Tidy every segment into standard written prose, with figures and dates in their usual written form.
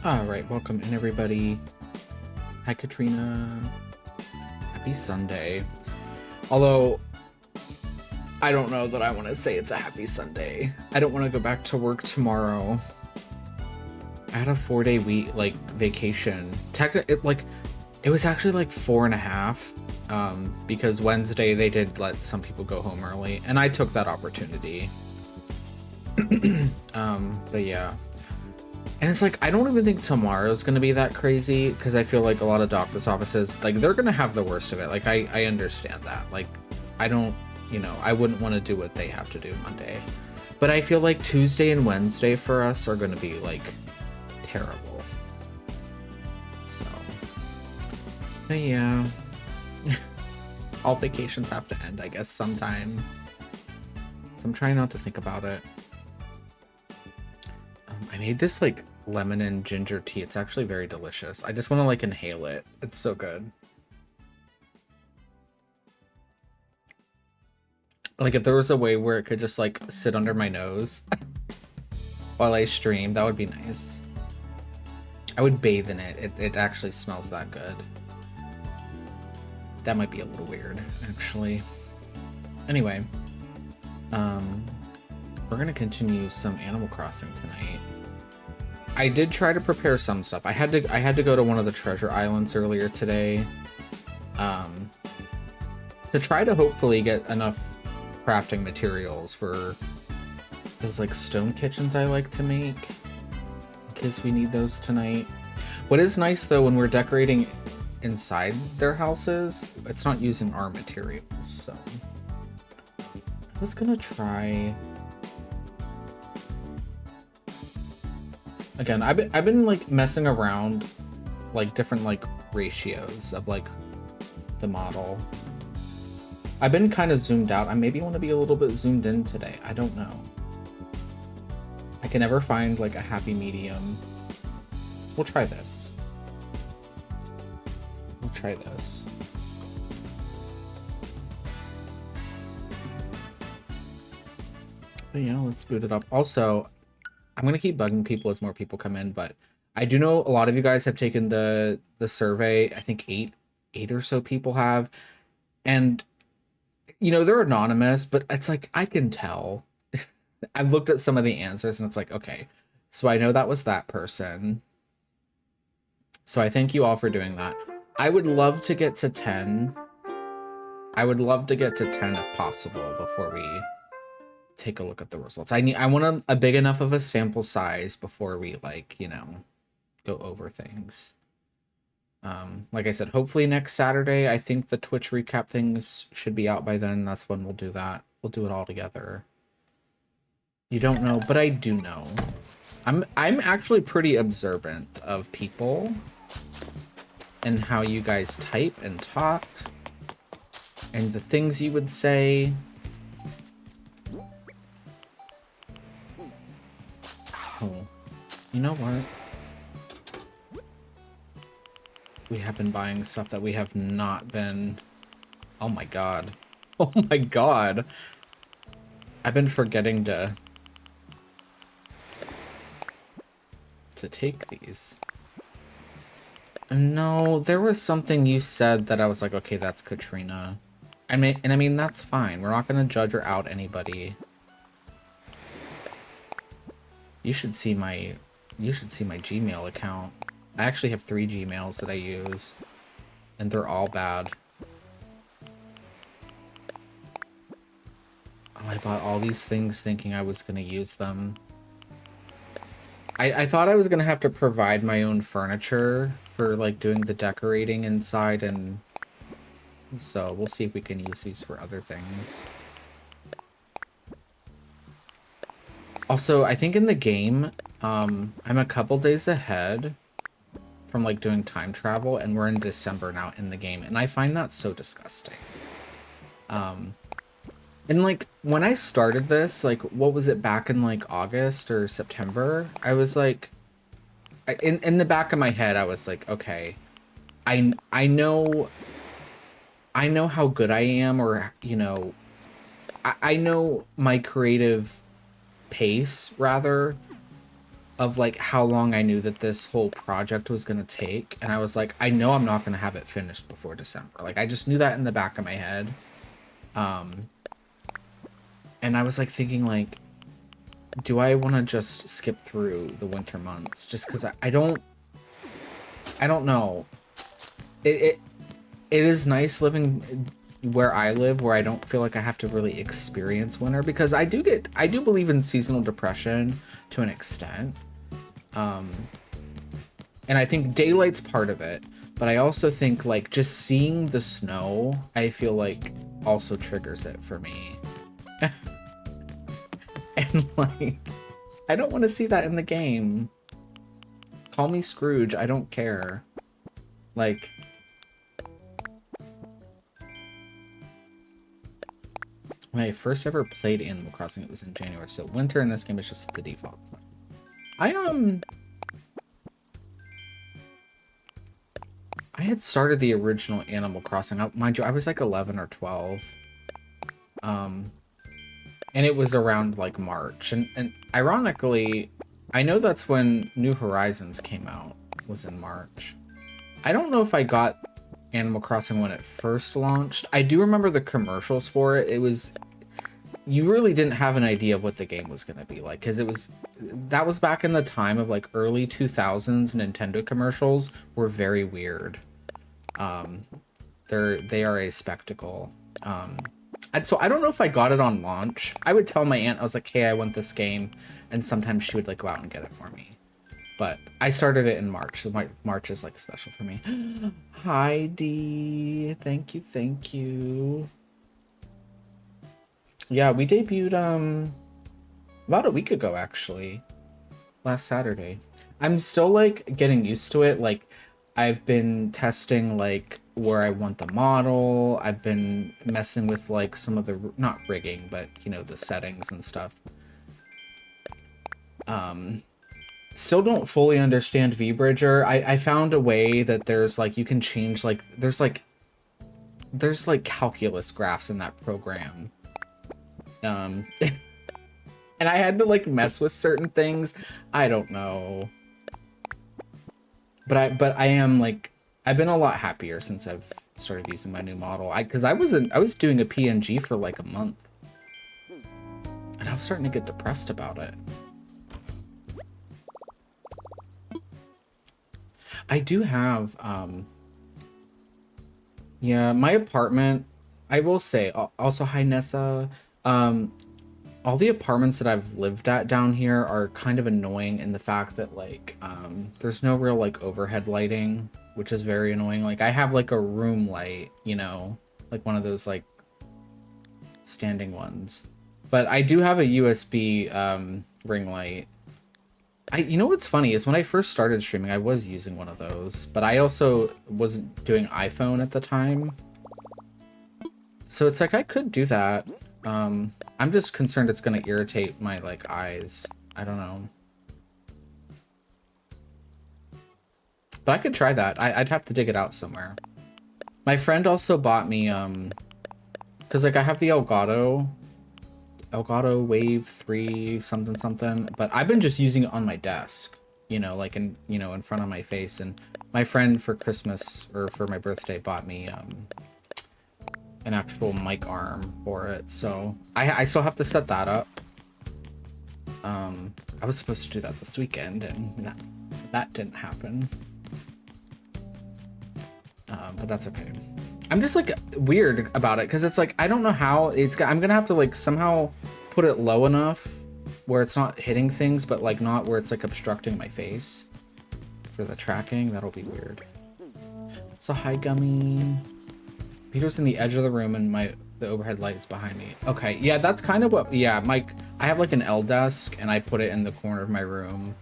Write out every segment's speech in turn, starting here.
Alright, welcome in everybody. Hi Katrina. Happy Sunday. Although, I don't know that I want to say it's a happy Sunday. I don't want to go back to work tomorrow. I had a 4-day week, vacation. It was actually like 4.5, because Wednesday they did let some people go home early, and I took that opportunity. But yeah. And it's like, I don't even think tomorrow's gonna be that crazy, because I feel like a lot of doctor's offices, like, they're gonna have the worst of it. Like, I understand that. Like, I don't, I wouldn't want to do what they have to do Monday. But I feel like Tuesday and Wednesday for us are gonna be, like, terrible. So, but yeah. All vacations have to end, I guess, sometime. So I'm trying not to think about it. I made this like lemon and ginger tea. It's actually very delicious. I just want to like inhale it. It's so good. Like if there was a way where it could just like sit under my nose while I stream, that would be nice. I would bathe in it. It actually smells that good. That might be a little weird, actually. Anyway, we're gonna continue some Animal Crossing tonight. I did try to prepare some stuff. I had to go to one of the treasure islands earlier today, to try to hopefully get enough crafting materials for those like stone kitchens I like to make, in case we need those tonight. What is nice though, when we're decorating inside their houses, it's not using our materials. So I was gonna try. Again, I've been like messing around like different like ratios of like the model. I've been kind of zoomed out. I maybe want to be a little bit zoomed in today. I don't know. I can never find like a happy medium. We'll try this. We'll try this. But yeah, let's boot it up. Also, I'm gonna keep bugging people as more people come in, but I do know a lot of you guys have taken the survey. I think eight or so people have, and they're anonymous, but it's like I can tell. I've looked at some of the answers, and it's like, okay, so I know that was that person. So I thank you all for doing that. I would love to get to 10. I would love to get to 10 if possible before we take a look at the results. I want a big enough of a sample size before we go over things. Like I said, hopefully next Saturday. I think the Twitch recap things should be out by then. That's when we'll do that. We'll do it all together. You don't know, but I do know. I'm actually pretty observant of people and how you guys type and talk and the things you would say. Oh, you know what? We have been buying stuff that we have not been... Oh my god. Oh my god. I've been forgetting to take these. No, there was something you said that I was like, okay, that's Katrina. I mean, that's fine. We're not going to judge or out anybody. You should see my Gmail account. I actually have 3 Gmails that I use, and they're all bad. Oh, I bought all these things thinking I was going to use them. I thought I was going to have to provide my own furniture for, like, doing the decorating inside, and so we'll see if we can use these for other things. Also, I think in the game, I'm a couple days ahead from like doing time travel, and we're in December now in the game, and I find that so disgusting. And like when I started this, like what was it, back in like August or September, I was like, in the back of my head I was like, okay, I know how good I am, or I know my creative pace rather, of like how long I knew that this whole project was going to take, and I was like, I know I'm not going to have it finished before December. Like I just knew that in the back of my head. And I was like thinking like, do I want to just skip through the winter months just because I don't know. It is nice living where I live, where I don't feel like I have to really experience winter, because I do believe in seasonal depression to an extent. And I think daylight's part of it, but I also think like just seeing the snow, I feel like also triggers it for me. And like, I don't want to see that in the game. Call me Scrooge, I don't care. Like, when I first ever played Animal Crossing, it was in January, so winter in this game is just the default. I had started the original Animal Crossing. Mind you, I was like 11 or 12. And it was around like March. And ironically, I know that's when New Horizons came out, was in March. I don't know if I got Animal Crossing when it first launched. I do remember the commercials for it. It was, you really didn't have an idea of what the game was going to be like, because that was back in the time of like early 2000s. Nintendo commercials were very weird. They are a spectacle. So I don't know if I got it on launch. I would tell my aunt, I was like, hey, I want this game, and sometimes she would like go out and get it for me. But I started it in March, so March is like special for me. Hi Dee, thank you. Yeah, we debuted about a week ago actually, last Saturday. I'm still like getting used to it. Like I've been testing like where I want the model. I've been messing with like some of the, not rigging, but you know, the settings and stuff. Still don't fully understand VBridger. I found a way that there's like, you can change like, there's like calculus graphs in that program. And I had to like mess with certain things. I don't know. But I am like, I've been a lot happier since I've started using my new model. Because I was doing a PNG for like a month, and I was starting to get depressed about it. I do have, yeah, my apartment, I will say, also, hi Nessa, all the apartments that I've lived at down here are kind of annoying in the fact that like, there's no real like overhead lighting, which is very annoying. Like I have like a room light, you know, like one of those like standing ones, but I do have a USB ring light. You know what's funny is when I first started streaming, I was using one of those, but I also wasn't doing iPhone at the time. So it's like I could do that. I'm just concerned it's gonna irritate my like eyes. I don't know. But I could try that. I'd have to dig it out somewhere. My friend also bought me because like I have the Elgato Wave 3 something, but I've been just using it on my desk, you know, like in front of my face. And my friend for Christmas or for my birthday bought me an actual mic arm for it, so I still have to set that up. I was supposed to do that this weekend, and that didn't happen. But that's okay. I'm just like weird about it because it's like I don't know how I'm gonna have to like somehow put it low enough where it's not hitting things, but like not where it's like obstructing my face for the tracking. That'll be weird. So hi Gummy. Peter's in the edge of the room and the overhead light is behind me. Okay, yeah, that's kind of what, yeah, I have like an L desk and I put it in the corner of my room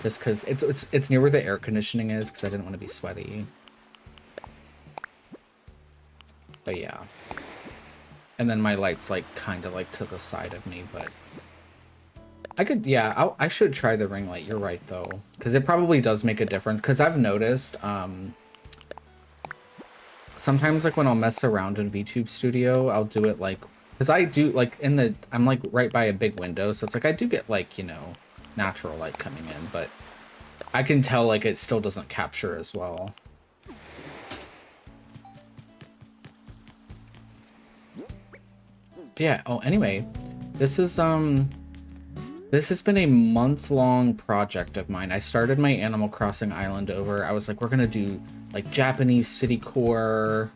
just because it's near where the air conditioning is because I didn't want to be sweaty. But yeah. And then my light's like kind of like to the side of me, but I could, yeah, I should try the ring light. You're right though, because it probably does make a difference because I've noticed, sometimes like when I'll mess around in VTube Studio, I'll do it like, because I do like I'm like right by a big window, so it's like I do get like, you know, natural light coming in, but I can tell like it still doesn't capture as well. But yeah, oh, anyway, this has been a months-long project of mine. I started my Animal Crossing island over. I was like, we're gonna do like Japanese city core.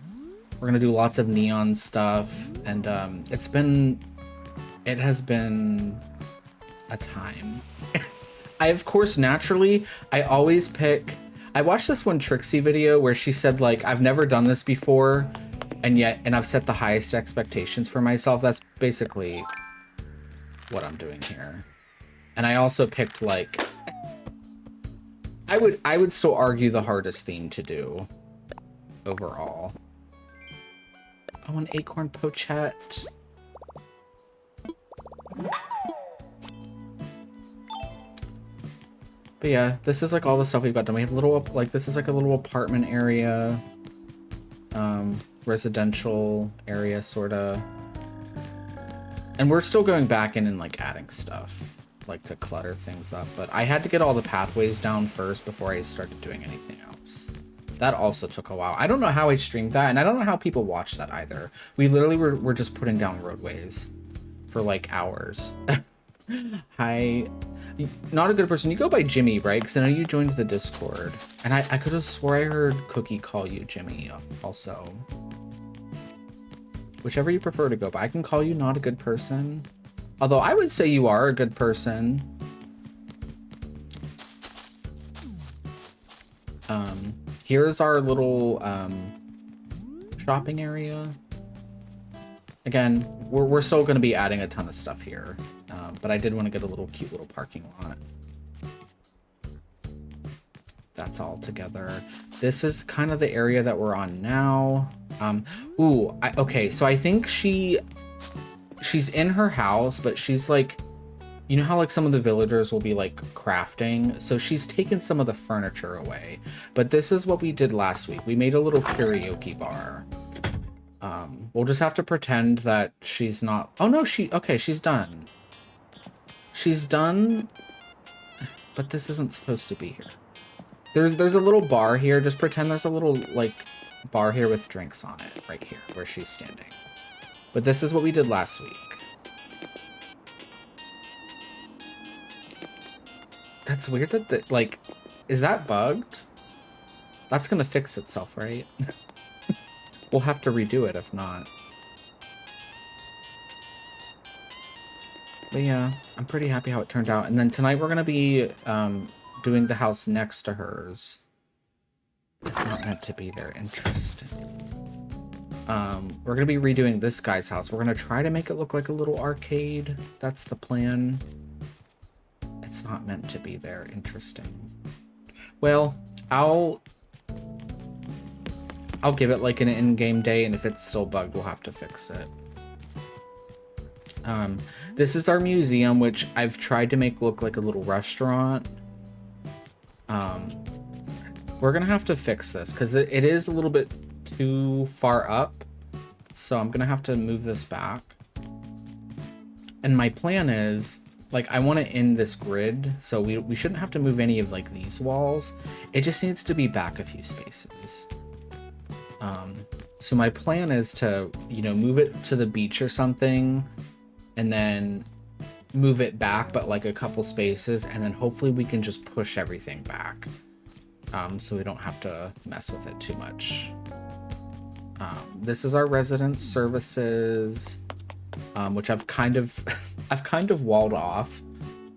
We're gonna do lots of neon stuff, and it has been a time. I, of course, naturally, I always pick... I watched this one Trixie video where she said, like, I've never done this before, and I've set the highest expectations for myself. That's basically what I'm doing here. And I also picked, like... I would still argue the hardest theme to do overall. Oh, an acorn pochette. But yeah, this is like all the stuff we've got done. We have a little, like, this is like a little apartment area, residential area, sorta. And we're still going back in and like adding stuff, like to clutter things up. But I had to get all the pathways down first before I started doing anything else. That also took a while. I don't know how I streamed that, and I don't know how people watch that either. We literally were just putting down roadways for like hours. Hi. Not a good person. You go by Jimmy, right? Because I know you joined the Discord. And I could have swore I heard Cookie call you Jimmy also. Whichever you prefer to go by. I can call you not a good person. Although I would say you are a good person. Here's our little shopping area. Again, we're still going to be adding a ton of stuff here. But I did want to get a little cute little parking lot. That's all together. This is kind of the area that we're on now. Okay, so I think she's in her house, but she's like, you know how like some of the villagers will be like crafting? So she's taken some of the furniture away. But this is what we did last week. We made a little karaoke bar. We'll just have to pretend that she's not... Oh no, okay, she's done. She's done, but this isn't supposed to be here. There's a little bar here. Just pretend there's a little like bar here with drinks on it right here where she's standing. But this is what we did last week. That's weird that like, is that bugged? That's gonna fix itself, right? We'll have to redo it if not. But yeah, I'm pretty happy how it turned out. And then tonight we're going to be doing the house next to hers. It's not meant to be there. Interesting. We're going to be redoing this guy's house. We're going to try to make it look like a little arcade. That's the plan. It's not meant to be there. Interesting. Well, I'll give it like an in-game day, and if it's still bugged, we'll have to fix it. This is our museum, which I've tried to make look like a little restaurant. We're gonna have to fix this because it is a little bit too far up. So I'm gonna have to move this back. And my plan is, like, I want to end this grid, so we shouldn't have to move any of like these walls. It just needs to be back a few spaces. So my plan is to, you know, move it to the beach or something, and then move it back, but like a couple spaces, and then hopefully we can just push everything back, so we don't have to mess with it too much. This is our resident services, which I've kind of I've kind of walled off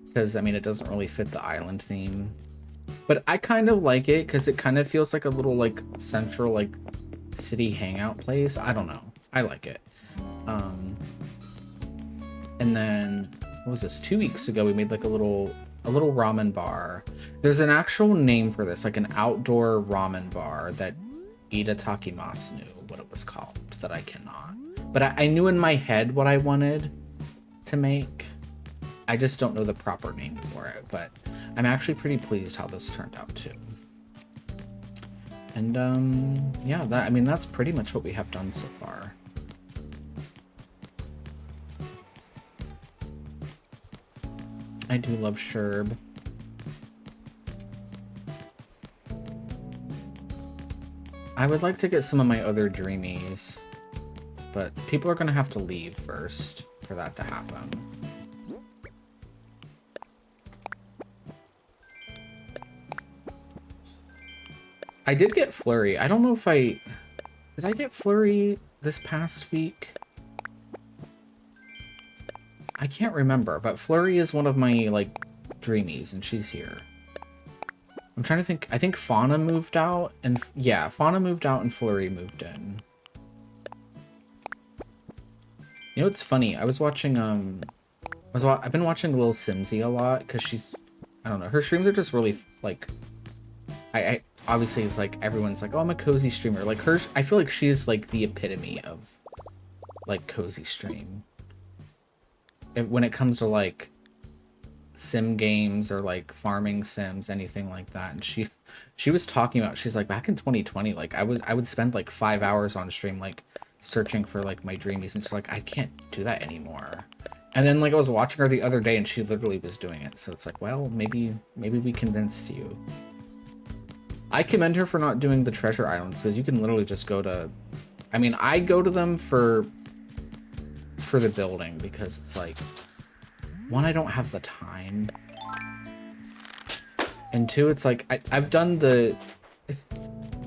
because I mean it doesn't really fit the island theme, but I kind of like it because it kind of feels like a little like central like city hangout place. I don't know, I like it. And then what was this, 2 weeks ago we made like a little ramen bar. There's an actual name for this, like an outdoor ramen bar that Ida Takimasu knew what it was called, that I cannot. But I knew in my head what I wanted to make. I just don't know the proper name for it, but I'm actually pretty pleased how this turned out too. And yeah, I mean that's pretty much what we have done so far. I do love Sherb. I would like to get some of my other dreamies, but people are gonna have to leave first for that to happen. I did get Flurry. I don't know if did I get Flurry this past week? I can't remember, but Flurry is one of my, like, dreamies, and she's here. I'm trying to think. I think Fauna moved out, and yeah, Fauna moved out and Flurry moved in. You know what's funny? I was watching, I've been watching Lil Simsy a lot, because she's, I don't know, her streams are just really, like, I obviously it's like, everyone's like, oh, I'm a cozy streamer. Like, hers, I feel like she's, like, the epitome of, like, cozy stream. When it comes to, like, sim games or like farming sims, anything like that. And she was talking about, she's like, back in 2020, like I would spend like 5 hours on stream like searching for like my dreamies, and she's like, I can't do that anymore. And then like I was watching her the other day and she literally was doing it. So it's like, well, maybe we convinced you. I commend her for not doing the treasure islands, because you can literally just go to, I mean, I go to them for the building, because it's like, one, I don't have the time, and two, it's like I've done the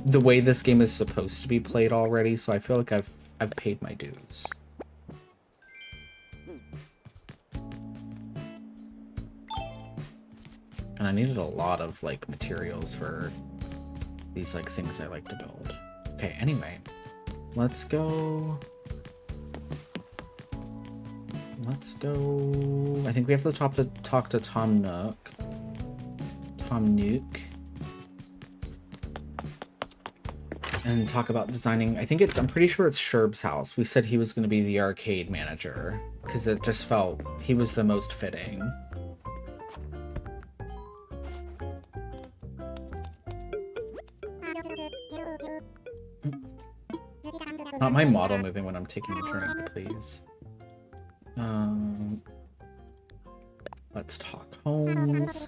way this game is supposed to be played already, so I feel like I've paid my dues. And I needed a lot of like materials for these like things I like to build. Okay, anyway, let's go. I think we have to talk to Tom Nook. And talk about designing. I'm pretty sure it's Sherb's house. We said he was going to be the arcade manager, because it just felt he was the most fitting. Not my model moving when I'm taking a drink, please. Let's talk homes.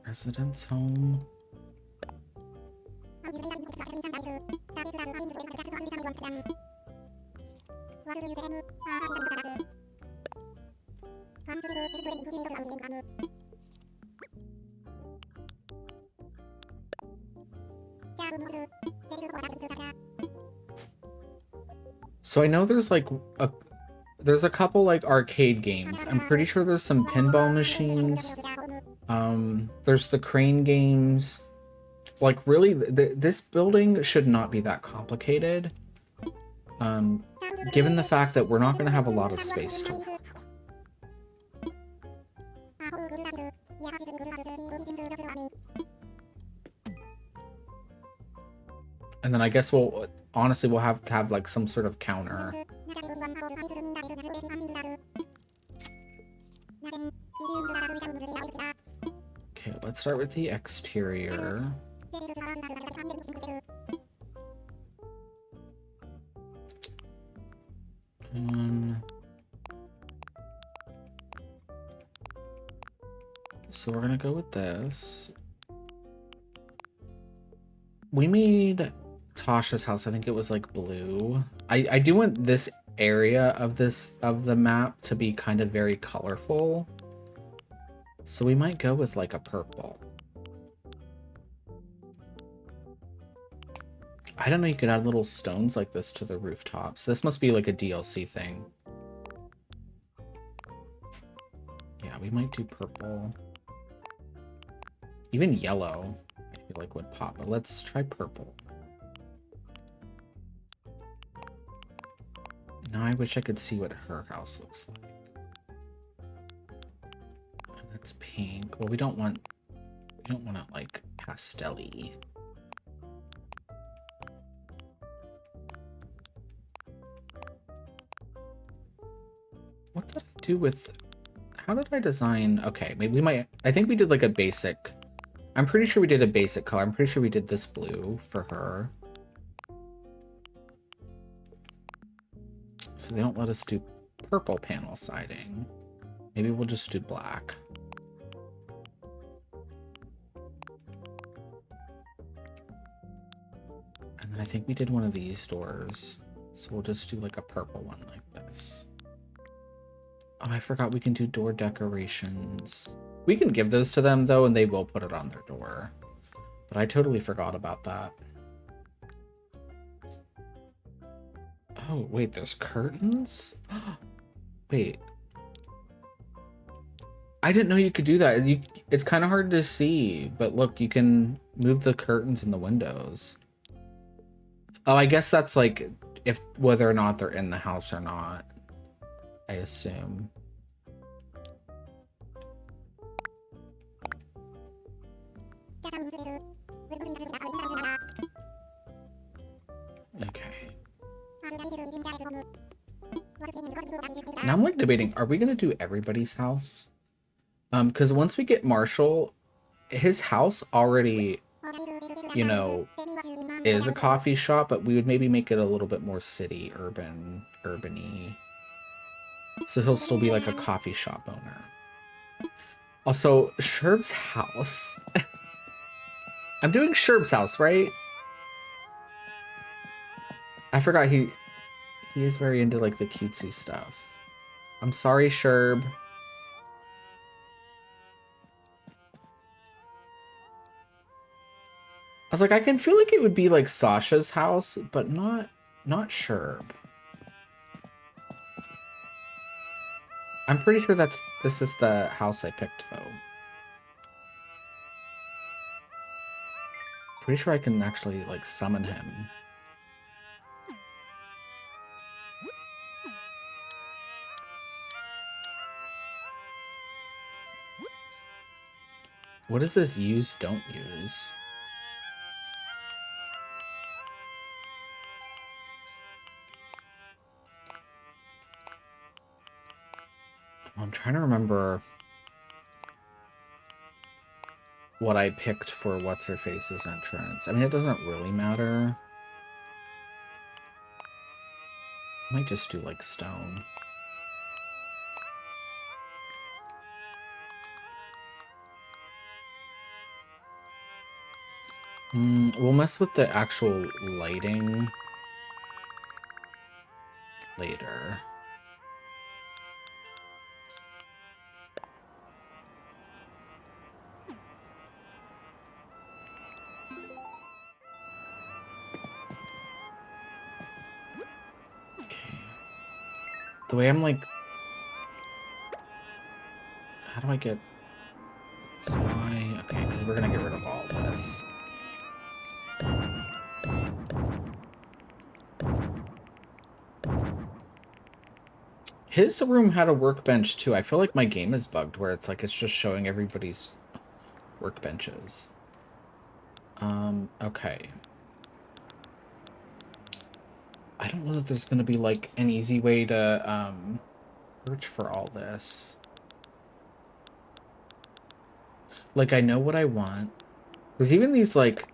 Residence home. So I know there's like there's a couple like arcade games. I'm pretty sure there's some pinball machines. There's the crane games. Like really, this building should not be that complicated. Given the fact that we're not going to have a lot of space to work. And then I guess we'll have to have like some sort of counter. Okay, let's start with the exterior. So we're gonna go with this. We made Tasha's house, I think it was like blue. I do want this area of the map to be kind of very colorful. So we might go with like a purple. I don't know, you could add little stones like this to the rooftops. This must be like a DLC thing. Yeah, we might do purple. Even yellow, I feel like would pop, but let's try purple. Now I wish I could see what her house looks like. And that's pink. Well, we don't want it like pastel-y. What did I do with, how did I design? Okay, maybe we might, I think we did like a basic, I'm pretty sure we did a basic color. I'm pretty sure we did this blue for her. So they don't let us do purple panel siding. Maybe we'll just do black. And then I think we did one of these doors. So we'll just do like a purple one like this. Oh, I forgot we can do door decorations. We can give those to them though, and they will put it on their door. But I totally forgot about that. Oh, wait, there's curtains? Wait. I didn't know you could do that. It's kind of hard to see, but look, you can move the curtains in the windows. Oh, I guess that's like if whether or not they're in the house or not, I assume. Okay. Now I'm like debating, are we gonna do everybody's house? Because once we get Marshall, his house already, you know, is a coffee shop, but we would maybe make it a little bit more city, urban-y. So he'll still be like a coffee shop owner. Also, Sherb's house. I'm doing Sherb's house, right? I forgot he is very into like the cutesy stuff. I'm sorry, Sherb. I was like, I can feel like it would be like Sasha's house, but not Sherb. I'm pretty sure this is the house I picked though. Pretty sure I can actually like summon him. What is this use, don't use? I'm trying to remember what I picked for What's-Her-Face's entrance. I mean, it doesn't really matter. I might just do like stone. We'll mess with the actual lighting later. Okay. The way I'm like... How do I get... Why? Okay, because we're gonna get rid of all this. His room had a workbench too. I feel like my game is bugged where it's like it's just showing everybody's workbenches. Okay. I don't know if there's gonna be like an easy way to search for all this. Like I know what I want. There's even these like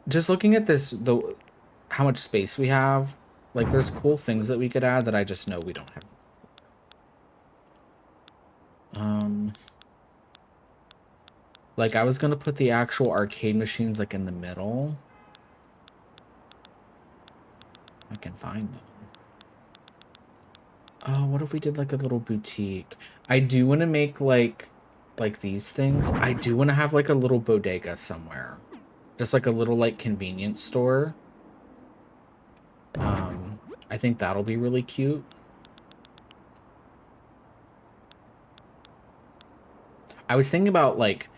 just looking at this how much space we have, like there's cool things that we could add that I just know we don't have. Like I was gonna put the actual arcade machines like in the middle. I can find them. Oh, what if we did like a little boutique? I do want to make like these things. I do want to have like a little bodega somewhere. Just like a little like convenience store. I think that'll be really cute. I was thinking about like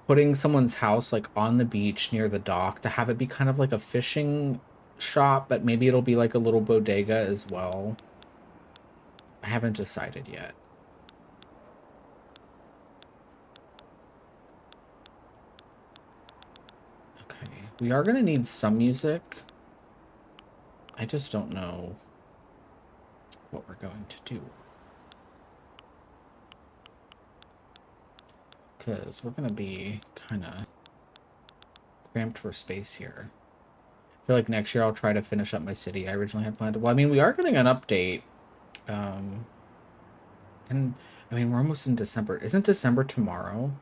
putting someone's house like on the beach near the dock to have it be kind of like a fishing shop, but maybe it'll be like a little bodega as well. I haven't decided yet. Okay, we are gonna need some music. I just don't know what we're going to do. Because we're gonna be kind of cramped for space here. feel like next year I'll try to finish up my city I originally had planned. Well, I mean, we are getting an update. Um, and I mean, we're almost in December. Isn't December tomorrow?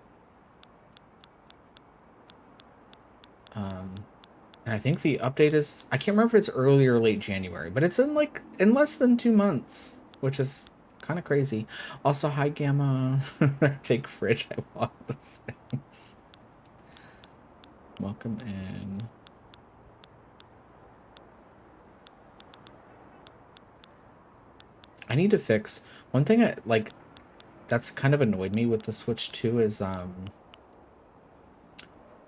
And I think the update is, I can't remember if it's early or late January, but it's in like in less than 2 months, which is kind of crazy. Also, hi Gamma. Take fridge. I want the space. Welcome in. I need to fix one thing. That's kind of annoyed me with the Switch 2 is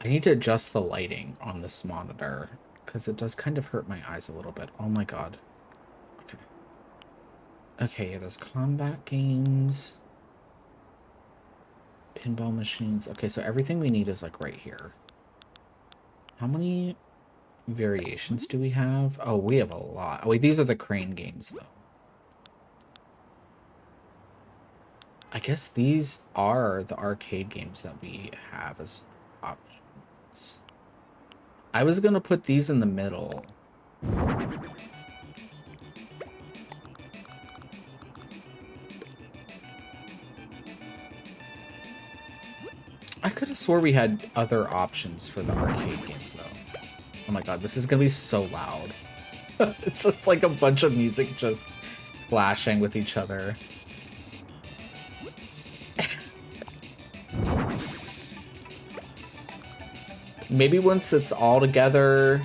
I need to adjust the lighting on this monitor because it does kind of hurt my eyes a little bit. Oh my god. Okay. Okay, yeah, there's combat games. Pinball machines. Okay, so everything we need is like right here. How many variations do we have? Oh, we have a lot. Oh, wait, these are the crane games though. I guess these are the arcade games that we have as options. I was gonna put these in the middle. I could have swore we had other options for the arcade games though. Oh my god, this is gonna be so loud. It's just like a bunch of music just clashing with each other. Maybe once it's all together.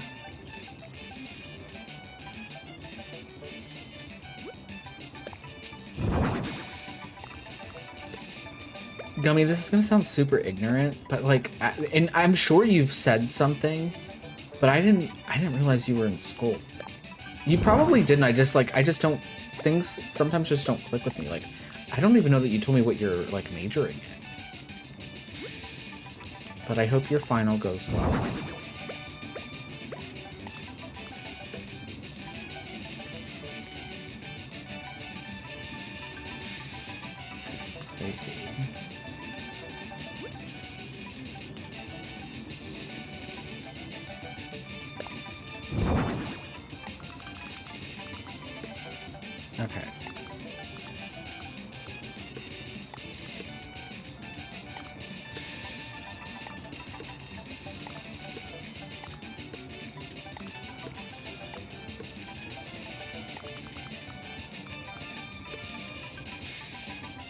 Gummy, this is gonna sound super ignorant, but like, and I'm sure you've said something, but I didn't realize you were in school. You probably didn't. I just don't, things sometimes just don't click with me. Like, I don't even know that you told me what you're like majoring in. But I hope your final goes well. This is crazy. Okay.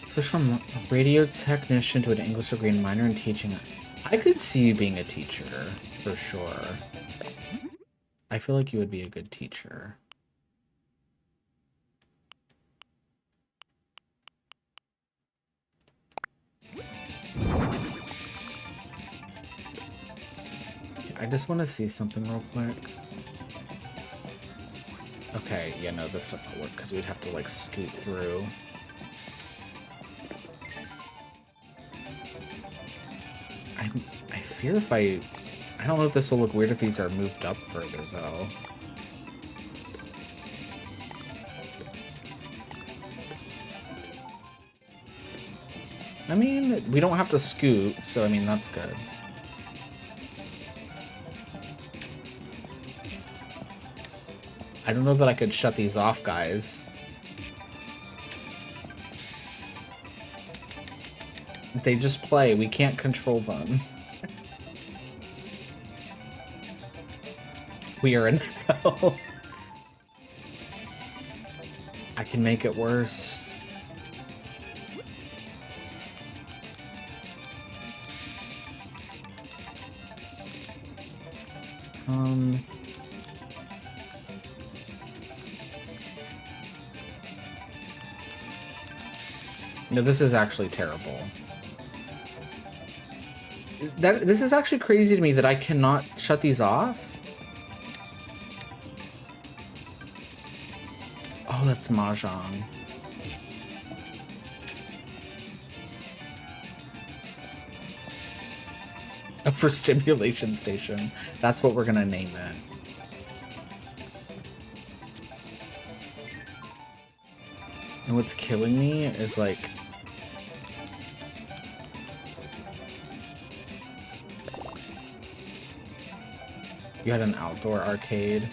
Switch from radio technician to an English degree and minor in teaching. I could see you being a teacher, for sure. I feel like you would be a good teacher. I just want to see something real quick. Okay, yeah, no, this doesn't work because we'd have to, like, scoot through. I fear if I don't know if this will look weird if these are moved up further, though. I mean, we don't have to scoot, so, I mean, that's good. I don't know that I could shut these off, guys. They just play. We can't control them. We are in hell. I can make it worse. No, this is actually terrible. This is actually crazy to me that I cannot shut these off. Oh, that's Mahjong. For stimulation station. That's what we're gonna name it. And what's killing me is like... You had an outdoor arcade.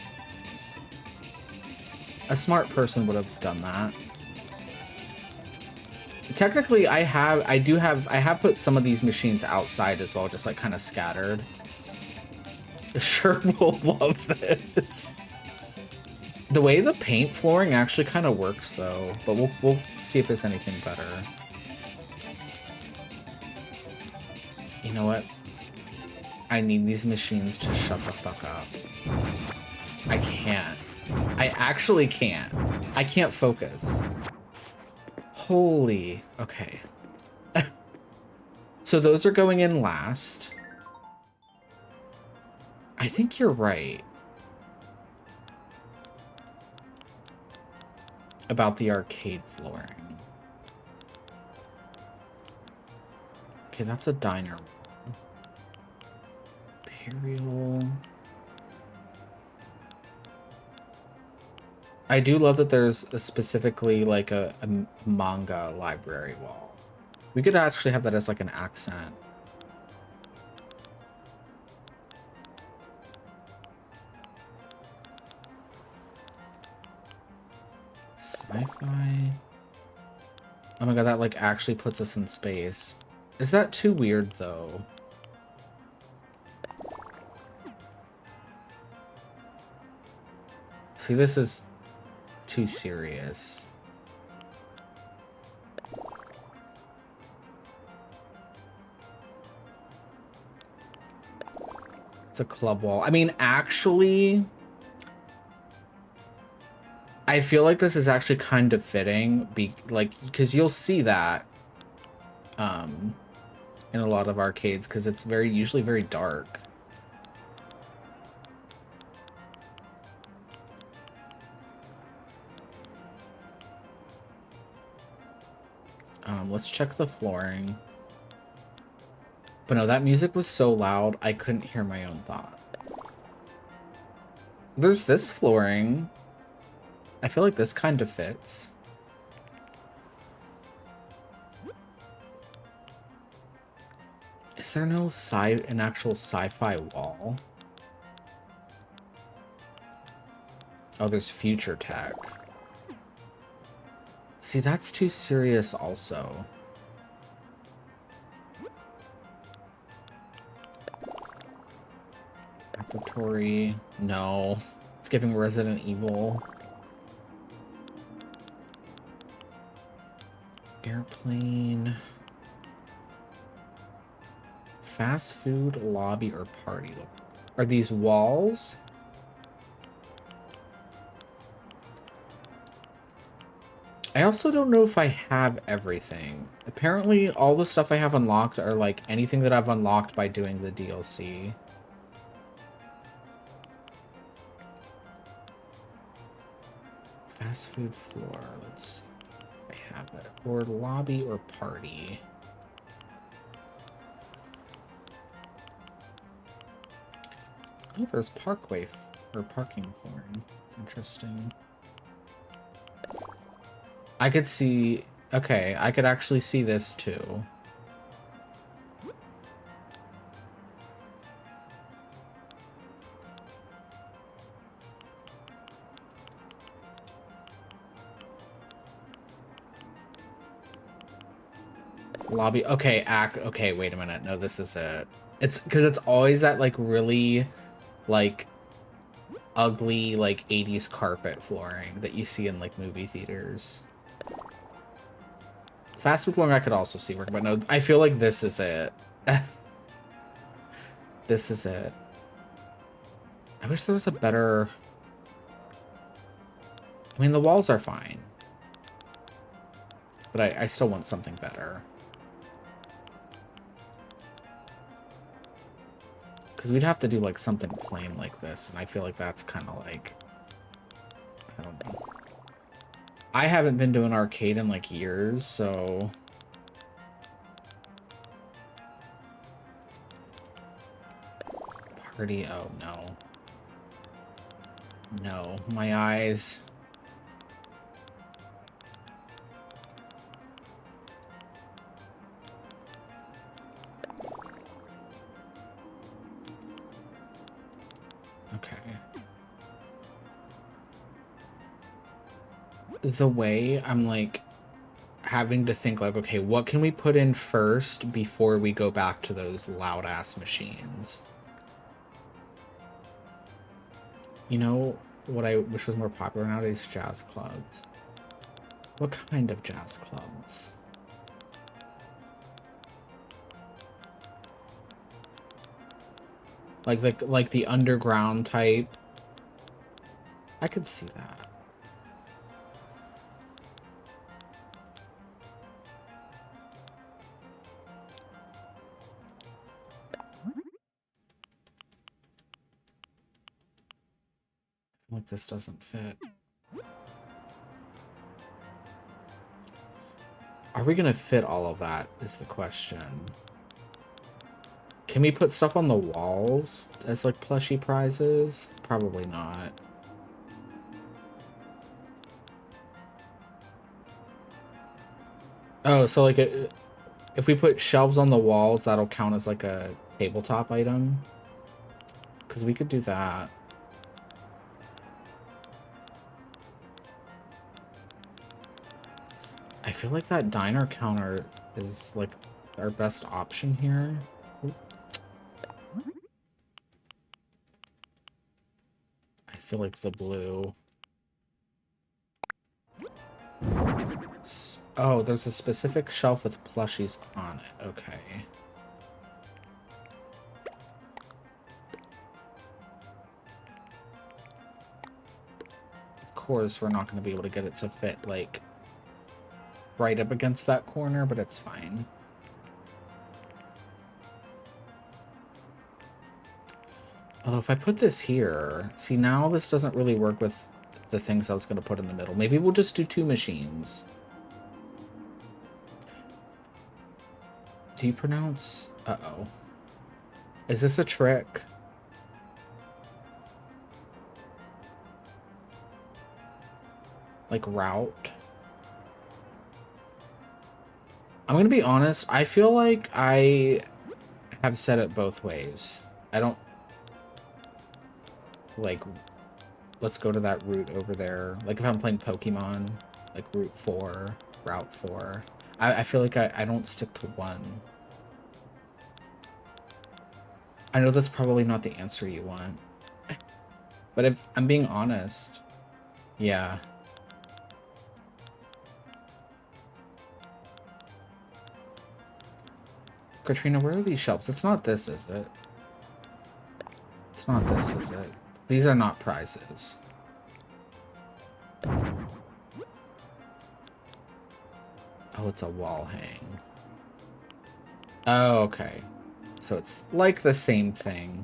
A smart person would have done that. Technically, I have put some of these machines outside as well, just like kind of scattered. Sure will love this. The way the paint flooring actually kind of works though, but we'll see if there's anything better. You know what? I need these machines to shut the fuck up. I can't. I actually can't. I can't focus. Holy, okay. So those are going in last. I think you're right about the arcade flooring. Okay, that's a diner. Imperial. I do love that there's specifically like a manga library wall. We could actually have that as like an accent. Sci-fi. Oh my god, that like actually puts us in space. Is that too weird though? See, this is too serious. It's a club wall. I mean, actually, I feel like this is actually kind of fitting, because you'll see that in a lot of arcades, because it's usually very dark. Let's check the flooring. But no, that music was so loud, I couldn't hear my own thought. There's this flooring. I feel like this kind of fits. Is there no an actual sci-fi wall? Oh, there's future tech. See, that's too serious also. Laboratory. No. It's giving Resident Evil. Airplane. Fast food, lobby, or party. Are these walls? I also don't know if I have everything. Apparently, all the stuff I have unlocked are like anything that I've unlocked by doing the DLC. Fast food floor. Let's see if I have it. Or lobby or party. Oh, there's parkway or parking flooring. It's interesting. I could see... Okay, I could actually see this too. Lobby. Okay, okay, wait a minute. No, this is it. It's because it's always that like really like ugly like 80s carpet flooring that you see in like movie theaters. Fast food flooring I could also see working, but no, I feel like this is it. This is it. I wish there was a better... I mean, the walls are fine. But I still want something better. Because we'd have to do like something plain like this, and I feel like that's kind of like... I don't know. I haven't been to an arcade in like years, so... Party, oh no. No, my eyes. Okay. The way I'm like having to think like, okay, what can we put in first before we go back to those loud ass machines? You know what I wish was more popular nowadays? Jazz clubs. What kind of jazz clubs? Like the underground type. I could see that. Like this doesn't fit. Are we gonna fit all of that is the question. Can we put stuff on the walls as like plushy prizes? Probably not. Oh, so like if we put shelves on the walls, that'll count as like a tabletop item? Because we could do that. I feel like that diner counter is like our best option here. I feel like the blue. Oh, there's a specific shelf with plushies on it. Okay. Of course, we're not going to be able to get it to fit like right up against that corner, but it's fine. Although if I put this here, see now this doesn't really work with the things I was going to put in the middle. Maybe we'll just do 2 machines. Do you pronounce? Uh-oh. Is this a trick? Like route? I'm gonna be honest, I feel like I have said it both ways. I don't like, let's go to that route over there. Like if I'm playing Pokemon, like Route 4, Route 4. I feel like I don't stick to one. I know that's probably not the answer you want. But if I'm being honest, yeah. Katrina, where are these shelves? It's not this, is it? It's not this, is it? These are not prizes. Oh, it's a wall hang. Oh, okay. So it's like the same thing.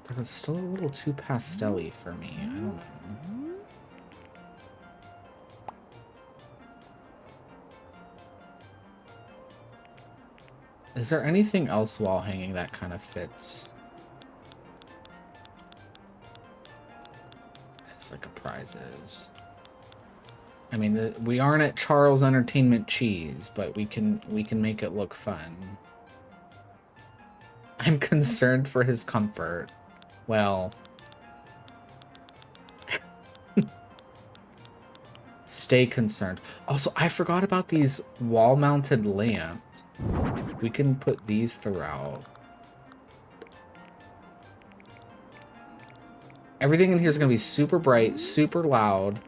But it's still a little too pastel-y for me. I don't know. Is there anything else wall hanging that kind of fits? It's like a prizes. I mean, we aren't at Charles Entertainment Cheese, but we can make it look fun. I'm concerned for his comfort. Well, stay concerned. Also, I forgot about these wall-mounted lamps. We can put these throughout. Everything in here is going to be super bright, super loud.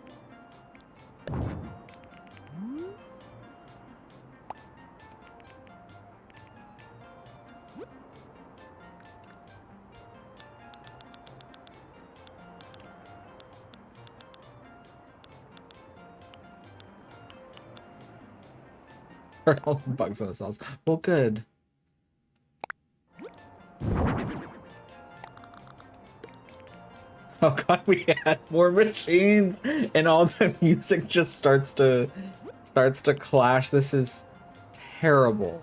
All the bugs themselves. Well, good. Oh god, we had more machines, and all the music just starts to clash. This is terrible.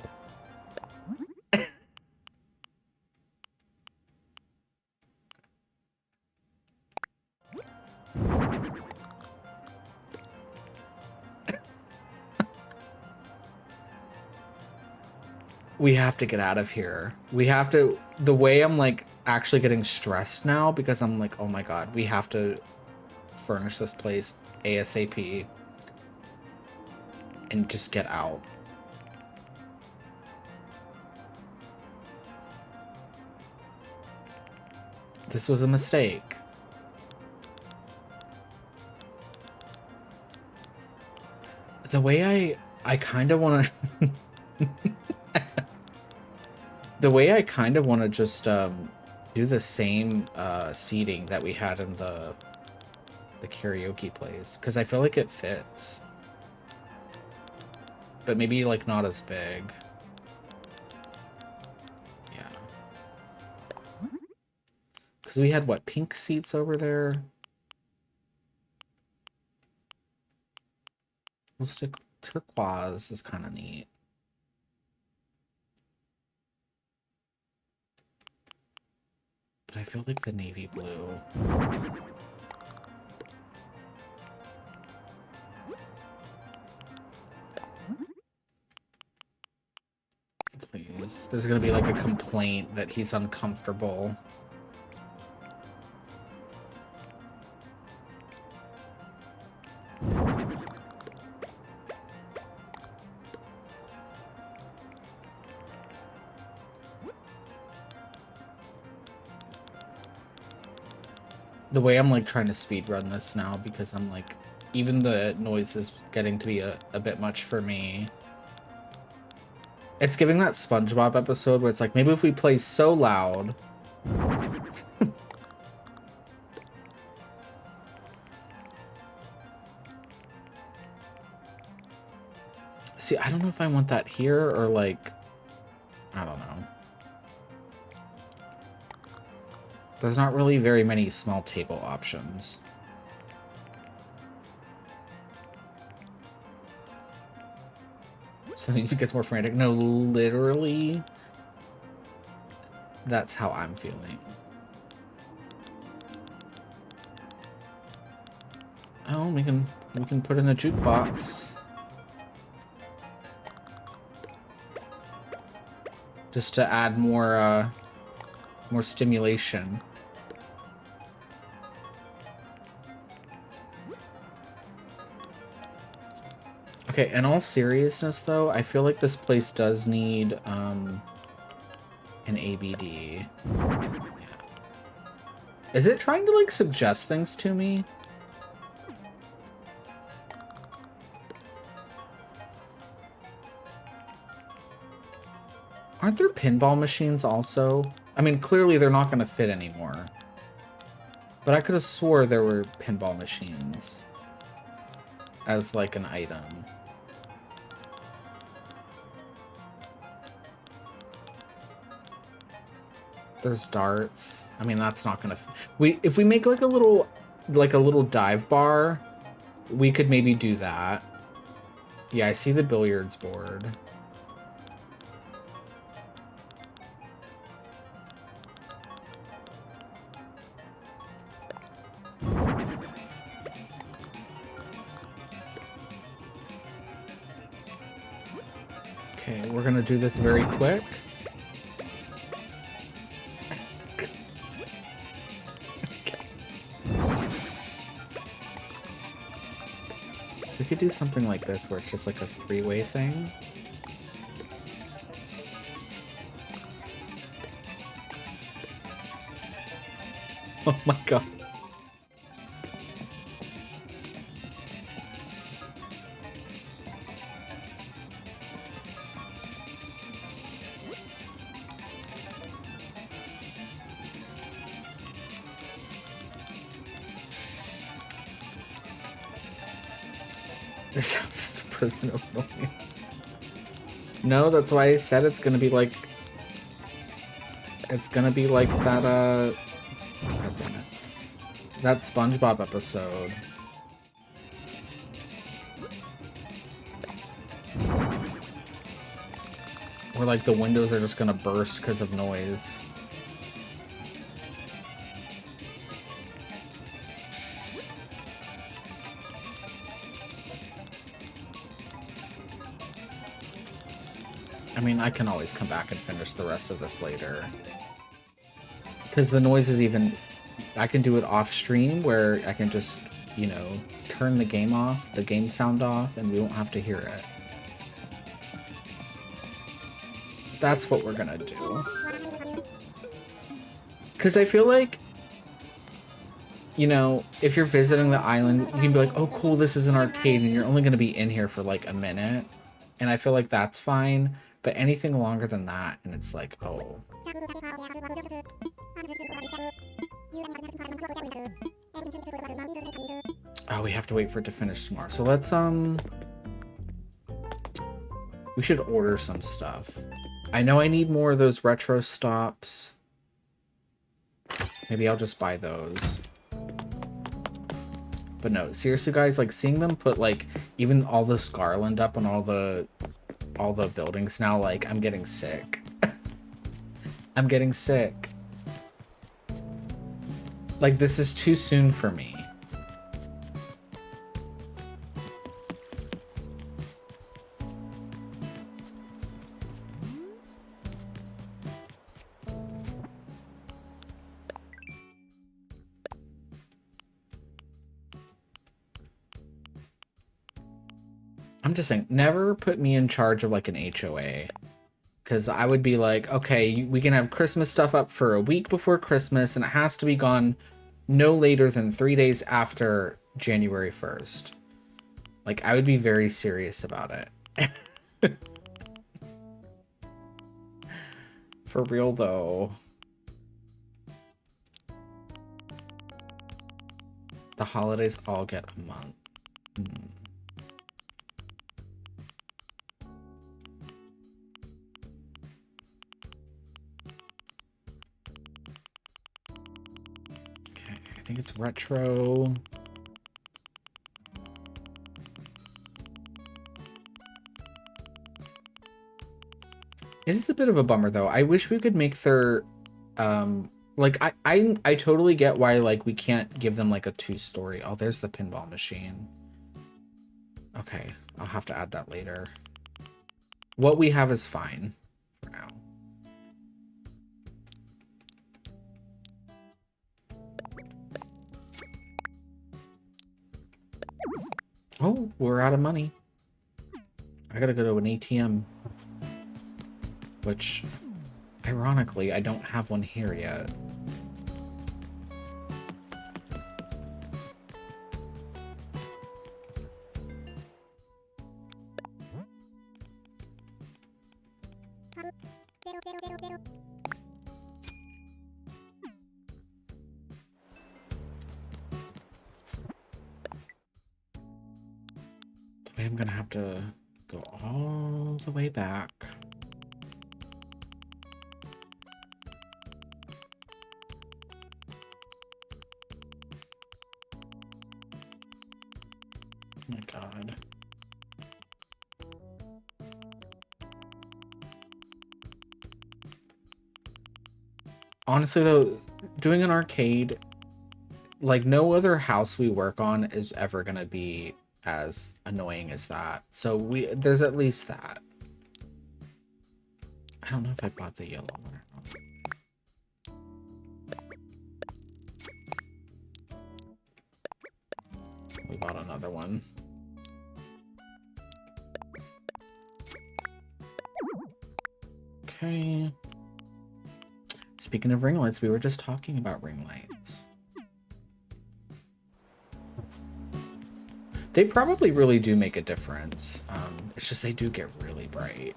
We have to get out of here. We have to. The way I'm like actually getting stressed now because I'm like, oh my god, we have to furnish this place ASAP and just get out. This was a mistake. The way I kind of want to the way I kind of want to just do the same seating that we had in the karaoke place because I feel like it fits. But maybe like not as big. Yeah. Because we had what, pink seats over there? We'll stick turquoise is kind of neat. But I feel like the navy blue. Please. There's gonna be like a complaint that he's uncomfortable. The way I'm like trying to speed run this now because I'm like, even the noise is getting to be a bit much for me. It's giving that SpongeBob episode where it's like, maybe if we play so loud. See, I don't know if I want that here or like, I don't know. There's not really very many small table options. So the music gets more frantic. No, literally, that's how I'm feeling. Oh, we can put in a jukebox. Just to add more stimulation. Okay, in all seriousness though, I feel like this place does need an ABD. Yeah. Is it trying to like suggest things to me? Aren't there pinball machines also? I mean, clearly they're not going to fit anymore. But I could have swore there were pinball machines as like an item. There's darts. I mean, that's not gonna. If we make like a little dive bar, we could maybe do that. Yeah, I see the billiards board. Okay, we're gonna do this very quick. We could do something like this where it's just like a three-way thing. Oh my god. This house is a prison of noise. No, that's why I said it's gonna be like... It's gonna be like that, God damn it. That SpongeBob episode. Where like the windows are just gonna burst because of noise. I mean, I can always come back and finish the rest of this later. Because the noise is even... I can do it off stream where I can just, you know, turn the game off, the game sound off, and we won't have to hear it. That's what we're gonna do. Because I feel like, you know, if you're visiting the island, you can be like, oh, cool, this is an arcade, and you're only gonna be in here for like a minute. And I feel like that's fine. But anything longer than that, and it's like, oh. Oh, we have to wait for it to finish tomorrow. So let's, we should order some stuff. I know I need more of those retro stops. Maybe I'll just buy those. But no, seriously, guys, like seeing them put like even all this garland up on all the buildings now, like I'm getting sick. I'm getting sick. Like this is too soon for me. I'm just saying, never put me in charge of like an HOA. Because I would be like, okay, we can have Christmas stuff up for a week before Christmas, and it has to be gone no later than 3 days after January 1st. Like, I would be very serious about it. For real, though. The holidays all get a month. Okay, I think it's retro. It is a bit of a bummer, though. I wish we could make their, like, I totally get why, like, we can't give them, like, a 2-story. Oh, there's the pinball machine. Okay, I'll have to add that later. What we have is fine for now. Oh, we're out of money. I gotta go to an ATM. Which, ironically, I don't have one here yet. I'm gonna have to go all the way back. Oh my god. Honestly though, doing an arcade, like no other house we work on is ever gonna be as annoying as that. So there's at least that. I don't know if I bought the yellow one or not. We bought another one. Okay. Speaking of ring lights, we were just talking about ring lights. They probably really do make a difference. It's just they do get really bright.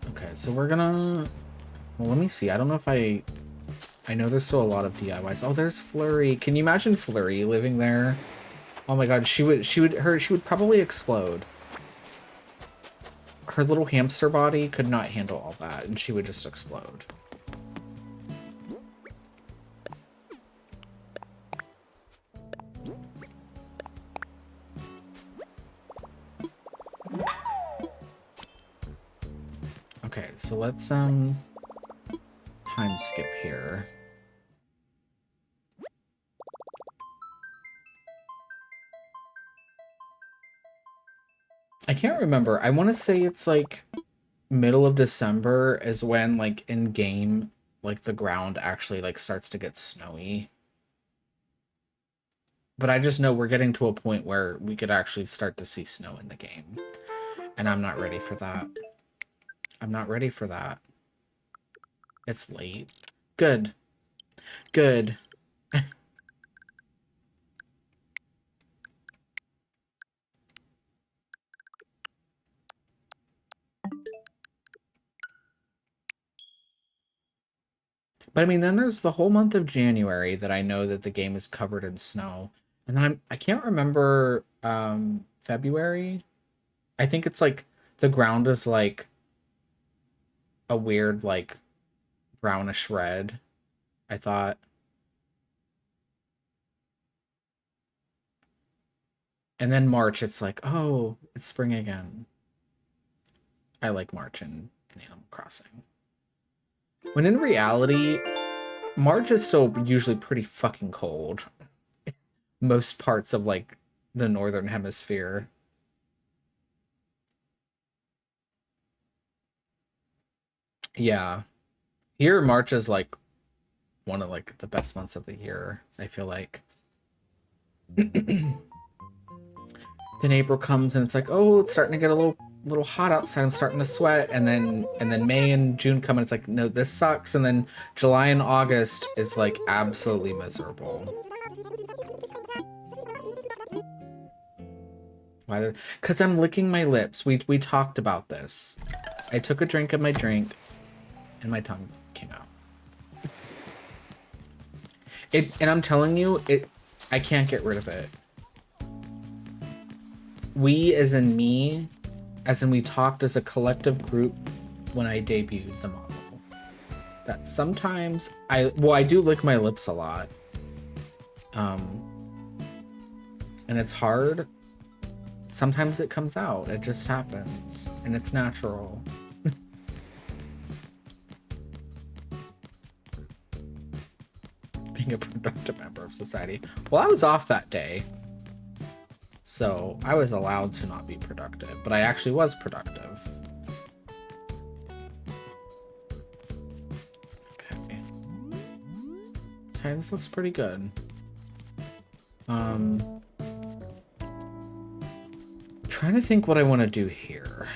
Okay, so we're gonna... Well, let me see. I don't know if I know there's still a lot of DIYs. Oh, there's Flurry. Can you imagine Flurry living there? Oh my god, she would probably explode. Her little hamster body could not handle all that, and she would just explode. Okay, so let's time skip here. I can't remember. I want to say it's like middle of December is when like in game like the ground actually like starts to get snowy. But I just know we're getting to a point where we could actually start to see snow in the game. And I'm not ready for that. I'm not ready for that. It's late. Good. Good. But I mean, then there's the whole month of January that I know that the game is covered in snow. And then I can't remember February. I think it's like the ground is like a weird like brownish red, I thought. And then March it's like, oh, it's spring again. I like March in Animal Crossing. When in reality, March is still usually pretty fucking cold. Most parts of like the northern hemisphere. Yeah. Here March is like one of like the best months of the year, I feel like. Then April comes and it's like, oh, it's starting to get a little hot outside. I'm starting to sweat. And then May and June come and it's like, no, this sucks. And then July and August is like absolutely miserable. Why did? Because I'm licking my lips. We talked about this. I took a drink of my drink, and my tongue came out. And I'm telling you, I can't get rid of it. We, as in me, as in we talked as a collective group when I debuted the model. That sometimes I do lick my lips a lot. And it's hard. Sometimes it comes out. It just happens. And it's natural. Being a productive member of society. Well, I was off that day. So I was allowed to not be productive, but I actually was productive. Okay. Okay, this looks pretty good. Trying to think what I want to do here.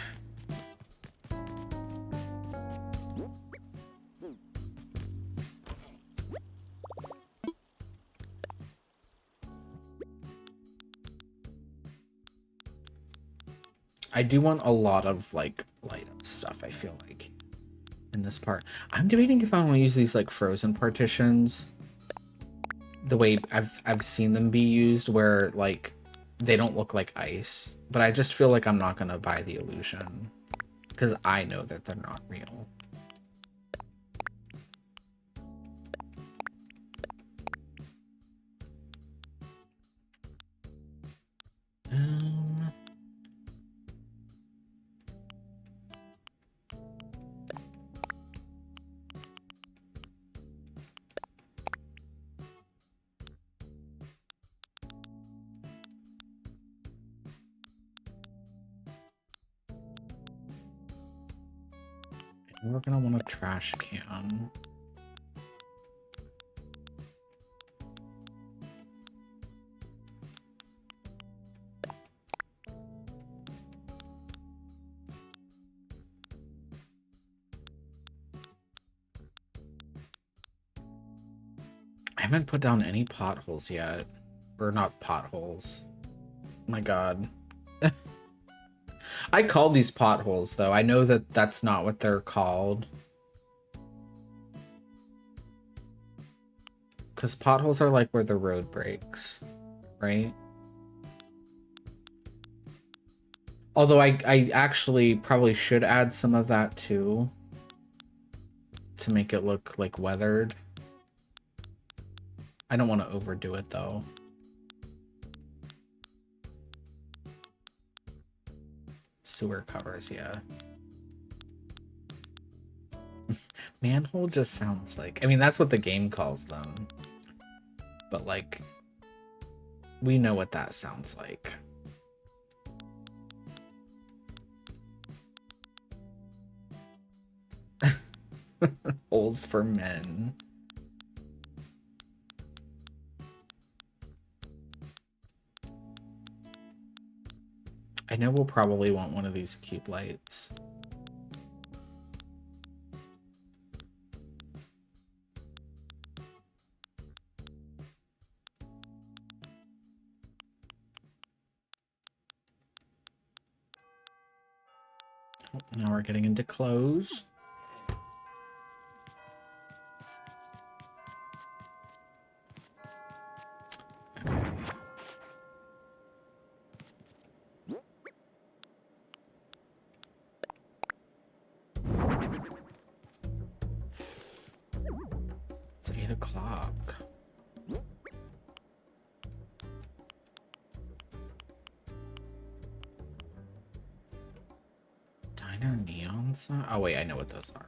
I do want a lot of like light up stuff, I feel like, in this part. I'm debating if I want to use these like frozen partitions the way I've seen them be used, where like they don't look like ice, but I just feel like I'm not gonna buy the illusion because I know that they're not real. We're gonna want a trash can. I haven't put down any potholes yet. Or not potholes. My god. I call these potholes, though. I know that that's not what they're called. Because potholes are like where the road breaks, right? Although I actually probably should add some of that too. To make it look like weathered. I don't want to overdo it though. Sewer covers, yeah. Manhole just sounds like... I mean, that's what the game calls them. But, like, we know what that sounds like. Holes for men. I know we'll probably want one of these cube lights. Oh, now we're getting into clothes. Okay. It's 8 o'clock. Diner neon sign? Oh wait, I know what those are.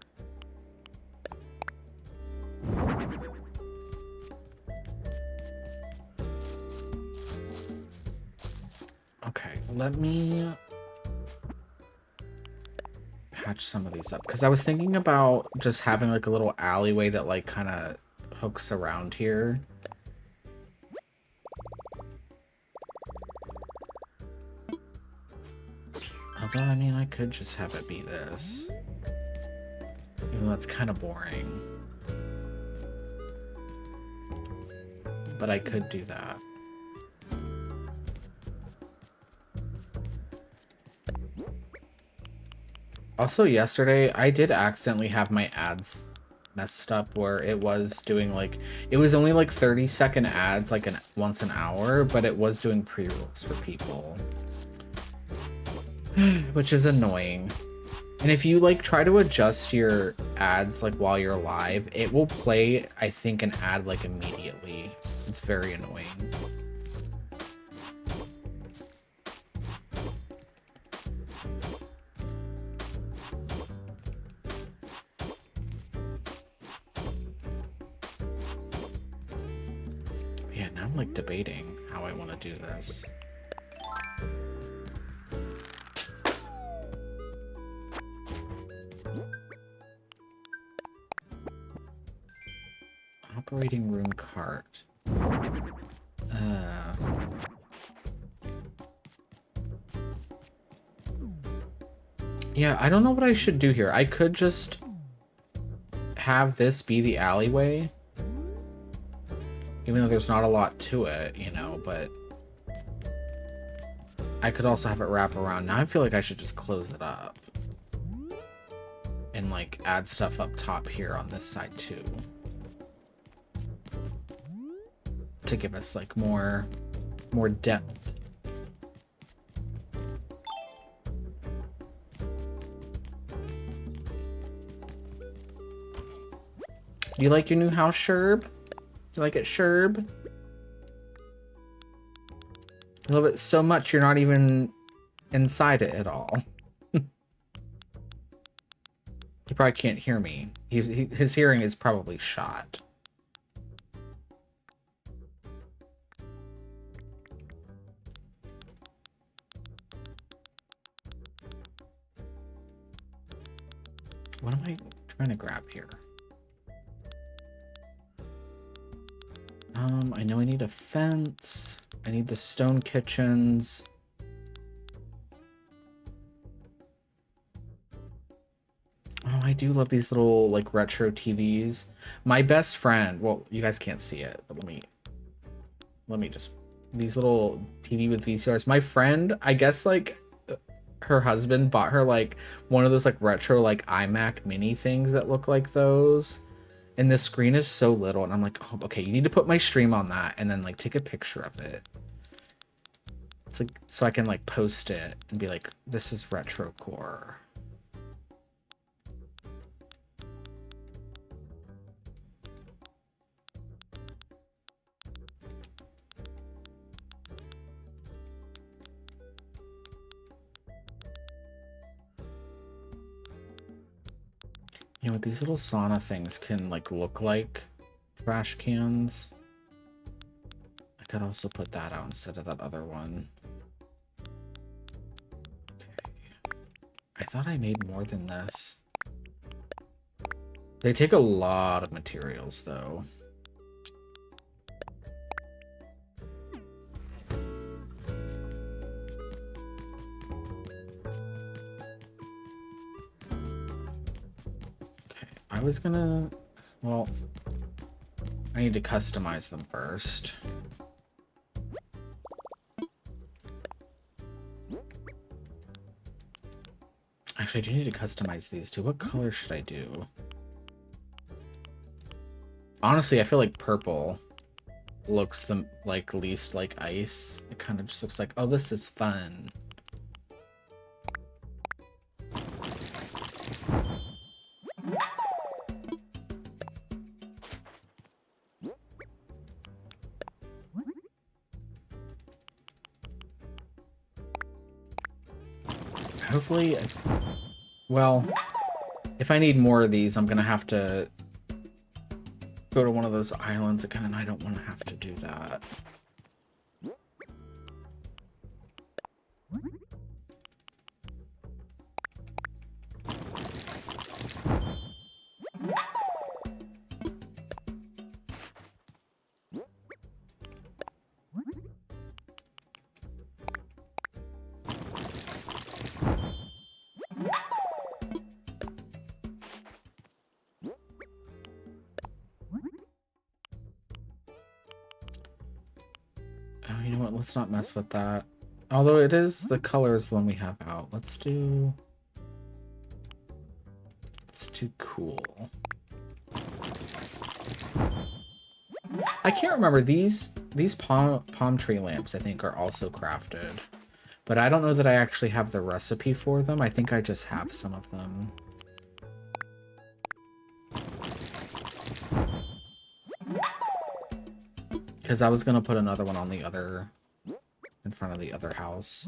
Okay, let me patch some of these up because I was thinking about just having like a little alleyway that like kind of hooks around here. Although, I mean, I could just have it be this. Even though that's kind of boring. But I could do that. Also, yesterday, I did accidentally have my ads messed up where it was doing like... It was only like 30-second ads, like once an hour, but it was doing pre-rolls for people. Which is annoying. And if you like try to adjust your ads like while you're live, it will play, I think, an ad like immediately. It's very annoying. Yeah, now I'm like debating how I want to do this. Operating room cart. Yeah, I don't know what I should do here. I could just have this be the alleyway. Even though there's not a lot to it, you know, but I could also have it wrap around. Now I feel like I should just close it up. And like add stuff up top here on this side too. To give us like more depth. Do you like your new house, Sherb? Do you like it, Sherb? I love it so much you're not even inside it at all. He probably can't hear me. His hearing is probably shot. What am I trying to grab here? I know I need a fence. I need the stone kitchens. Oh, I do love these little like retro TVs. My best friend, well, you guys can't see it, but let me just, these little TV with VCRs. My friend, I guess like her husband bought her like one of those like retro like iMac mini things that look like those. And the screen is so little, and I'm like, oh, okay, you need to put my stream on that, and then like take a picture of it. It's like so I can like post it and be like, this is retro core. You know, these little sauna things can like look like trash cans. I could also put that out instead of that other one. Okay. I thought I made more than this. They take a lot of materials, though. Okay, I was gonna... Well, I need to customize them first. Actually, I do need to customize these too. What color should I do? Honestly, I feel like purple looks the least like ice. It kind of just looks like, oh, this is fun. Hopefully, well, if I need more of these, I'm gonna have to go to one of those islands again, and I don't want to have to do that. Oh, you know what? Let's not mess with that. Although it is, the color is the one we have out. Let's do cool. I can't remember. These palm tree lamps, I think, are also crafted. But I don't know that I actually have the recipe for them. I think I just have some of them. Because I was going to put another one on the other, in front of the other house.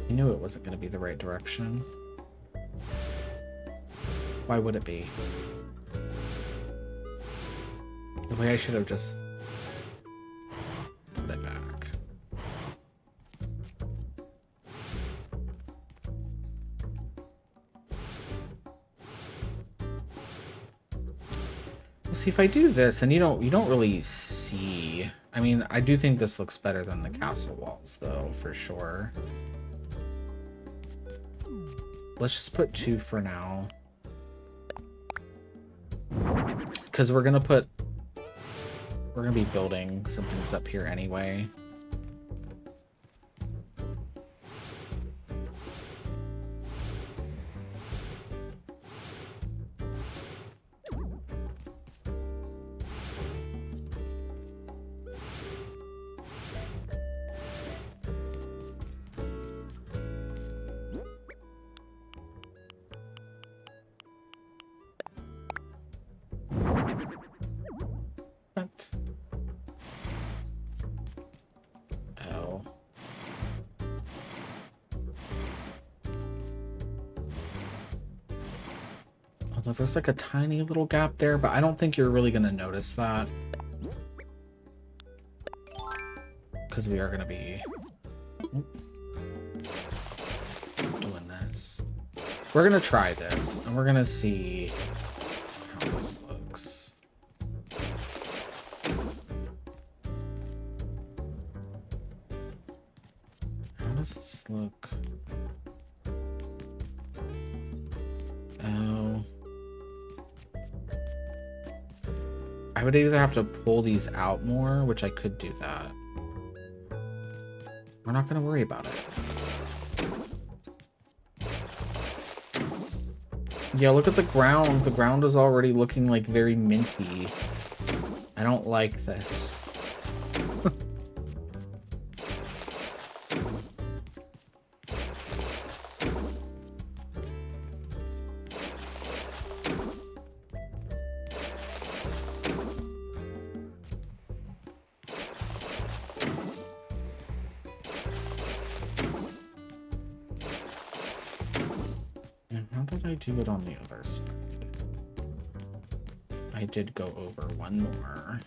I knew it wasn't going to be the right direction. Why would it be? The way I should have just put it back. Well, see, if I do this, and you don't really see. I mean, I do think this looks better than the castle walls, though, for sure. Let's just put 2 for now. Because we're gonna be building some things up here anyway. There's like a tiny little gap there, but I don't think you're really going to notice that. Because we are going to be doing this. We're going to try this, and we're going to see how this looks. How does this look? Oh. I would either have to pull these out more, which I could do that. We're not going to worry about it. Yeah, look at the ground. The ground is already looking like very minty. I don't like this. did I do it on the other side? I did go over one more.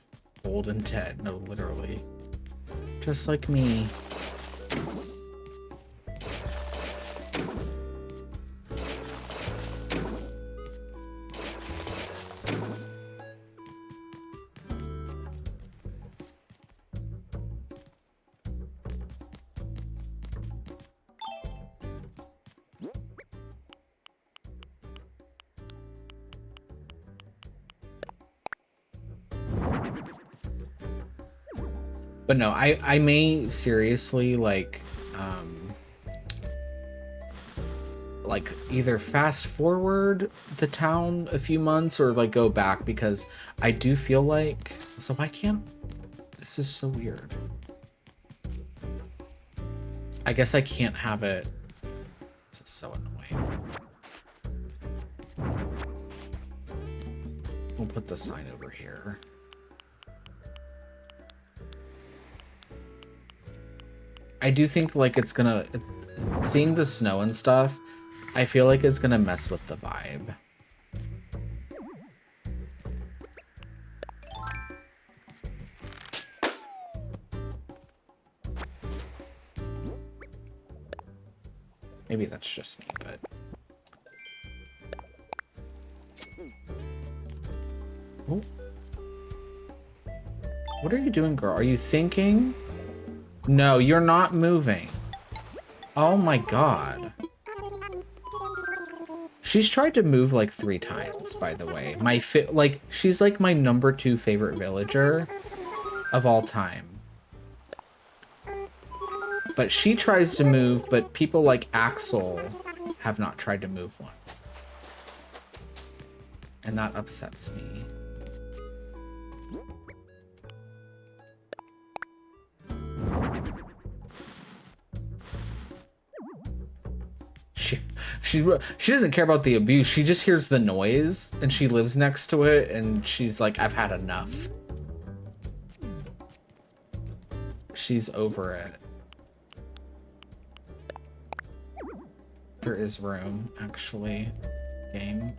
Old and dead. No, literally. Just like me. But no, I may seriously like either fast forward the town a few months or like go back, because I do feel like, so why can't, this is so weird. I guess I can't have it. This is so annoying. We'll put the sign over here. I do think like it's gonna, seeing the snow and stuff, I feel like it's gonna mess with the vibe. Maybe that's just me, but... Oh. What are you doing, girl? Are you thinking? No, you're not moving. Oh my god. She's tried to move like 3 times, by the way. She's like my #2 favorite villager of all time. But she tries to move, but people like Axel have not tried to move once. And that upsets me. She doesn't care about the abuse. She just hears the noise and she lives next to it and she's like, I've had enough. She's over it. There is room, actually. Game.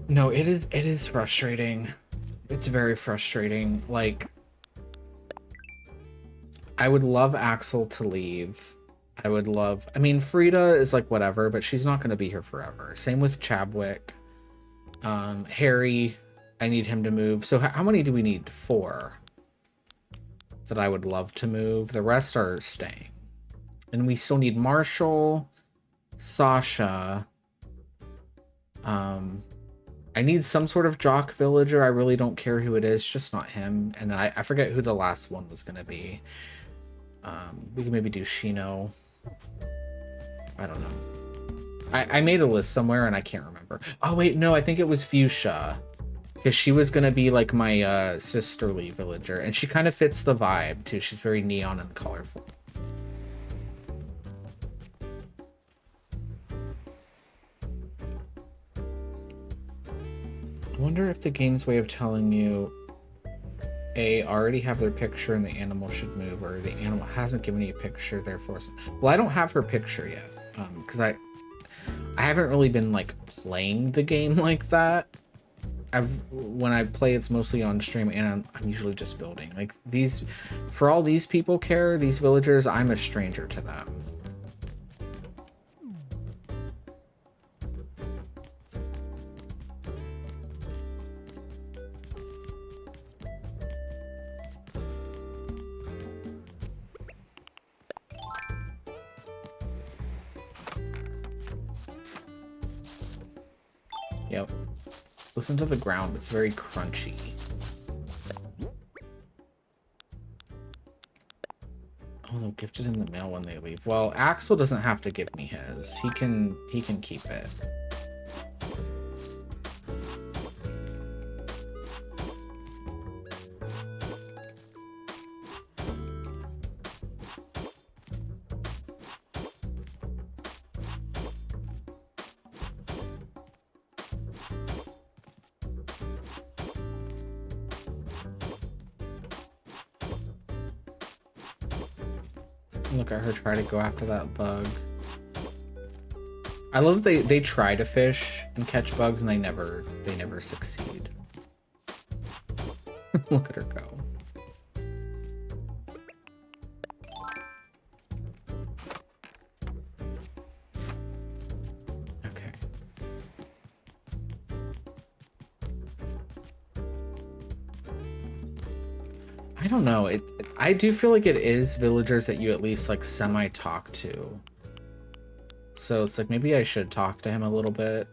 No, it is frustrating. It's very frustrating. Like, I would love Axel to leave. I mean, Frida is like whatever, but she's not going to be here forever. Same with Chadwick. Harry, I need him to move. So how many do we need? 4 that I would love to move. The rest are staying. And we still need Marshall, Sasha. I need some sort of jock villager. I really don't care who it is, just not him. And then I forget who the last one was going to be. We can maybe do Shino. I don't know. I made a list somewhere and I can't remember. Oh, wait, no, I think it was Fuchsia. Because she was going to be like my sisterly villager. And she kind of fits the vibe, too. She's very neon and colorful. I wonder if the game's way of telling you already have their picture and the animal should move, or the animal hasn't given you a picture, therefore... Well, I don't have her picture yet, because I haven't really been, like, playing the game like that. When I play, it's mostly on stream, and I'm usually just building. Like, for all these people care, these villagers, I'm a stranger to them. Yep. Listen to the ground. It's very crunchy. Oh, they'll gift it in the mail when they leave. Well, Axel doesn't have to give me his. He can keep it. Look at her try to go after that bug. I love that they try to fish and catch bugs and they never succeed. Look at her go. Okay. I don't know. I do feel like it is villagers that you at least like semi talk to. So it's like maybe I should talk to him a little bit.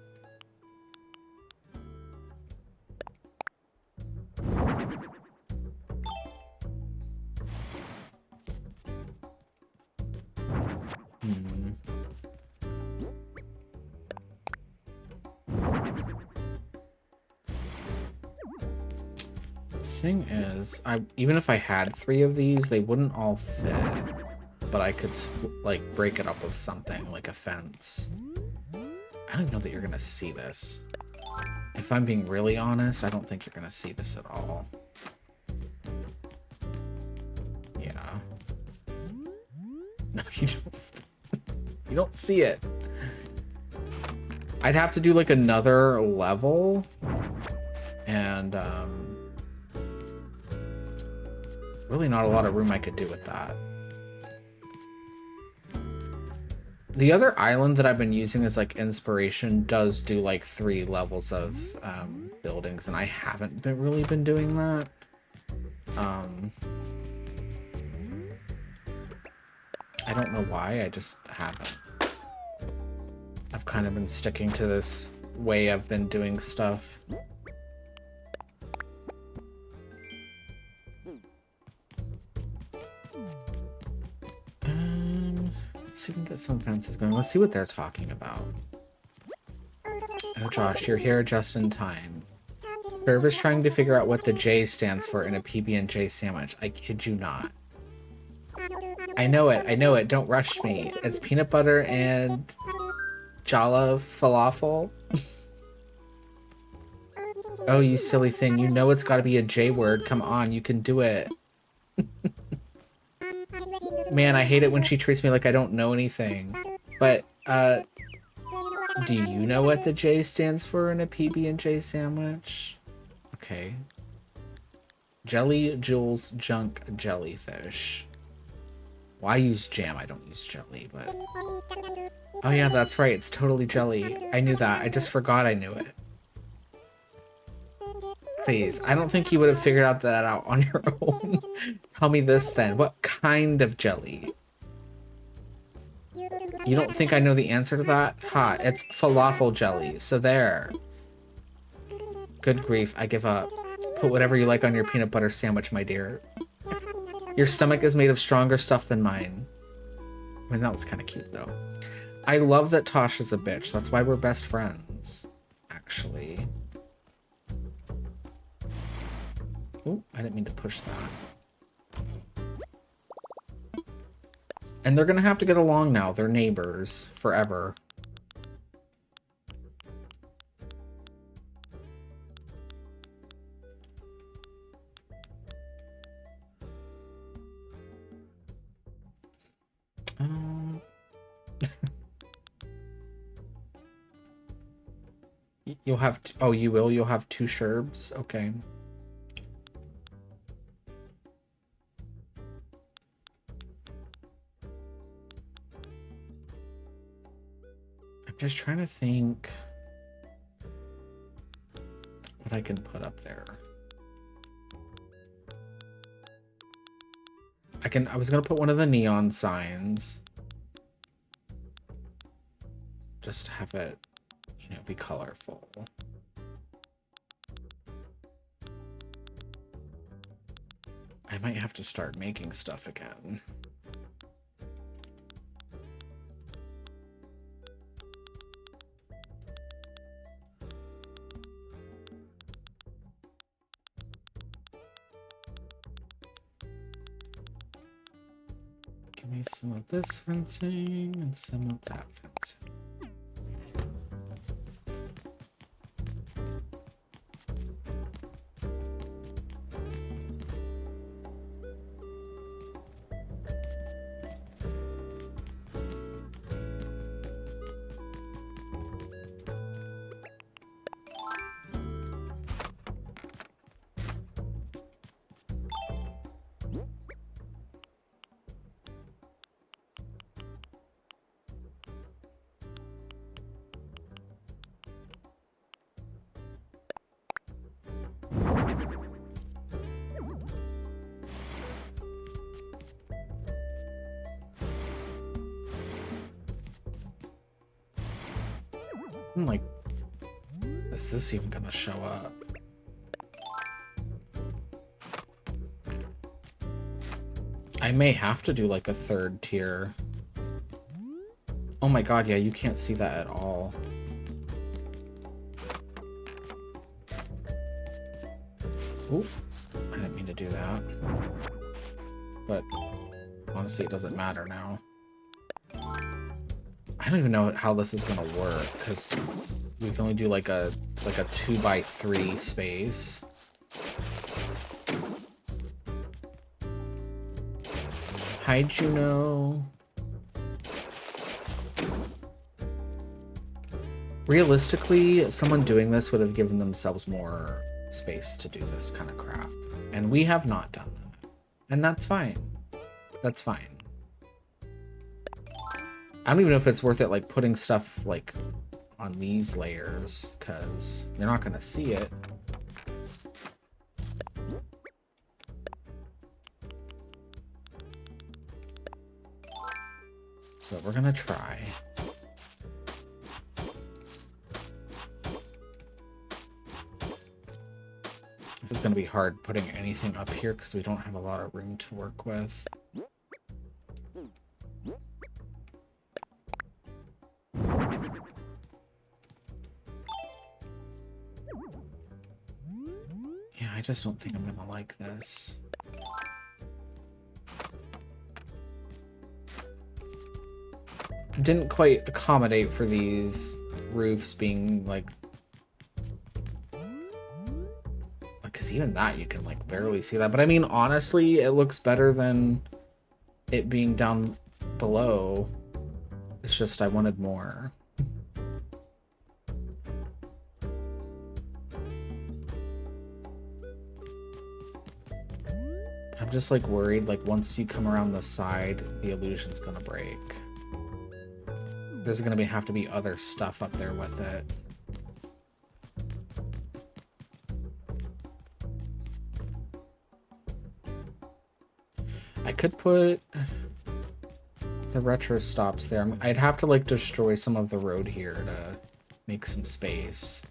Thing is, even if I had 3 of these, they wouldn't all fit. But I could like break it up with something like a fence. I don't know that you're gonna see this. If I'm being really honest, I don't think you're gonna see this at all. Yeah. No, you don't. You don't see it. I'd have to do like another level, and really not a lot of room I could do with that. The other island that I've been using as like inspiration does do like 3 levels of buildings, and I haven't really been doing that. I don't know why, I just haven't. I've kind of been sticking to this way I've been doing stuff. Let's see if we can get some fences going. Let's see what they're talking about. Oh, Josh, you're here just in time. Herb is trying to figure out what the J stands for in a PB&J sandwich. I kid you not. I know it. Don't rush me. It's peanut butter and Jala falafel. Oh, you silly thing. You know it's gotta be a J word. Come on, you can do it. Man, I hate it when she treats me like I don't know anything. But, do you know what the J stands for in a PB&J sandwich? Okay. Jelly Jules Junk Jellyfish. Well, I use jam, I don't use jelly, but... Oh yeah, that's right, it's totally jelly. I knew that, I just forgot I knew it. Please, I don't think you would have figured out that out on your own. Tell me this then, what kind of jelly? You don't think I know the answer to that? Ha, it's falafel jelly, so there. Good grief, I give up. Put whatever you like on your peanut butter sandwich, my dear. Your stomach is made of stronger stuff than mine. I mean, that was kind of cute, though. I love that Tosh is a bitch. That's why we're best friends, actually. Oh, I didn't mean to push that. And they're gonna have to get along now. They're neighbors forever. You'll have... oh, you will? You'll have 2 sherbs? Okay. I'm just trying to think what I can put up there. I was gonna put one of the neon signs. Just to have it, you know, be colorful. I might have to start making stuff again. Give me some of this fencing and some of that fencing. I'm like, is this even gonna show up? I may have to do like a third tier. Oh my god, yeah, you can't see that at all. Oop, I didn't mean to do that. But honestly, it doesn't matter now. I don't even know how this is gonna work, because we can only do like a 2x3 space. Hi, Juno. Realistically, someone doing this would have given themselves more space to do this kind of crap. And we have not done that. And that's fine. That's fine. I don't even know if it's worth it, like, putting stuff, like, on these layers, because you're not going to see it. But we're going to try. This is going to be hard putting anything up here because we don't have a lot of room to work with. Yeah, I just don't think I'm going to like this. Didn't quite accommodate for these roofs being like, because even that you can like barely see that. But I mean, honestly, it looks better than it being down below. It's just I wanted more. I'm just like worried, like once you come around the side, the illusion's gonna break. There's gonna have to be other stuff up there with it. I could put the retro stops there. I'd have to like destroy some of the road here to make some space,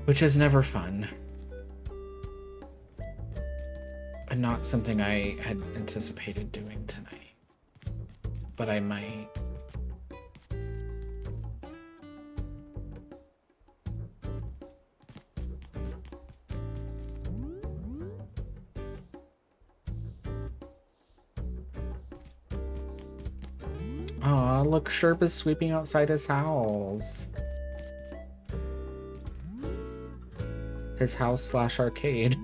which is never fun. And not something I had anticipated doing tonight, but I might. Aw, look, Sherp is sweeping outside his house. His house / arcade.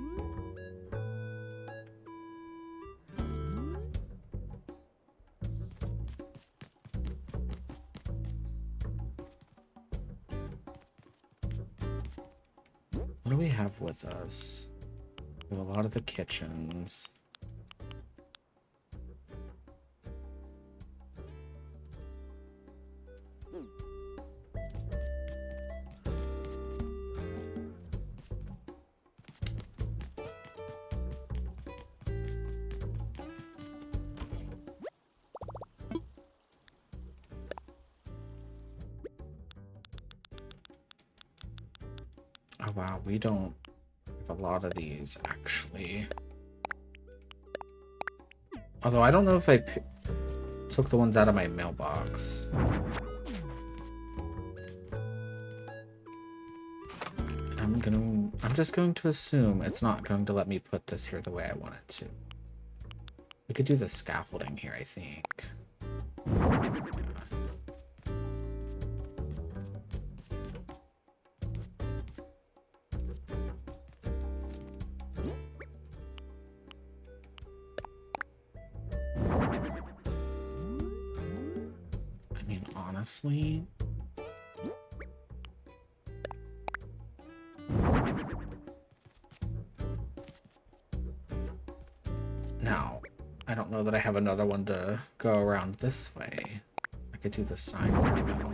What do we have with us? We have a lot of the kitchens. Oh wow, we don't have a lot of these actually. Although I don't know if I took the ones out of my mailbox. And I'm just going to assume it's not going to let me put this here the way I want it to. We could do the scaffolding here, I think. Honestly, now I don't know that I have another one to go around this way. I could do the sign there though.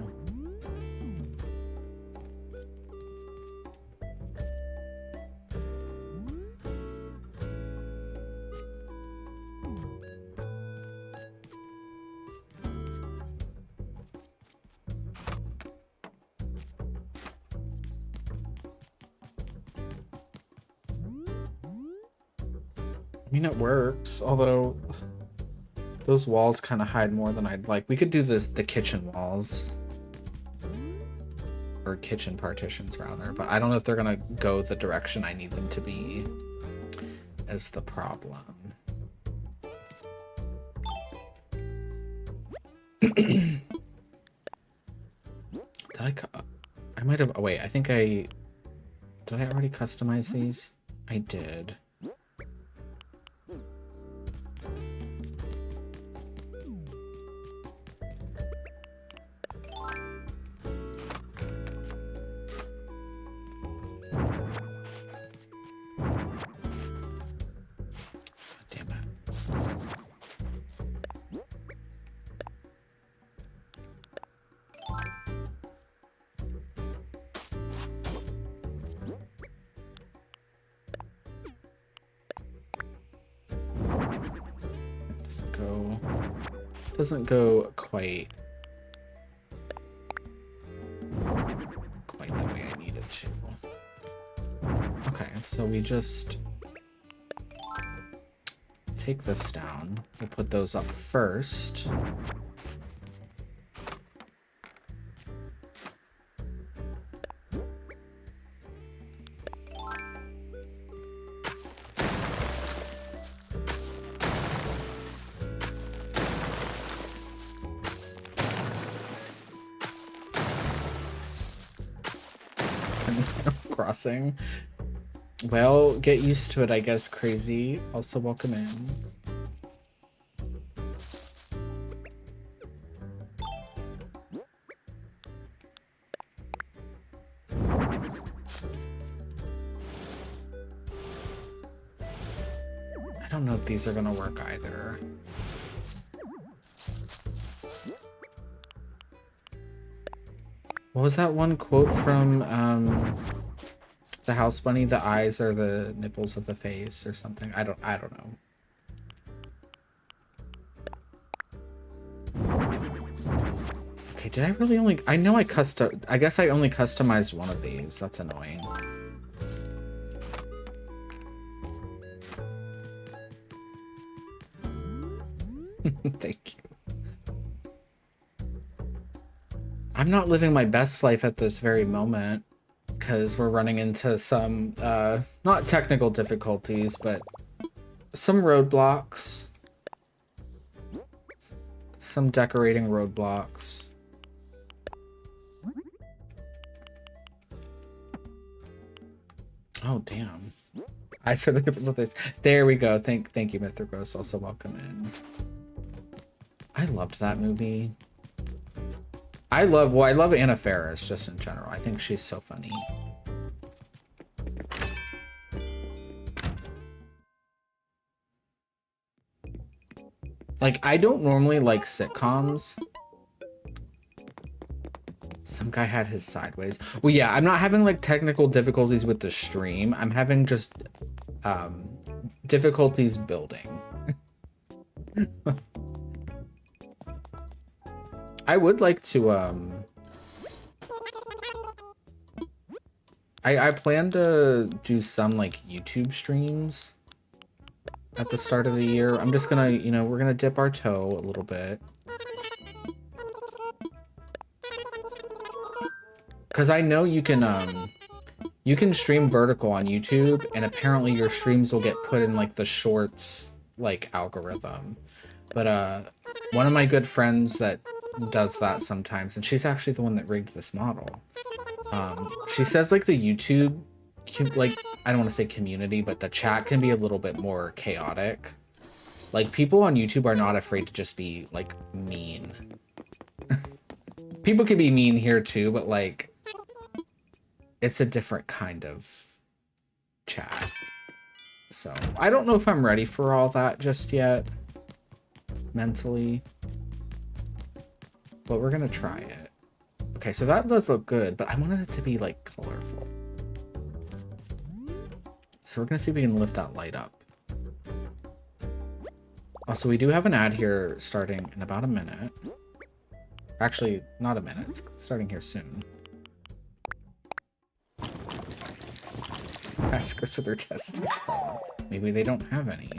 mean, it works, although those walls kind of hide more than I'd like. We could do the kitchen walls. Or kitchen partitions, rather. But I don't know if they're gonna go the direction I need them to be, is the problem. Did I might have... Oh, wait, I think I... Did I already customize these? I did. Damn it. Doesn't go quite the way I need it to. Okay, so we just take this down. We'll put those up first. Crossing. Well, get used to it, I guess, Crazy. Also, welcome in. I don't know if these are gonna work either. What was that one quote from the House Bunny? The eyes are the nipples of the face or something. I don't know. Okay, did I really only... I know I guess I only customized one of these. That's annoying. Thank you. I'm not living my best life at this very moment because we're running into some, not technical difficulties, but some roadblocks. Some decorating roadblocks. Oh, damn. I said the nipples of this. There we go. Thank you, Mr. Gross. Also welcome in. I loved that movie. I love Anna Faris just in general. I think she's so funny. Like, I don't normally like sitcoms. Some guy had his sideways. Well, yeah, I'm not having like technical difficulties with the stream. I'm having just difficulties building. I would like to, I plan to do some, like, YouTube streams at the start of the year. I'm just gonna, you know, we're gonna dip our toe a little bit. Because I know you can stream vertical on YouTube, and apparently your streams will get put in, like, the shorts, like, algorithm. But, one of my good friends that does that sometimes, and she's actually the one that rigged this model. She says like the YouTube, like, I don't want to say community, but the chat can be a little bit more chaotic. Like, people on YouTube are not afraid to just be like mean. People can be mean here too, but like, it's a different kind of chat. So I don't know if I'm ready for all that just yet, mentally. But we're gonna try it. Okay, so that does look good, but I wanted it to be like colorful. So we're gonna see if we can lift that light up. Also, we do have an ad here starting in about a minute. Actually, not a minute, it's starting here soon. Ask us if their testes fall. Maybe they don't have any.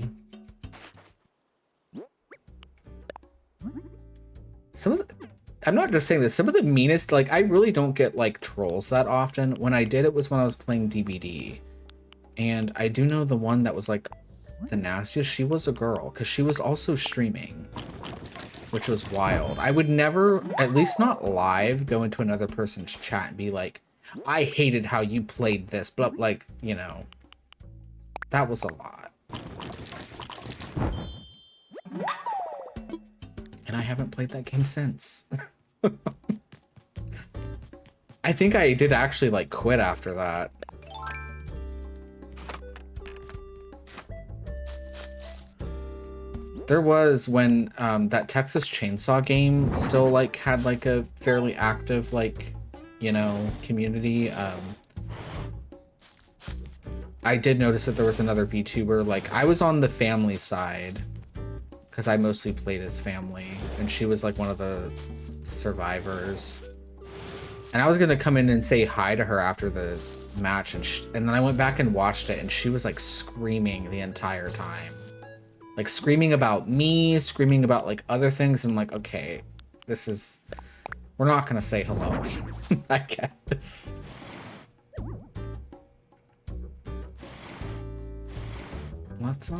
I'm not just saying this. Some of the meanest, like, I really don't get like trolls that often. When I did, it was when I was playing DBD, and I do know the one that was like the nastiest. She was a girl because she was also streaming, which was wild. I would never, at least not live, go into another person's chat and be like, I hated how you played this, but like, you know, that was a lot. And I haven't played that game since. I think I did actually like quit after that. There was when that Texas Chainsaw game still like had like a fairly active like, you know, community. I did notice that there was another VTuber. Like I was on the family side because I mostly played as family, and she was like one of the survivors. And I was gonna come in and say hi to her after the match, and then I went back and watched it, and she was like screaming the entire time. Like screaming about me, screaming about like other things, and I'm like, okay, this is, we're not gonna say hello, I guess. Let's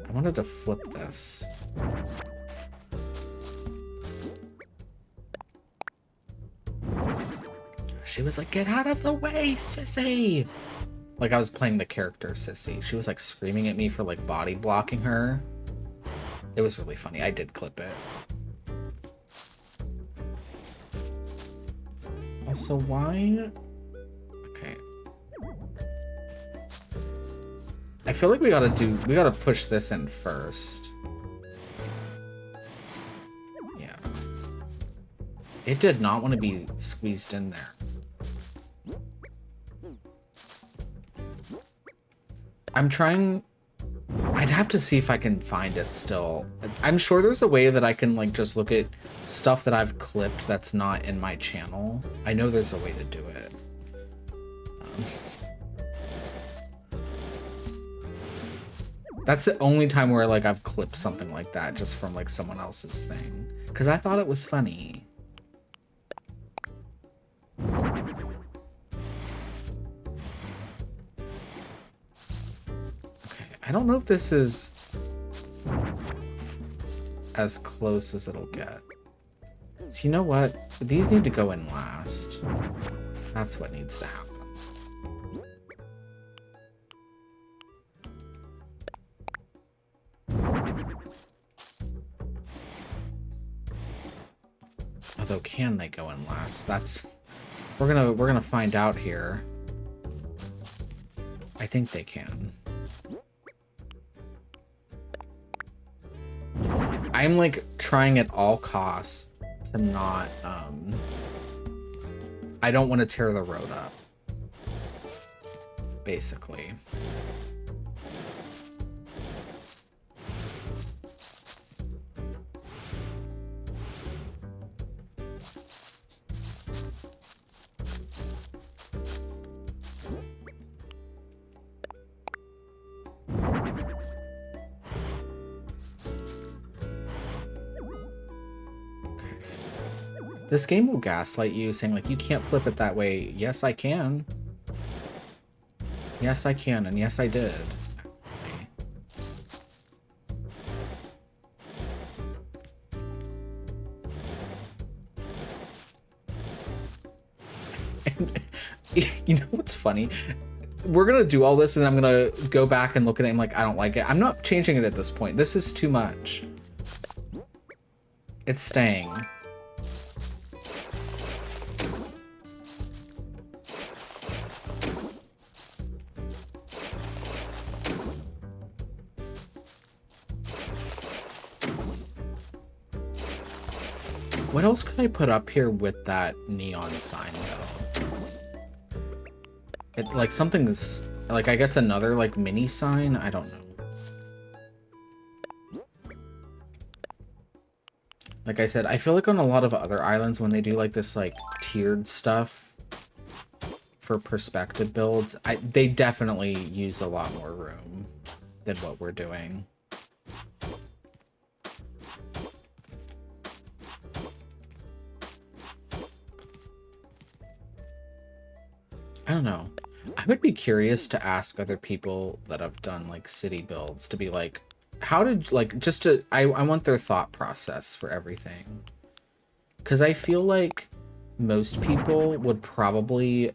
I wanted to flip this. She was like, get out of the way, sissy! Like I was playing the character Sissy. She was like screaming at me for like body blocking her. It was really funny. I did clip it. Also, why? Okay. I feel like we gotta push this in first. Yeah. It did not want to be squeezed in there. I'm trying, I'd have to see if I can find it still. I'm sure there's a way that I can like just look at stuff that I've clipped that's not in my channel. I know there's a way to do it. That's the only time where like I've clipped something like that just from like someone else's thing. Because I thought it was funny. I don't know if this is as close as it'll get. So you know what? These need to go in last. That's what needs to happen. Although, can they go in last? That's, we're gonna find out here. I think they can. I'm like trying at all costs to not, I don't want to tear the road up, basically. This game will gaslight you, saying like, you can't flip it that way. Yes, I can. Yes, I can, and yes, I did. And you know what's funny? We're gonna do all this, and I'm gonna go back and look at it and like, I don't like it. I'm not changing it at this point. This is too much. It's staying. What else could I put up here with that neon sign, though? It, like, something's... Like, I guess another, like, mini sign? I don't know. Like I said, I feel like on a lot of other islands, when they do, like, this, like, tiered stuff for perspective builds, they definitely use a lot more room. than what we're doing. I don't know. I would be curious to ask other people that have done like city builds to be like, how did like just to I want their thought process for everything. Because I feel like most people would probably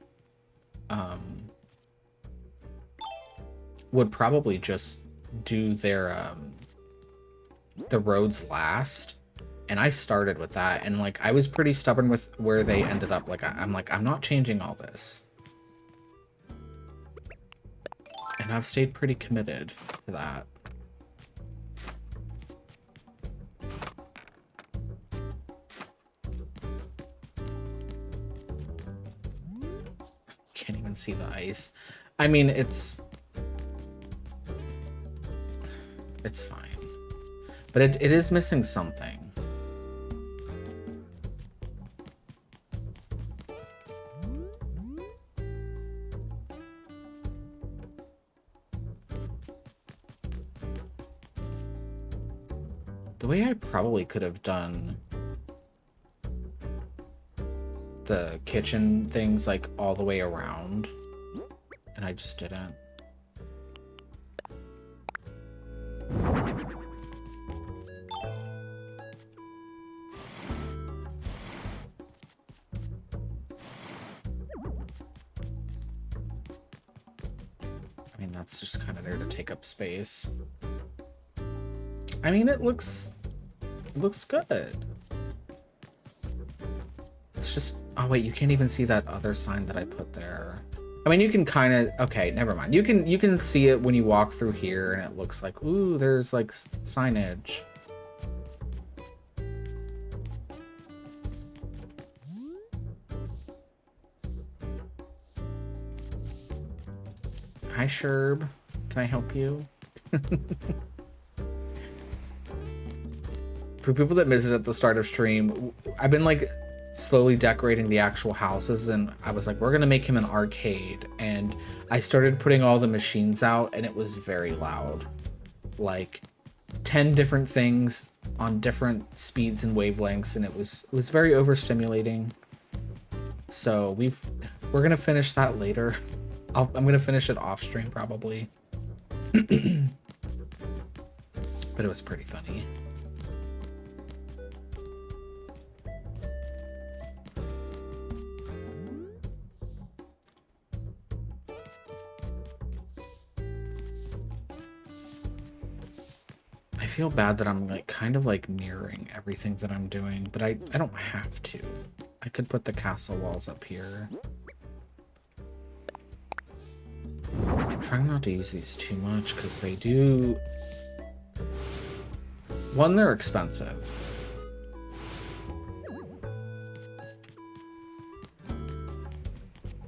just do their the roads last, and I started with that, and like I was pretty stubborn with where they ended up. Like I'm like, I'm not changing all this, and I've stayed pretty committed to that. Can't even see the ice. I mean, it's fine, but it is missing something. The way I probably could have done the kitchen things like all the way around, and I just didn't. I mean, that's just kind of there to take up space. I mean, it looks good. It's just, oh wait, you can't even see that other sign that I put there. I mean, you can kind of, okay, never mind. You can see it when you walk through here, and it looks like, ooh, there's like signage. Hi, Sherb. Can I help you? For people that missed it at the start of stream, I've been like slowly decorating the actual houses, and I was like, we're gonna make him an arcade, and I started putting all the machines out, and it was very loud. Like 10 different things on different speeds and wavelengths, and it was very overstimulating. So we're gonna finish that later. I'm gonna finish it off stream probably. But it was pretty funny. I feel bad that I'm like kind of like mirroring everything that I'm doing, but I don't have to. I could put the castle walls up here. I'm trying not to use these too much because they do... One, they're expensive.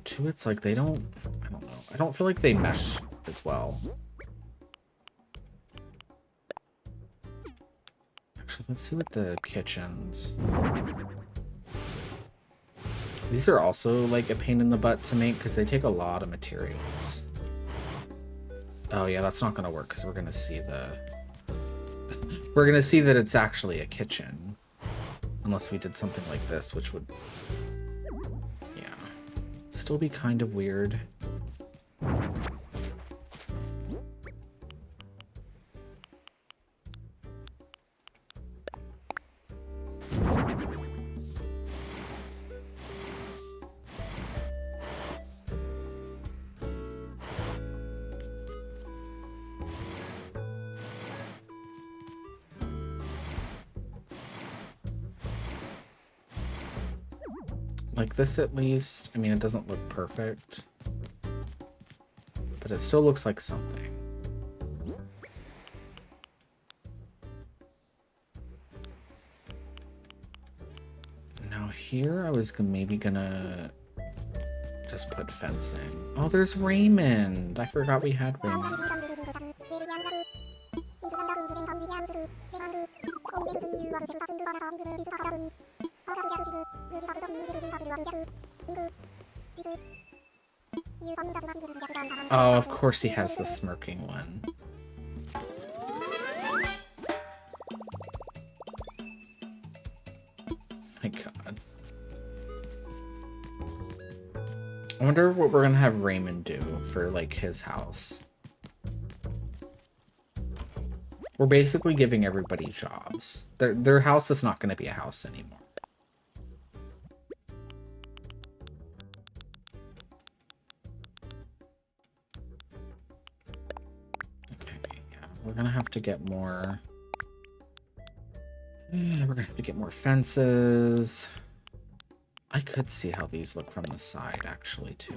Two, it's like they don't... I don't know. I don't feel like they mesh as well. Actually, let's see what the kitchens... These are also like a pain in the butt to make because they take a lot of materials. Oh yeah, that's not gonna work because we're gonna see the... We're gonna see that it's actually a kitchen. Unless we did something like this, which would... Yeah. Still be kind of weird. Like this at least, I mean, it doesn't look perfect, but it still looks like something. Now here I was maybe gonna just put fencing. Oh, there's Raymond. I forgot we had Raymond. Oh, of course he has the smirking one. my god. I wonder what we're gonna have Raymond do for like his house. We're basically giving everybody jobs. Their house is not gonna be a house anymore. Okay, yeah, we're gonna have to get more. Yeah, we're gonna have to get more fences. I could see how these look from the side, actually, too.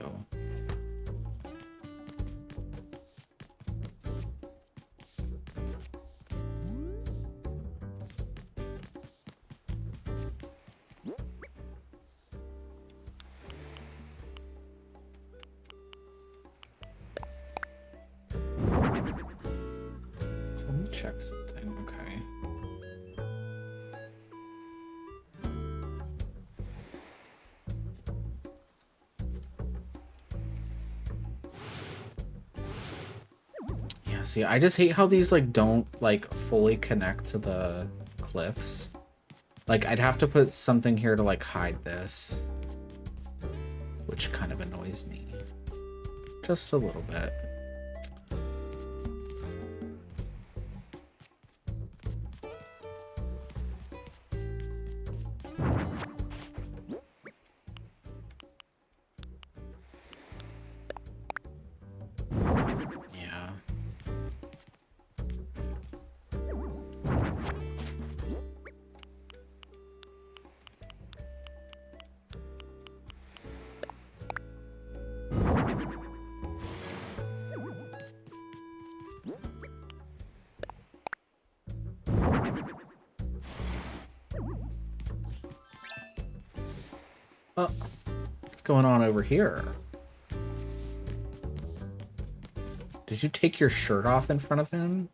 So let me check something, okay. See, I just hate how these like don't like fully connect to the cliffs. Like I'd have to put something here to like hide this, which kind of annoys me just a little bit. Oh, what's going on over here? Did you take your shirt off in front of him?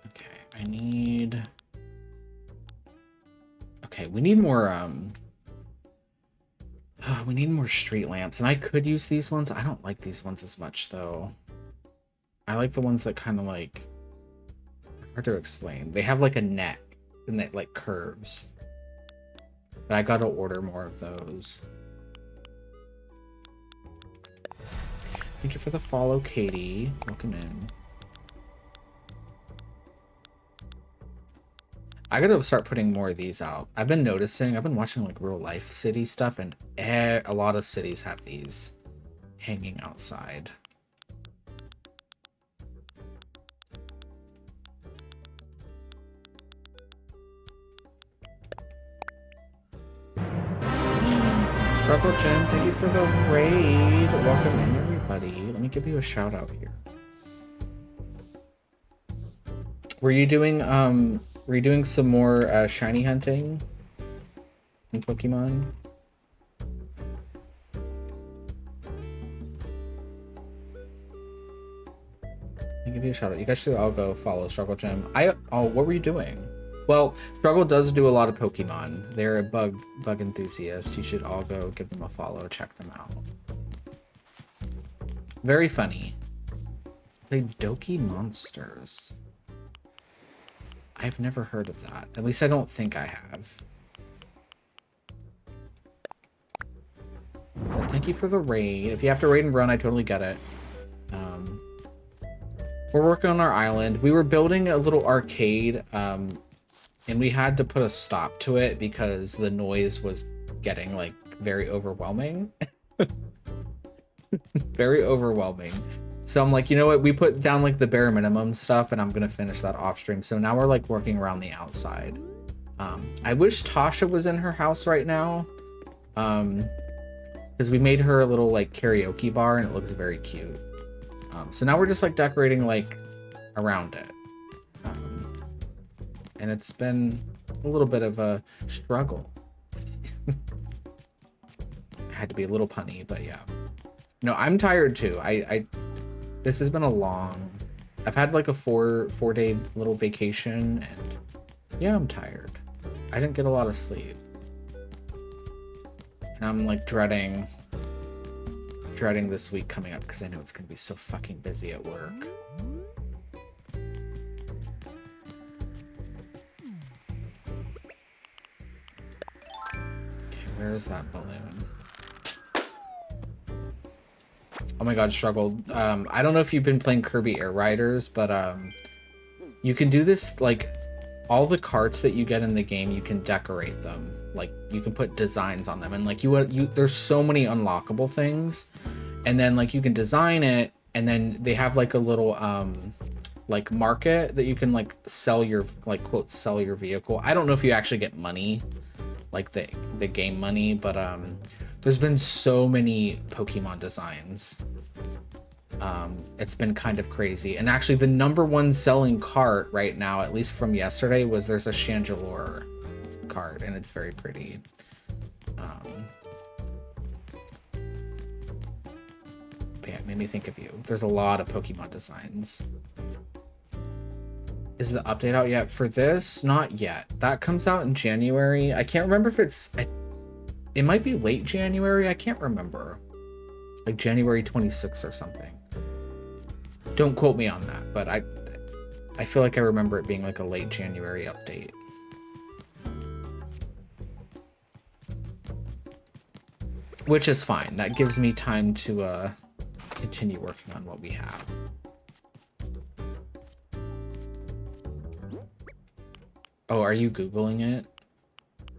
Okay, I need... Okay, we need more, we need more street lamps, and I could use these ones. I don't like these ones as much, though. I like the ones that kind of like... Hard to explain. They have like a neck, and it like curves. But I gotta order more of those. Thank you for the follow, Katie. Welcome in. I gotta start putting more of these out. I've been noticing, I've been watching like real life city stuff, and a lot of cities have these hanging outside. Struggle Jim, thank you for the raid. Welcome in, everybody. Let me give you a shout out here. Were you doing some more shiny hunting in Pokemon? I'll give you a shout out. You guys should all go follow Struggle Gym. What were you doing? Well, Struggle does do a lot of Pokemon. They're a bug enthusiast. You should all go give them a follow, check them out. Very funny. Play Doki Monsters. I've never heard of that. At least I don't think I have. But thank you for the raid. If you have to raid and run, I totally get it. We're working on our island. We were building a little arcade, and we had to put a stop to it because the noise was getting like very overwhelming. Very overwhelming. So I'm like, you know what? We put down like the bare minimum stuff, and I'm gonna finish that off stream. So now we're like working around the outside. I wish Tasha was in her house right now, because we made her a little like karaoke bar, and it looks very cute. So now we're just like decorating like around it, and it's been a little bit of a struggle. I had to be a little punny, but yeah. No, I'm tired too. This has been a long... I've had like a four-day little vacation, and yeah, I'm tired. I didn't get a lot of sleep. And I'm like dreading dreading this week coming up because I know it's gonna be so fucking busy at work. Okay, where is that balloon? Oh my god, struggled. I don't know if you've been playing Kirby Air Riders, but you can do this, like, all the carts that you get in the game, you can decorate them. Like, you can put designs on them, and like there's so many unlockable things. And then like you can design it, and then they have like a little like market that you can like sell your, like, quote, sell your vehicle. I don't know if you actually get money, like the game money, but there's been so many Pokemon designs. It's been kind of crazy. And actually the #1 selling cart right now, at least from yesterday, was there's a Chandelure cart, and it's very pretty. But yeah, it made me think of you. There's a lot of Pokemon designs. Is the update out yet for this? Not yet. That comes out in January. I can't remember if it's... it might be late January. I can't remember. Like January 26th or something. Don't quote me on that, but I feel like I remember it being like a late January update. Which is fine. That gives me time to continue working on what we have. Oh, are you Googling it?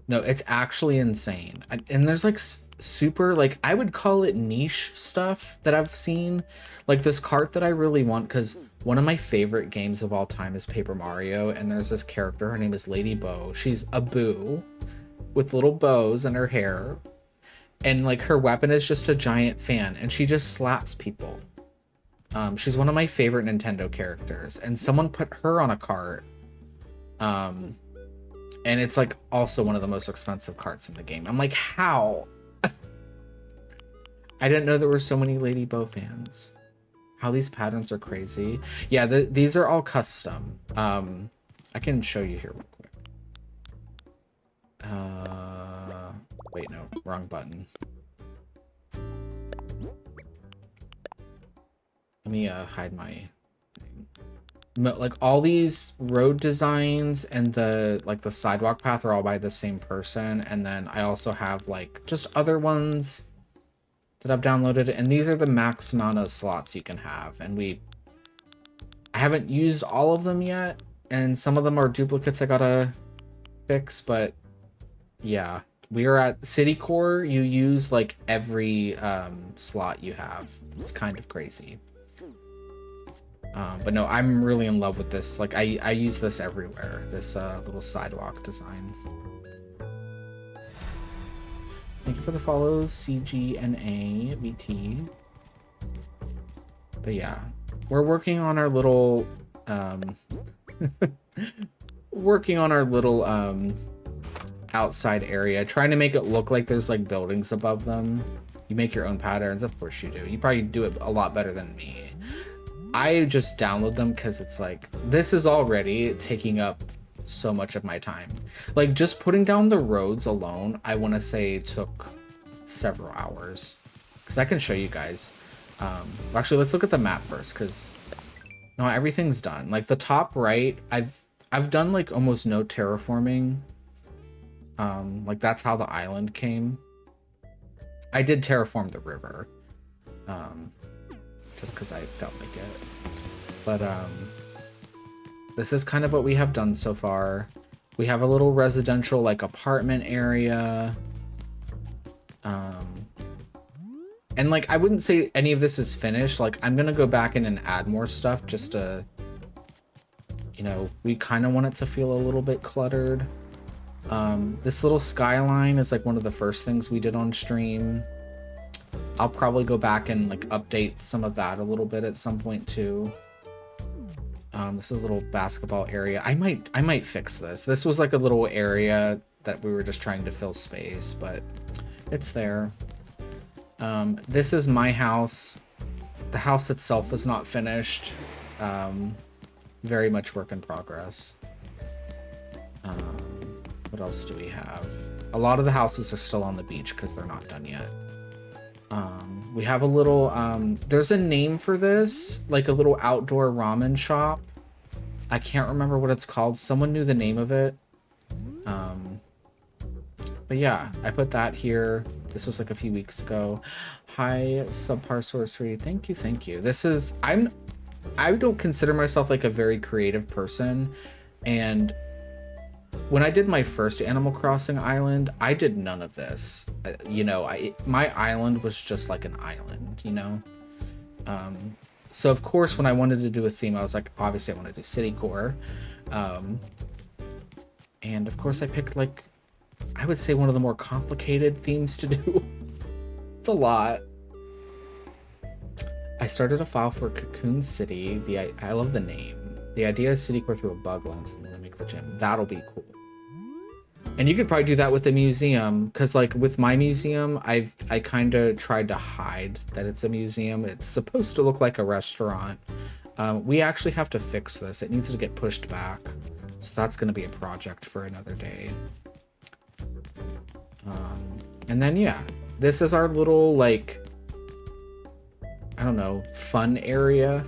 No, it's actually insane. And there's like super, like, I would call it niche stuff that I've seen. Like this cart that I really want, because one of my favorite games of all time is Paper Mario, and there's this character, her name is Lady Bow. She's a boo with little bows in her hair, and like her weapon is just a giant fan, and she just slaps people. She's one of my favorite Nintendo characters, and someone put her on a cart. And it's like also one of the most expensive carts in the game. I'm like, how? I didn't know there were so many Lady Bow fans. How these patterns are crazy. Yeah, these are all custom. I can show you here real quick. Wait, no, wrong button. Let me hide my thing. Like all these road designs and the sidewalk path are all by the same person, and then I also have like just other ones that I've downloaded, and these are the max Nana slots you can have, and I haven't used all of them yet, and some of them are duplicates I gotta fix, but yeah, we are at City Core. You use like every slot you have. It's kind of crazy. But no, I'm really in love with this. Like I use this everywhere, this little sidewalk design. Thank you for the follows, CGNAVT. But yeah, we're working on our little outside area, trying to make it look like there's like buildings above them. You make your own patterns, of course you do. You probably do it a lot better than me. I just download them because it's like, this is already taking up so much of my time. Like just putting down the roads alone, I want to say took several hours, because I can show you guys. Actually, let's look at the map first, because no, everything's done. Like the top right, I've done like almost no terraforming. Like that's how the island came. I did terraform the river, just because I felt like it. But this is kind of what we have done so far. We have a little residential like apartment area. And like I wouldn't say any of this is finished. Like I'm gonna go back in and add more stuff just to, you know, we kind of want it to feel a little bit cluttered. This little skyline is like one of the first things we did on stream. I'll probably go back and like update some of that a little bit at some point too. This is a little basketball area. I might fix this. This was like a little area that we were just trying to fill space, but it's there. This is my house. The house itself is not finished. Very much work in progress. What else do we have? A lot of the houses are still on the beach because they're not done yet. We have a little, there's a name for this, like a little outdoor ramen shop. I can't remember what it's called. Someone knew the name of it. But yeah, I put that here. This was like a few weeks ago. Hi, Subpar Sorcery. Thank you, thank you. This is, I don't consider myself like a very creative person. And when I did my first Animal Crossing island, I did none of this. You know, my island was just like an island, you know? So of course, when I wanted to do a theme, I was like, obviously I want to do City Core. And of course I picked like, I would say one of the more complicated themes to do. It's a lot. I started a file for Cocoon City. I love the name. The idea is City Core through a bug lens and then make the gym. That'll be cool. And you could probably do that with the museum, because like with my museum, I kind of tried to hide that it's a museum. It's supposed to look like a restaurant. We actually have to fix this. It needs to get pushed back. So that's going to be a project for another day. And then, yeah, this is our little, like, I don't know, fun area.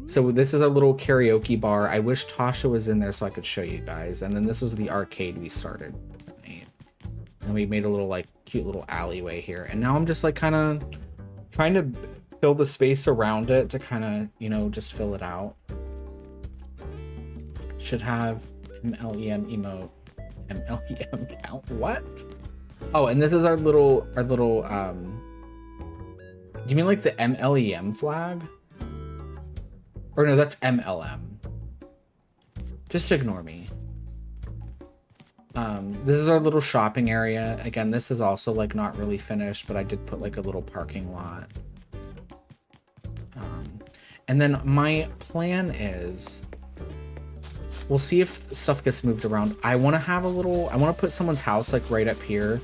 So this is a little karaoke bar. I wish Tasha was in there so I could show you guys. And then this was the arcade we started tonight. And we made a little, like, cute little alleyway here. And now I'm just, like, kind of trying to fill the space around it to kind of, you know, just fill it out. Should have MLEM emote. MLEM count? What? Oh, and this is our little, do you mean like the MLEM flag? Or no, that's MLM. Just ignore me. This is our little shopping area. Again, this is also like not really finished, but I did put like a little parking lot. And then my plan is, we'll see if stuff gets moved around. I want to put someone's house like right up here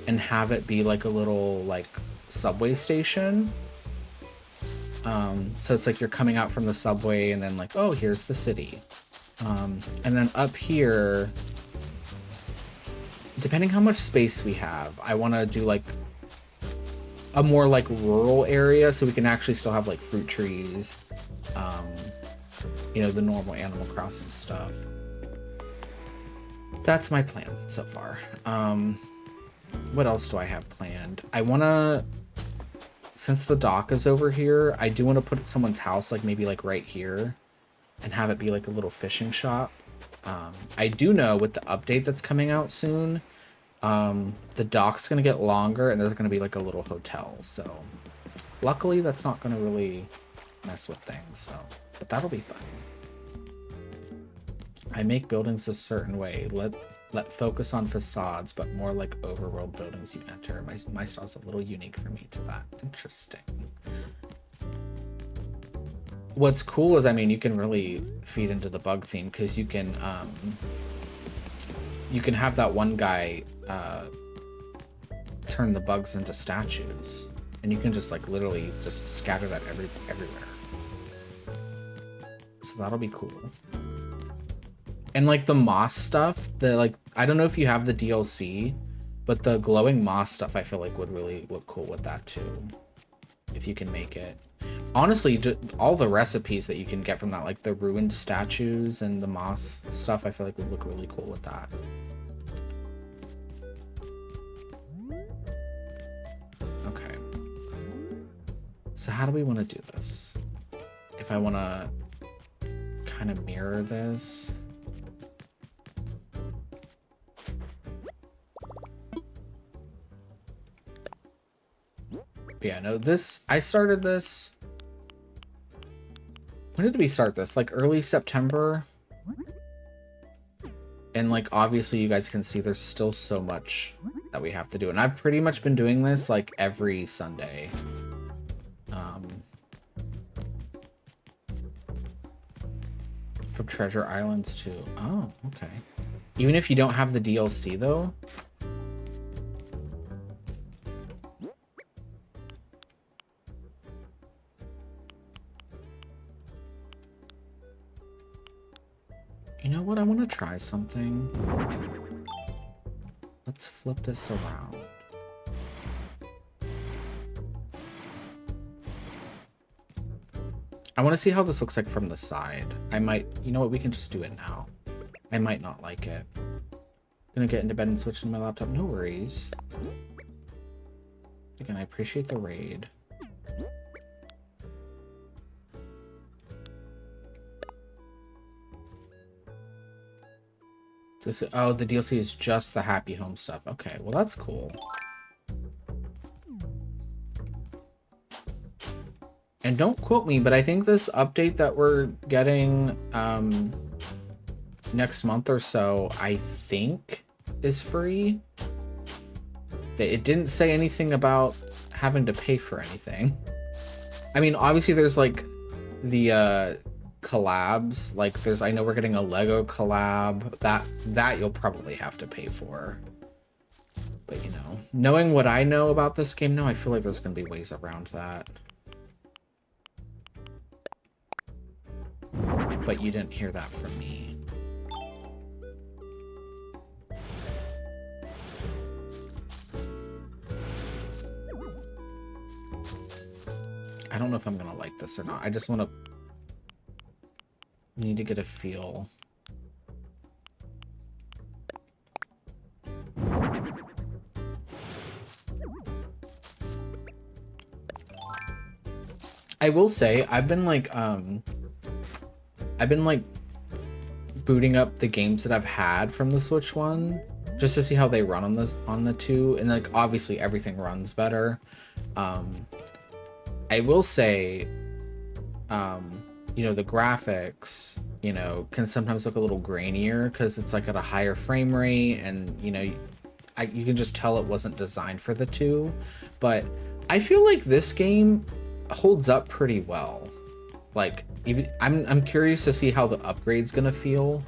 and have it be like a little like subway station. So it's like you're coming out from the subway and then like, oh, here's the city. And then up here, depending how much space we have, I want to do like a more like rural area so we can actually still have like fruit trees, you know, the normal Animal Crossing stuff. That's my plan so far. What else do I have planned? I want to, since the dock is over here, I do want to put someone's house like maybe like right here and have it be like a little fishing shop. I do know with the update that's coming out soon, the dock's going to get longer and there's going to be like a little hotel. So luckily that's not going to really mess with things. So, but that'll be fun. I make buildings a certain way. Let focus on facades, but more like overworld buildings you enter. My style's a little unique for me to that. Interesting. What's cool is, I mean, you can really feed into the bug theme because you can have that one guy turn the bugs into statues, and you can just like literally just scatter that everywhere. So that'll be cool. And like the moss stuff, I don't know if you have the DLC, but the glowing moss stuff I feel like would really look cool with that too, if you can make it. Honestly, all the recipes that you can get from that, like the ruined statues and the moss stuff, I feel like would look really cool with that. Okay. So how do we want to do this? If I want to kind of mirror this. Yeah, no, I started this. When did we start this? Like early September? And like, obviously you guys can see there's still so much that we have to do. And I've pretty much been doing this like every Sunday. From Treasure Islands too. Oh, okay. Even if you don't have the DLC though? You know what? I want to try something. Let's flip this around. I want to see how this looks like from the side. I might, you know what, we can just do it now. I might not like it. Gonna get into bed and switch to my laptop. No worries. Again, I appreciate the raid. Oh, the DLC is just the Happy Home stuff. Okay, well that's cool. And don't quote me, but I think this update that we're getting next month or so, I think is free. It didn't say anything about having to pay for anything. I mean, obviously there's like the collabs, like there's, I know we're getting a Lego collab that you'll probably have to pay for. But you know, knowing what I know about this game now, I feel like there's gonna be ways around that. But you didn't hear that from me. I don't know if I'm gonna like this or not. I just want to need to get a feel. I will say I've been like booting up the games that I've had from the Switch one just to see how they run on the two, and like obviously everything runs better. I will say you know, the graphics, you know, can sometimes look a little grainier because it's like at a higher frame rate, and you know, you can just tell it wasn't designed for the two. But I feel like this game holds up pretty well. Like, even I'm curious to see how the upgrade's gonna feel.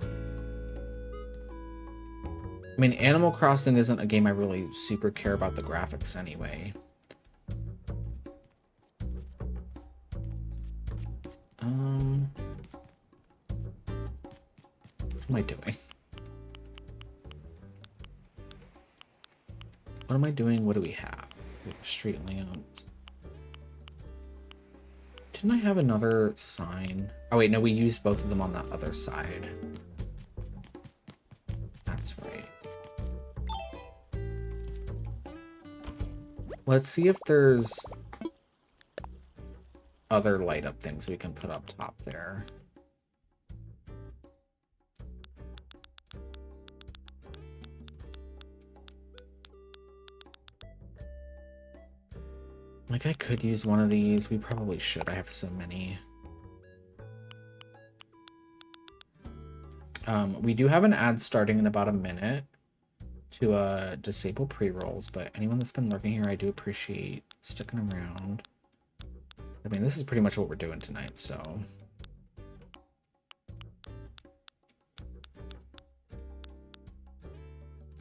I mean, Animal Crossing isn't a game I really super care about the graphics anyway. What am I doing? What am I doing? What do we have? We have street lamps. Didn't I have another sign? Oh wait, no, we used both of them on that other side. That's right. Let's see if there's other light up things we can put up top there. Like, I could use one of these. We probably should. I have so many. We do have an ad starting in about a minute to disable pre-rolls, but anyone that's been lurking here, I do appreciate sticking around. I mean, this is pretty much what we're doing tonight, so...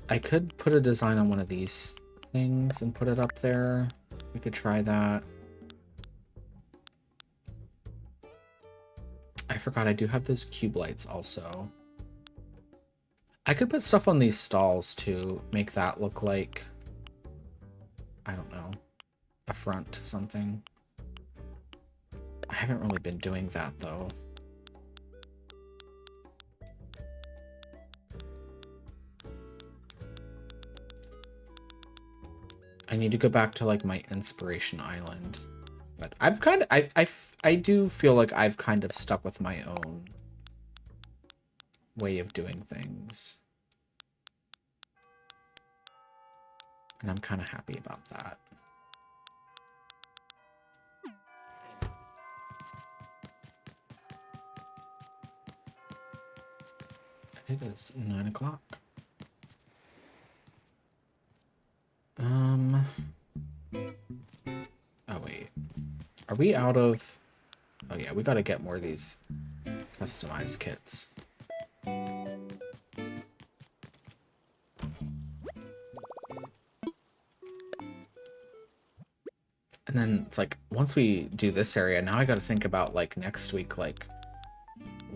I could put a design on one of these things and put it up there. We could try that. I forgot I do have those cube lights also. I could put stuff on these stalls to make that look like, I don't know, a front to something. I haven't really been doing that though. I need to go back to like my inspiration island, but I've kind of I do feel like I've kind of stuck with my own way of doing things, and I'm kind of happy about that. It is 9 o'clock. Oh wait, are we out of... Oh yeah, we gotta get more of these customized kits. And then it's like, once we do this area, now I gotta think about like next week, like,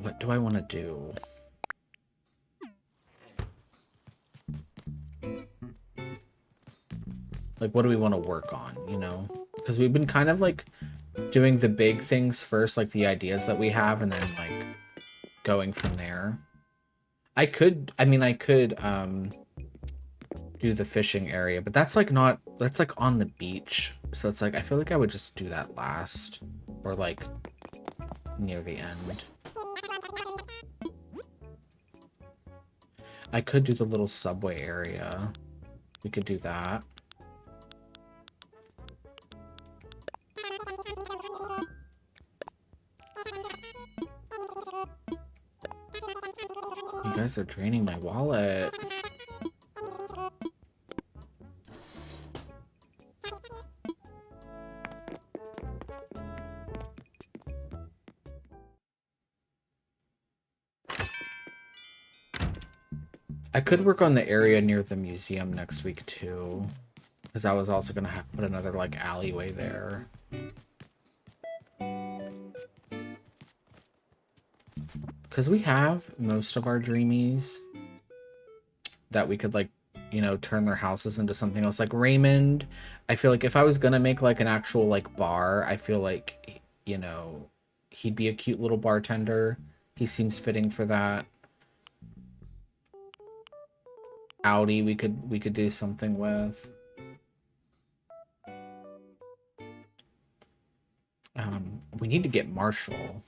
what do I want to do? Like, what do we want to work on, you know? Because we've been kind of like doing the big things first, like the ideas that we have, and then like going from there. I mean, I could do the fishing area, but that's like not, that's like on the beach. So it's like, I feel like I would just do that last, or like near the end. I could do the little subway area. We could do that. You guys are draining my wallet. I could work on the area near the museum next week too, because I was also gonna have to put another like alleyway there. Because we have most of our dreamies that we could like, you know, turn their houses into something else. Like Raymond, I feel like if I was gonna make like an actual like bar, I feel like, you know, he'd be a cute little bartender. He seems fitting for that. Audi, we could do something with. We need to get Marshall.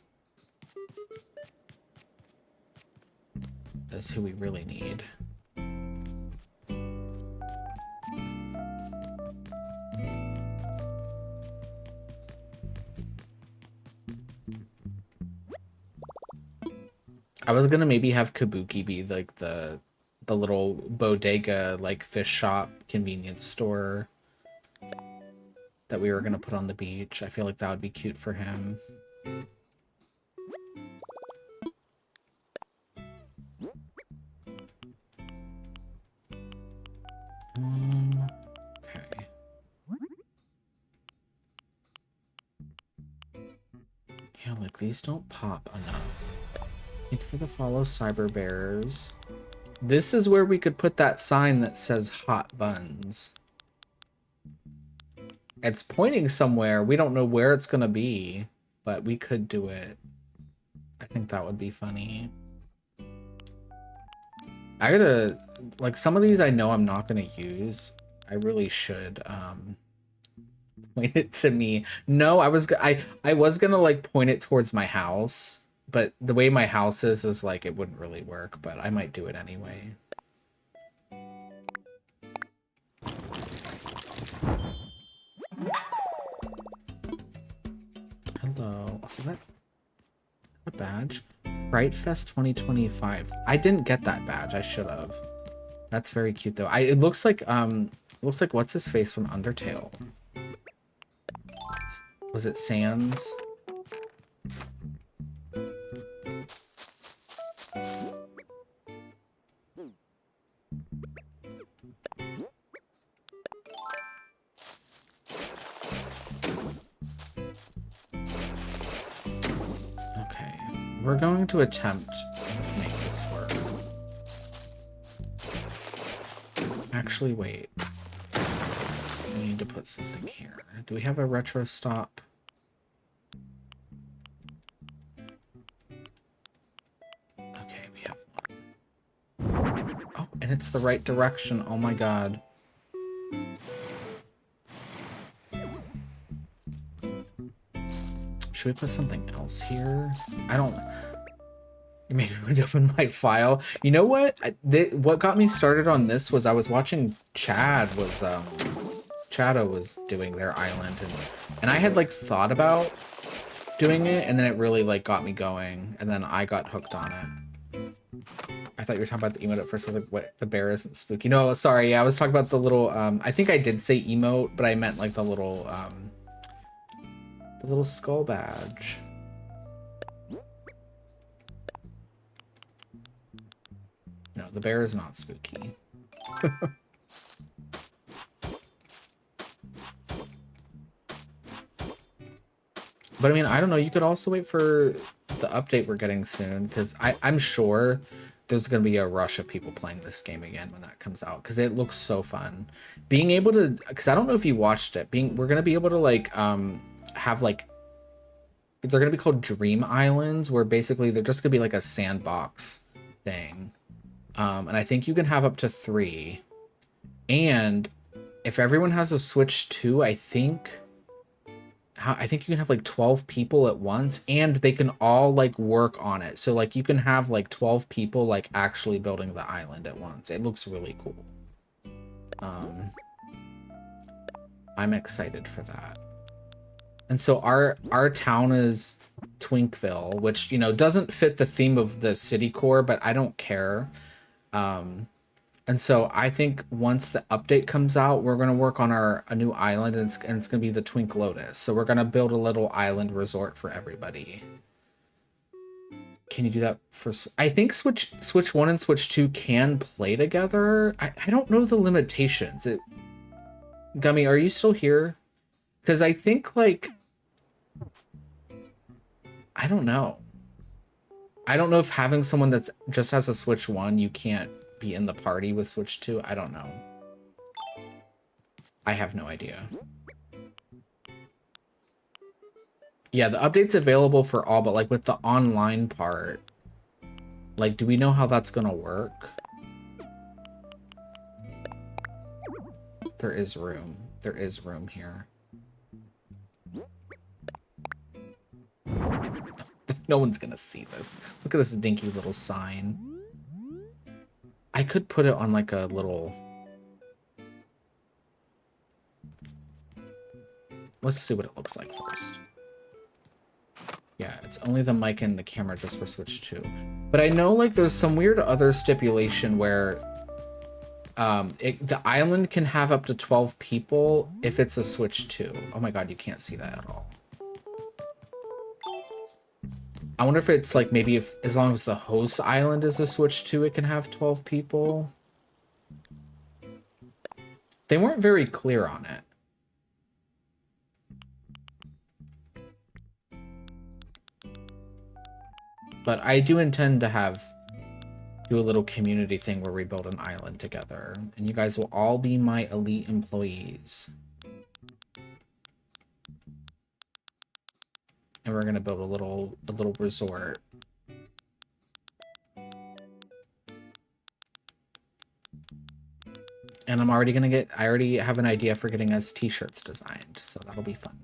That's who we really need. I was gonna maybe have Kabuki be like the little bodega, like fish shop convenience store that we were gonna put on the beach. I feel like that would be cute for him. Okay. Yeah, like these don't pop enough. Thank you for the follow, Cyber Bears. This is where we could put that sign that says hot buns. It's pointing somewhere. We don't know where it's gonna be, but we could do it. I think that would be funny. I gotta, like, some of these I know I'm not gonna use. I really should point it to me. No, I was gonna like point it towards my house, but the way my house is like it wouldn't really work, but I might do it anyway. Hello. Also, that a badge? Fright Fest 2025. I didn't get that badge. I should have. That's very cute though. It looks like what's his face from Undertale. Was it Sans? Okay, we're going to attempt to make this work. Actually, wait. We need to put something here. Do we have a retro stop? Okay, we have one. Oh, and it's the right direction. Oh my god. Should we put something else here? I don't... Maybe we open my file. You know what? What got me started on this was I was watching Chad was Chado was doing their island, and I had like thought about doing it, and then it really like got me going, and then I got hooked on it. I thought you were talking about the emote at first. I was like, what? The bear isn't spooky. No, sorry. Yeah, I was talking about the little I think I did say emote, but I meant like the little skull badge. No, the bear is not spooky. But I mean, I don't know. You could also wait for the update we're getting soon, because I'm sure there's going to be a rush of people playing this game again when that comes out, because it looks so fun. Being able to, because I don't know if you watched it, we're going to be able to like have like they're gonna be called Dream Islands, where basically they're just gonna be like a sandbox thing. And I think you can have up to 3. And if everyone has a Switch 2, I think you can have like 12 people at once, and they can all like work on it. So like you can have like 12 people like actually building the island at once. It looks really cool. I'm excited for that. And so our town is Twinkville, which, you know, doesn't fit the theme of the city core, but I don't care. And so I think once the update comes out, we're going to work on a new island, and it's going to be the Twink Lotus. So we're going to build a little island resort for everybody. Can you do that for... I think Switch 1 and Switch 2 can play together. I don't know the limitations. Gummy, are you still here? Because I think, like... I don't know. I don't know if having someone that's just has a Switch 1, you can't be in the party with Switch 2. I don't know. I have no idea. Yeah, the update's available for all, but like with the online part, like, do we know how that's gonna work? There is room. There is room here. No one's gonna see this. Look at this dinky little sign. I could put it on like a little... Let's see what it looks like first. Yeah, it's only the mic and the camera just for Switch 2. But I know like there's some weird other stipulation where the island can have up to 12 people if it's a Switch 2. Oh my god, you can't see that at all. I wonder if it's like maybe if as long as the host island is a Switch 2, it can have 12 people. They weren't very clear on it. But I do intend to do a little community thing where we build an island together, and you guys will all be my elite employees. And we're gonna build a little resort. And I already have an idea for getting us t-shirts designed, so that'll be fun.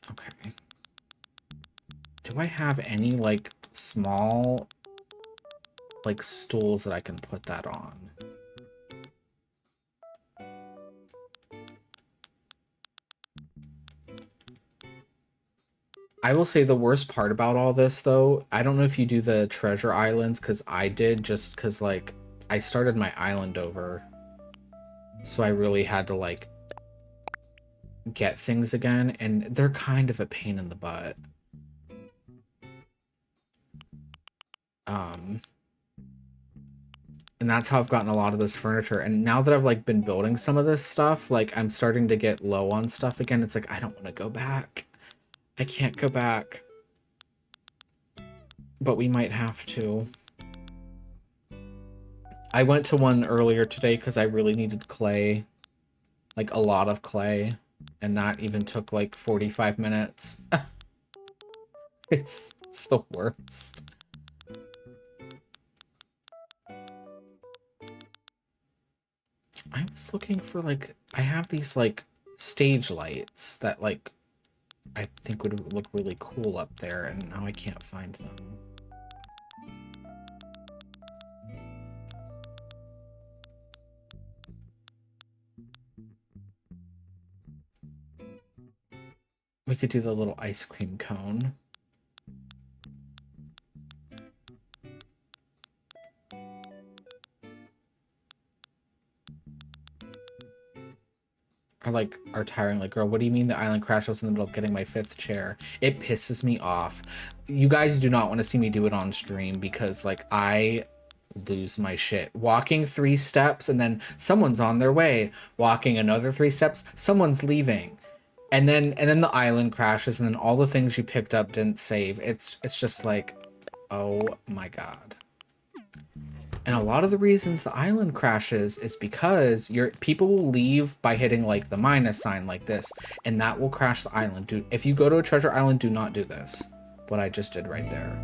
Okay. Do I have any like small like stools that I can put that on? I will say the worst part about all this, though, I don't know if you do the treasure islands, because I did, just because, like, I started my island over. So I really had to, like, get things again, and they're kind of a pain in the butt. And that's how I've gotten a lot of this furniture. And now that I've, like, been building some of this stuff, like, I'm starting to get low on stuff again. It's like, I don't want to go back. I can't go back. But we might have to. I went to one earlier today because I really needed clay. Like, a lot of clay. And that even took, like, 45 minutes. It's the worst. I was looking for, like... I have these, like, stage lights that, like... I think would look really cool up there, and now I can't find them. We could do the little ice cream cone. Are tiring, like, girl, what do you mean the island crash? I was in the middle of getting my 5th chair. It pisses me off. You guys do not want to see me do it on stream because, like, I lose my shit. Walking 3 steps and then someone's on their way. Walking another 3 steps, someone's leaving. And then the island crashes, and then all the things you picked up didn't save. It's just like, oh my god. And a lot of the reasons the island crashes is because your people will leave by hitting like the minus sign like this, and that will crash the island. Dude, if you go to a treasure island, do not do this. What I just did right there.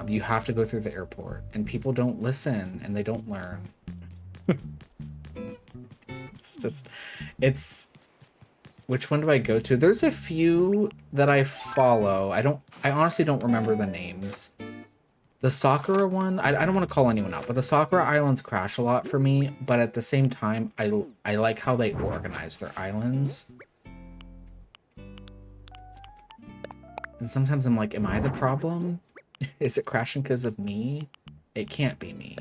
You have to go through the airport, and people don't listen and they don't learn. It's which one do I go to? There's a few that I follow. I honestly don't remember the names. The Sakura one, I don't want to call anyone out, but the Sakura islands crash a lot for me, but at the same time, I like how they organize their islands. And sometimes I'm like, am I the problem? Is it crashing because of me? It can't be me.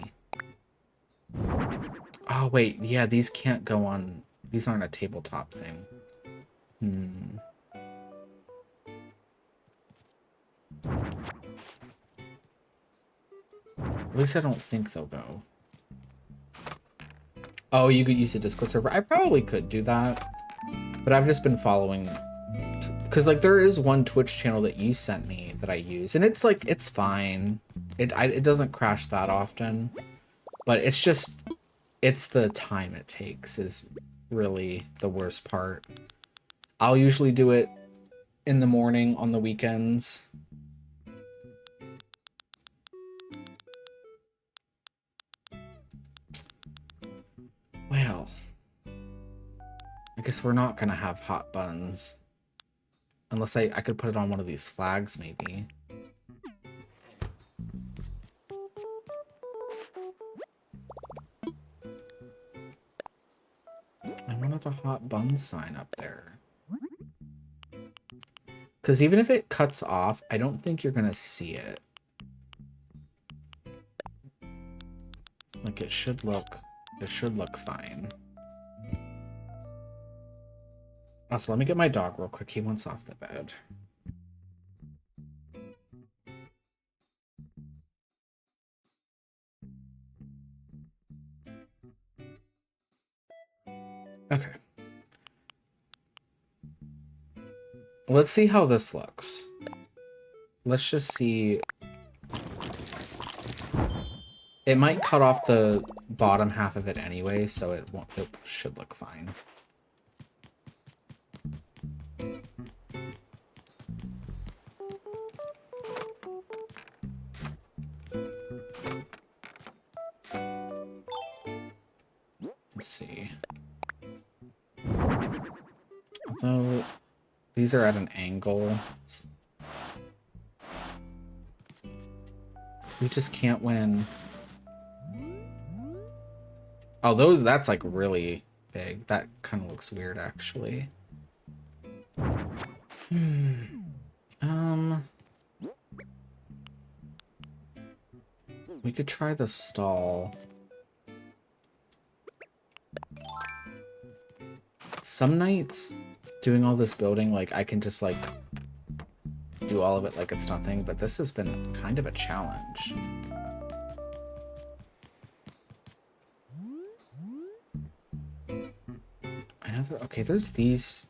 Oh, wait, yeah, these can't go on, these aren't a tabletop thing. At least I don't think they'll go. Oh, you could use a Discord server. I probably could do that, but I've just been following, because like there is one Twitch channel that you sent me that I use, and it's like it's fine. It doesn't crash that often, but it's just it's the time it takes is really the worst part. I'll usually do it in the morning on the weekends. Well, I guess we're not gonna have hot buns. Unless I could put it on one of these flags, maybe. I wanted a hot bun sign up there. Because even if it cuts off, I don't think you're gonna see it. Like it should look fine. Also, let me get my dog real quick. He wants off the bed. Okay. Let's see how this looks. Let's just see. It might cut off the bottom half of it anyway, so it should look fine. Let's see. Although these are at an angle, we just can't win. Oh, that's like really big. That kind of looks weird, actually. We could try the stall. Some nights doing all this building, like I can just like do all of it like it's nothing, but this has been kind of a challenge. I know okay, there's these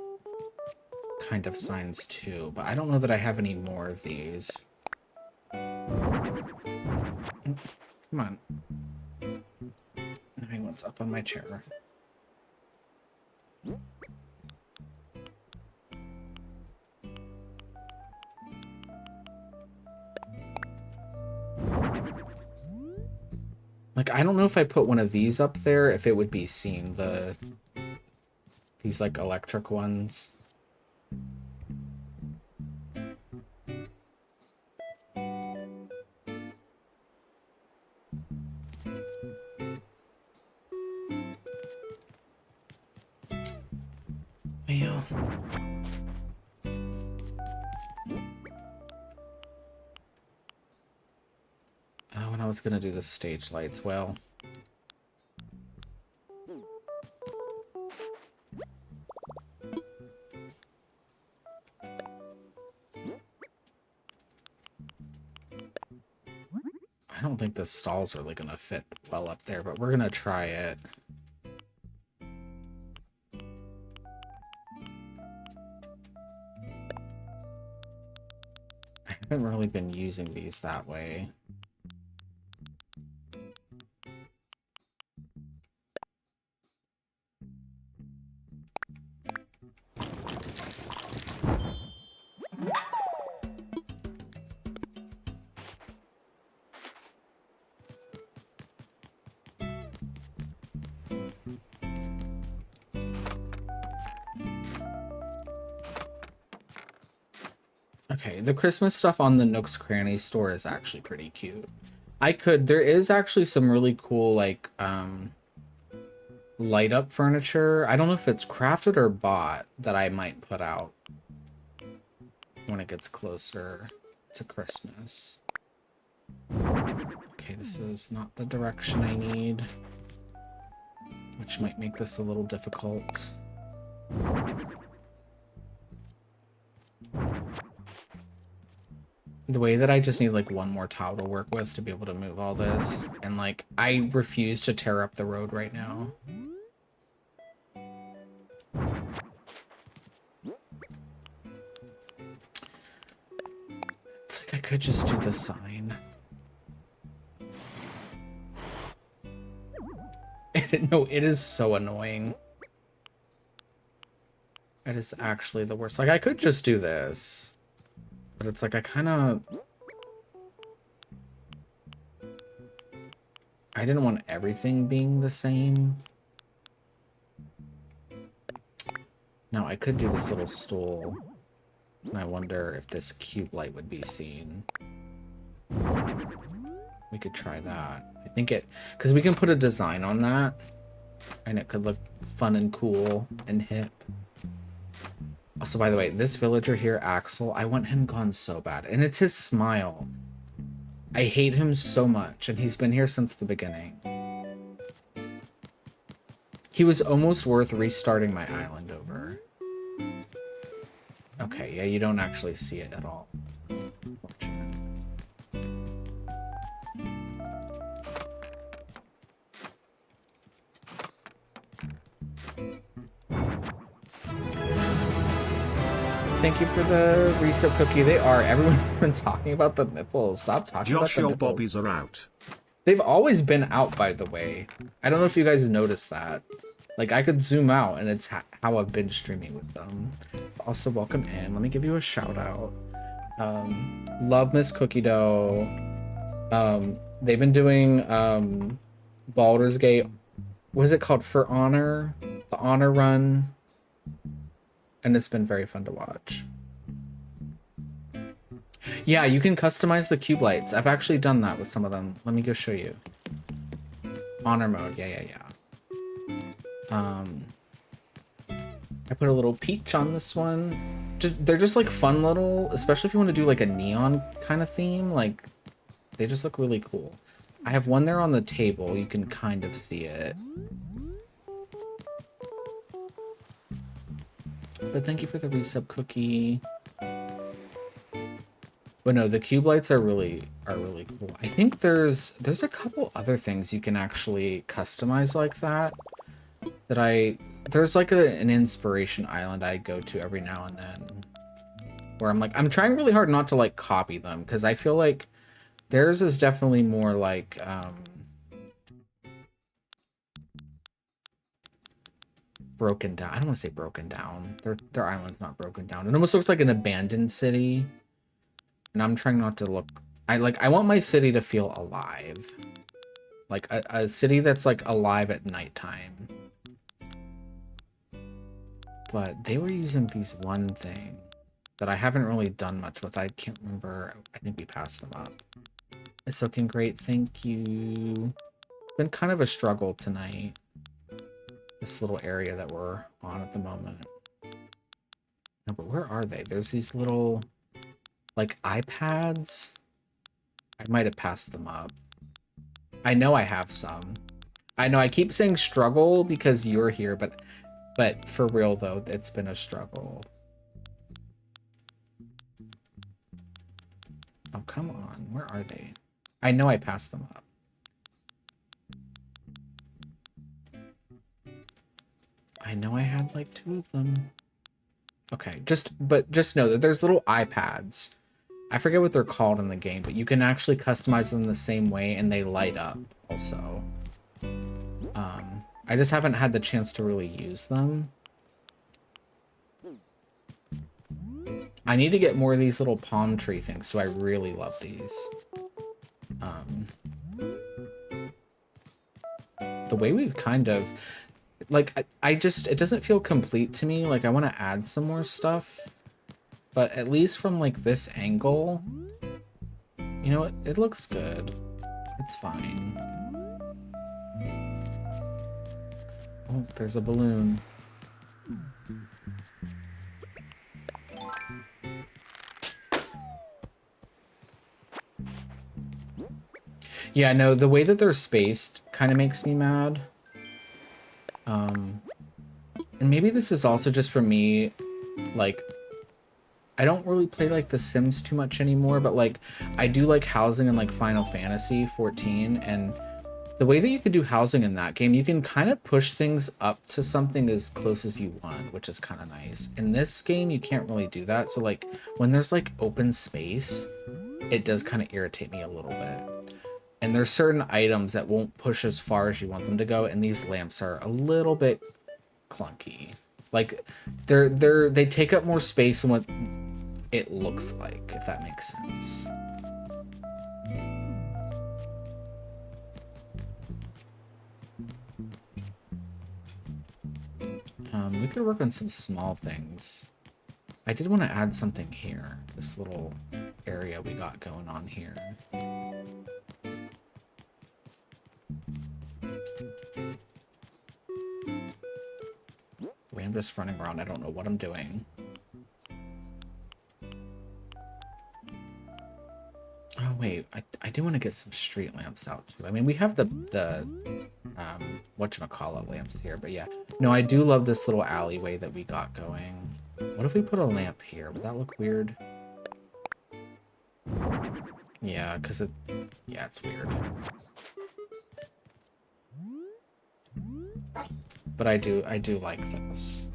kind of signs too, but I don't know that I have any more of these. Come on. Knowing what's up on my chair. Like, I don't know if I put one of these up there, if it would be seen, these, like, electric ones. Yeah. Oh, and I was gonna do the stage lights, well. I don't think the stall's really gonna fit well up there, but we're gonna try it. I haven't really been using these that way. Okay, the Christmas stuff on the Nook's Cranny store is actually pretty cute. There is actually some really cool, like, light up furniture. I don't know if it's crafted or bought that I might put out when it gets closer to Christmas. Okay, this is not the direction I need, which might make this a little difficult. The way that I just need like one more tile to work with to be able to move all this, and like I refuse to tear up the road right now. It's like I could just do the sign. No, it is so annoying. It is actually the worst. Like I could just do this. But it's like I didn't want everything being the same. Now I could do this little stool. And I wonder if this cube light would be seen. We could try that. I think because we can put a design on that. And it could look fun and cool and hip. Also, by the way, this villager here, Axel, I want him gone so bad. And it's his smile. I hate him so much, and he's been here since the beginning. He was almost worth restarting my island over. Okay, yeah, you don't actually see it at all. Unfortunate. Thank you for the reset cookie. They are. Everyone's been talking about the nipples. Stop talking about the nipples. Josh, your bobbies are out. They've always been out, by the way. I don't know if you guys noticed that. Like, I could zoom out, and it's how I've been streaming with them. Also, welcome in. Let me give you a shout out. Love Miss Cookie Dough. They've been doing Baldur's Gate. What is it called? For Honor? The Honor Run. And it's been very fun to watch. Yeah, you can customize the cube lights. I've actually done that with some of them. Let me go show you. Honor mode. Yeah. I put a little peach on this one. They're just like fun little, especially if you want to do like a neon kind of theme. Like, they just look really cool. I have one there on the table. You can kind of see it. But thank you for the resub cookie. But no, the cube lights are really cool. I think there's a couple other things you can actually customize like that. There's like an inspiration island I go to every now and then, where I'm trying really hard not to like copy them, because I feel like theirs is definitely more like broken down. I don't want to say broken down. Their island's not broken down. It almost looks like an abandoned city. And I'm trying not to look... I want my city to feel alive. Like a city that's like alive at nighttime. But they were using these one thing that I haven't really done much with. I can't remember. I think we passed them up. It's looking great. Thank you. It's been kind of a struggle tonight. This little area that we're on at the moment. No, but where are they? There's these little, like, iPads. I might have passed them up. I know I have some. I know I keep saying struggle because you're here, but for real though, it's been a struggle. Oh, come on. Where are they? I know I passed them up. I know I had like 2 of them. Okay, just know that there's little iPads. I forget what they're called in the game, but you can actually customize them the same way and they light up also. I just haven't had the chance to really use them. I need to get more of these little palm tree things, so I really love these. The way we've kind of... Like, it doesn't feel complete to me. Like, I want to add some more stuff. but at least from like this angle, you know, it looks good. It's fine. Oh, there's a balloon. Yeah, no, the way that they're spaced kind of makes me mad. And maybe this is also just for me, like, I don't really play like The Sims too much anymore, but like I do like housing in like Final Fantasy 14, and the way that you can do housing in that game, you can kind of push things up to something as close as you want, which is kind of nice. In this game, you can't really do that. So like when there's like open space, it does kind of irritate me a little bit. And there's certain items that won't push as far as you want them to go, and these lamps are a little bit clunky. Like they take up more space than what it looks like, if that makes sense. We could work on some small things. I did want to add something here. This little area we got going on here. Wait, I'm just running around. I don't know what I'm doing. Oh wait, I do want to get some street lamps out too. I mean, we have the whatchamacallit lamps here, but yeah. No, I do love this little alleyway that we got going. What if we put a lamp here? Would that look weird? Yeah, because it's weird. But I do like this.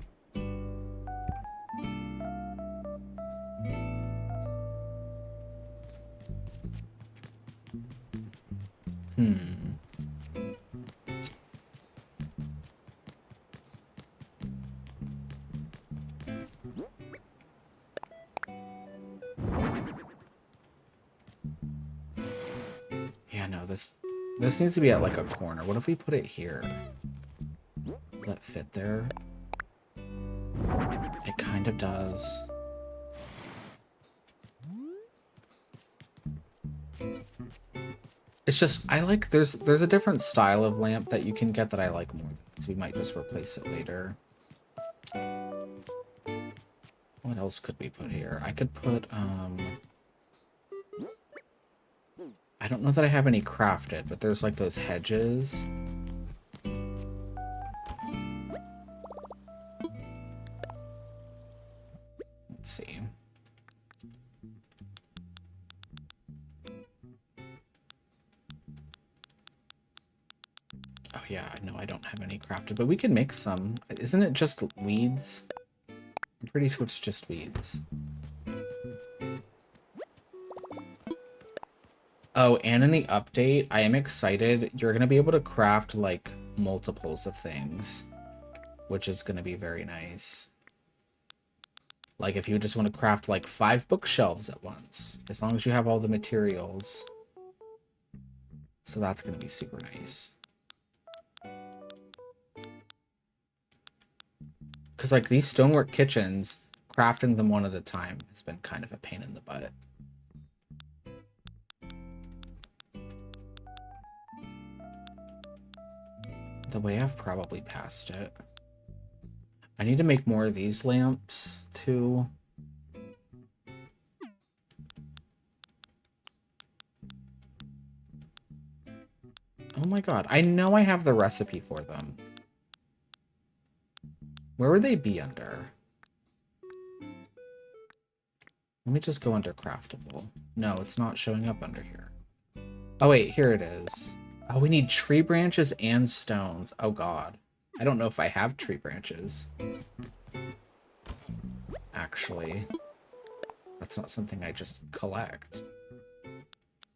Yeah, no, this needs to be at like a corner. What if we put it here? Will it fit there? It kind of does. It's just, I like, there's a different style of lamp that you can get that I like more. So we might just replace it later. What else could we put here? I could put, I don't know that I have any crafted, but there's like those hedges. Let's see. Oh yeah, no, I don't have any crafted, but we can make some. Isn't it just weeds? I'm pretty sure it's just weeds. Oh, and in the update, I am excited. You're going to be able to craft like multiples of things, which is going to be very nice. Like if you just want to craft like 5 bookshelves at once, as long as you have all the materials. So that's going to be super nice. Because like these stonework kitchens, crafting them one at a time has been kind of a pain in the butt. The way I've probably passed it. I need to make more of these lamps too. Oh my god, I know I have the recipe for them. Where would they be under? Let me just go under craftable. No, it's not showing up under here. Oh wait, here it is. Oh, we need tree branches and stones. Oh god. I don't know if I have tree branches. Actually. That's not something I just collect.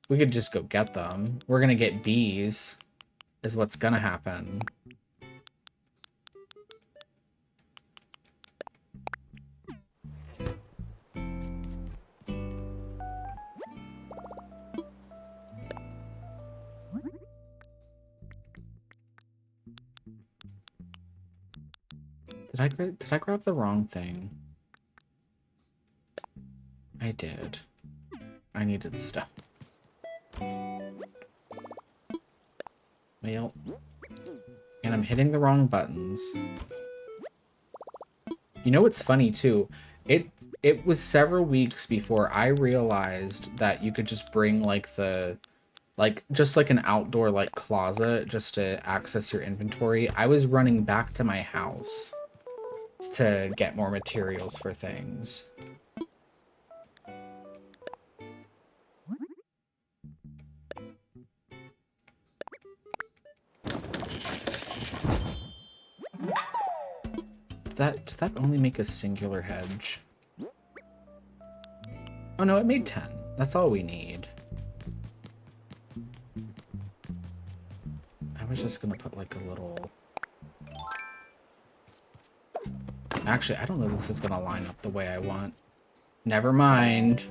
We could just go get them. We're gonna get bees, is what's gonna happen. Did I grab the wrong thing? I did. I needed stuff. Well, and I'm hitting the wrong buttons. You know what's funny too? It was several weeks before I realized that you could just bring like just like an outdoor like closet just to access your inventory. I was running back to my house to get more materials for things. Did that only make a singular hedge? Oh no, it made 10. That's all we need. I was just gonna put like a little... Actually, I don't know if this is gonna line up the way I want. Never mind.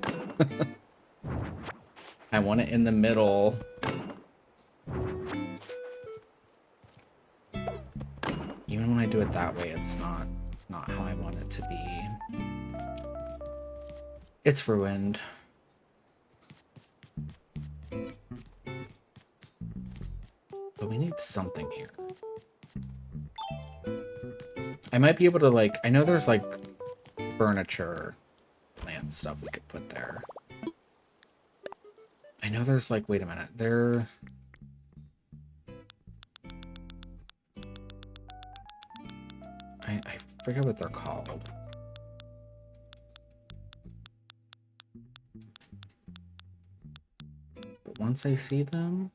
I want it in the middle. Even when I do it that way, it's not how I want it to be. It's ruined. But we need something here. I might be able to, like, I know there's, like, furniture, plant stuff we could put there. I know there's, like, wait a minute, there... I forget what they're called. But once I see them...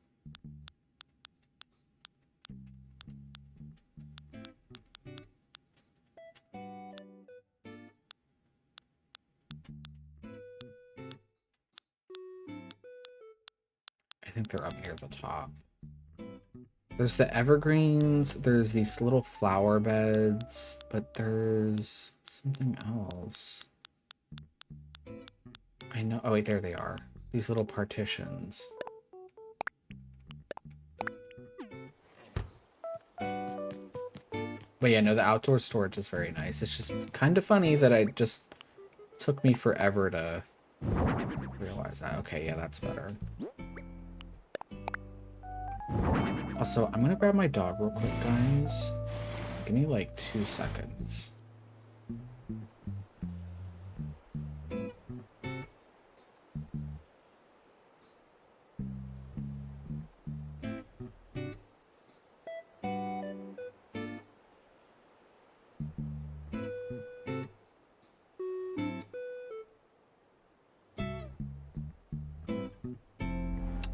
I think they're up near the top. There's the evergreens, there's these little flower beds, but there's something else. I know, oh wait, there they are. These little partitions. But yeah, no, the outdoor storage is very nice. It's just kind of funny that it just took me forever to realize that. Okay, yeah, that's better. Also, I'm gonna grab my dog real quick, guys. Give me like 2 seconds.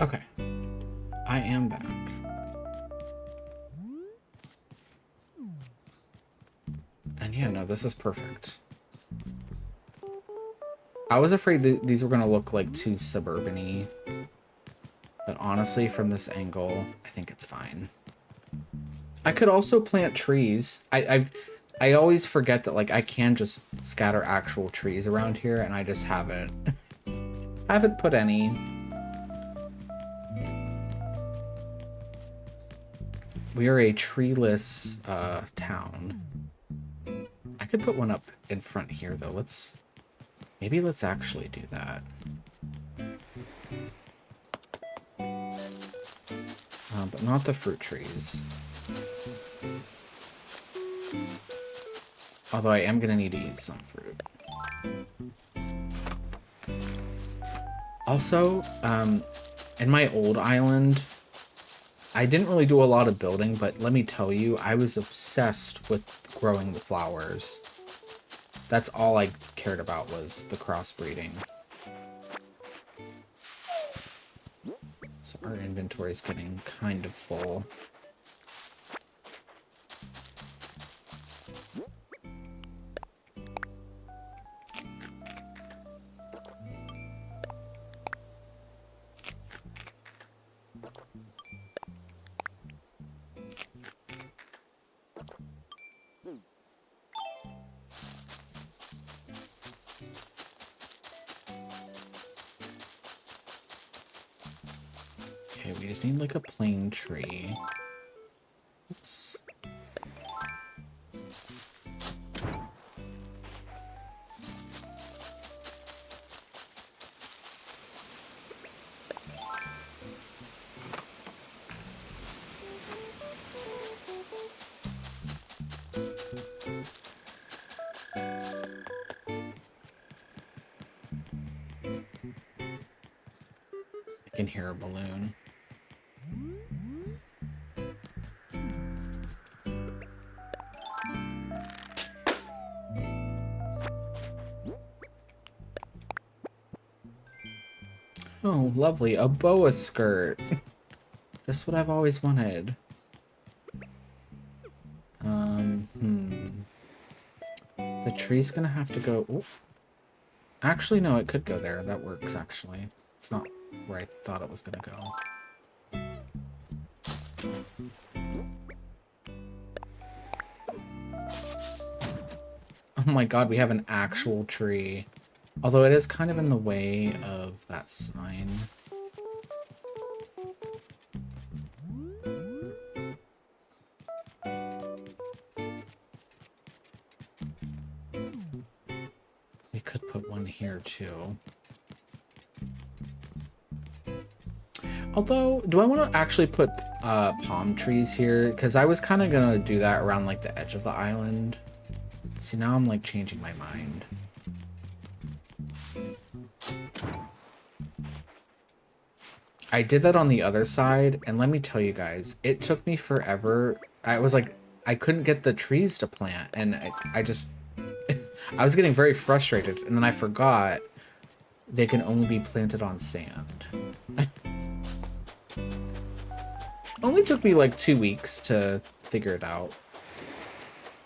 Okay, I am back. And yeah, no, this is perfect. I was afraid that these were gonna look like too suburban-y, but honestly, from this angle, I think it's fine. I could also plant trees. I always forget that like I can just scatter actual trees around here, and I just haven't haven't put any. We are a treeless town. I could put one up in front here though. Maybe let's actually do that. But not the fruit trees. Although I am gonna need to eat some fruit. Also, in my old island, I didn't really do a lot of building, but let me tell you, I was obsessed with growing the flowers. That's all I cared about was the crossbreeding. So our inventory is getting kind of full. Okay, we just need like a plain tree. Oops. I can hear a balloon. Oh, lovely. A boa skirt. Just what I've always wanted. The tree's gonna have to go... Ooh. Actually, no, it could go there. That works, actually. It's not where I thought it was gonna go. Oh my god, we have an actual tree. Although it is kind of in the way of that sign. We could put one here too. Although, do I want to actually put palm trees here? Because I was kind of going to do that around like the edge of the island. See, now I'm like changing my mind. I did that on the other side, and let me tell you guys, it took me forever. I was like, I couldn't get the trees to plant, and I just... I was getting very frustrated, and then I forgot they can only be planted on sand. Only took me like 2 weeks to figure it out,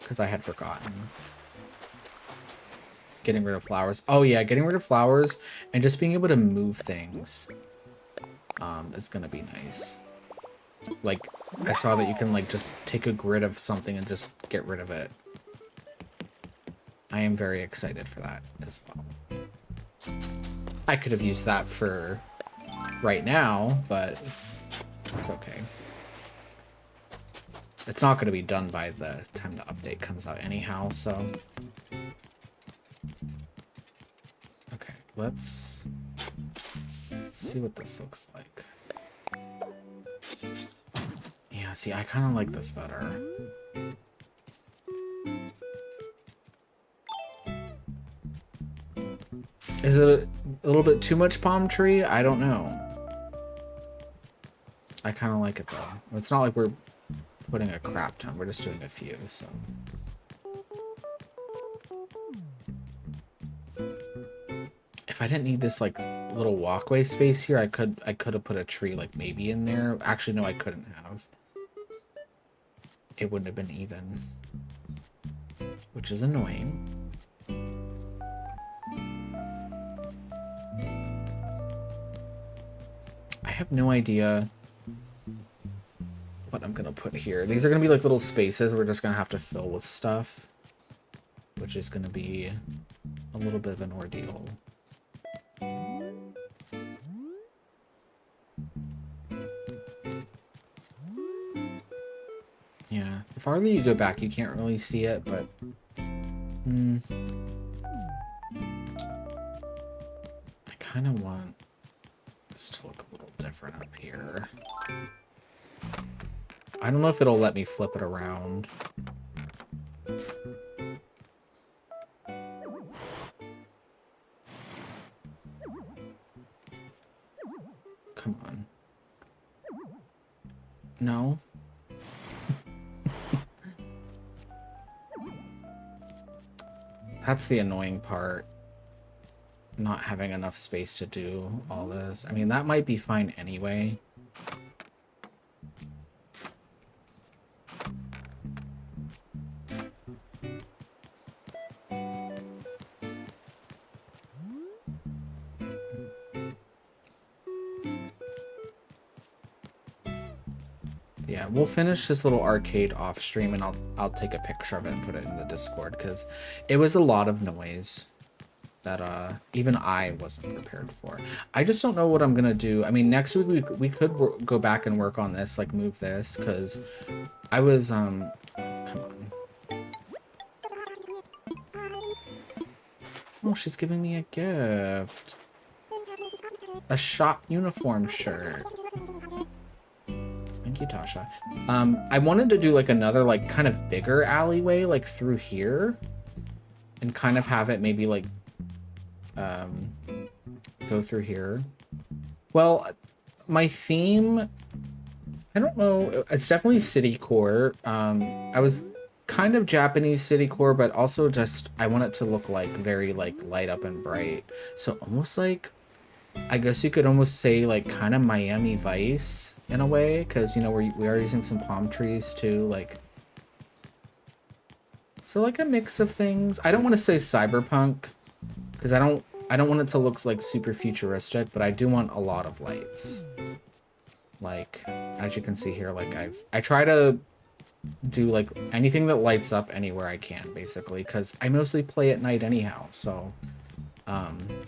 because I had forgotten. Getting rid of flowers. Oh yeah, getting rid of flowers and just being able to move things is gonna be nice. Like, I saw that you can like just take a grid of something and just get rid of it. I am very excited for that as well. I could have used that for right now, but it's okay. It's not going to be done by the time the update comes out anyhow, so... Okay, let's see what this looks like. Yeah, see, I kind of like this better. Is it a little bit too much palm tree? I don't know. I kind of like it though. It's not like we're putting a crap ton. We're just doing a few, so. If I didn't need this like little walkway space here, I could have put a tree like maybe in there. Actually, no, I couldn't have. It wouldn't have been even, which is annoying. I have no idea what I'm gonna put here. These are gonna be like little spaces we're just gonna have to fill with stuff, which is gonna be a little bit of an ordeal. Yeah, the farther you go back, you can't really see it, but I kind of want this to look a little different up here. I don't know if it'll let me flip it around. Come on. No. That's the annoying part. Not having enough space to do all this. I mean, that might be fine anyway. Yeah, we'll finish this little arcade off stream and I'll take a picture of it and put it in the Discord because it was a lot of noise that even I wasn't prepared for. I just don't know what I'm gonna do. I mean, next week we could go back and work on this, like move this, because I was come on. Oh, she's giving me a gift. A shop uniform shirt. Thank you, Tasha. I wanted to do like another like kind of bigger alleyway like through here and kind of have it maybe like go through here. Well, my theme, I don't know. It's definitely city core. I was kind of Japanese city core, but also just I want it to look like very like light up and bright. So almost like I guess you could almost say like kind of Miami Vice in a way, because you know we are using some palm trees too, like so like a mix of things. I don't want to say cyberpunk because I don't want it to look like super futuristic, but I do want a lot of lights. Like as you can see here, like I try to do like anything that lights up anywhere I can basically, because I mostly play at night anyhow. So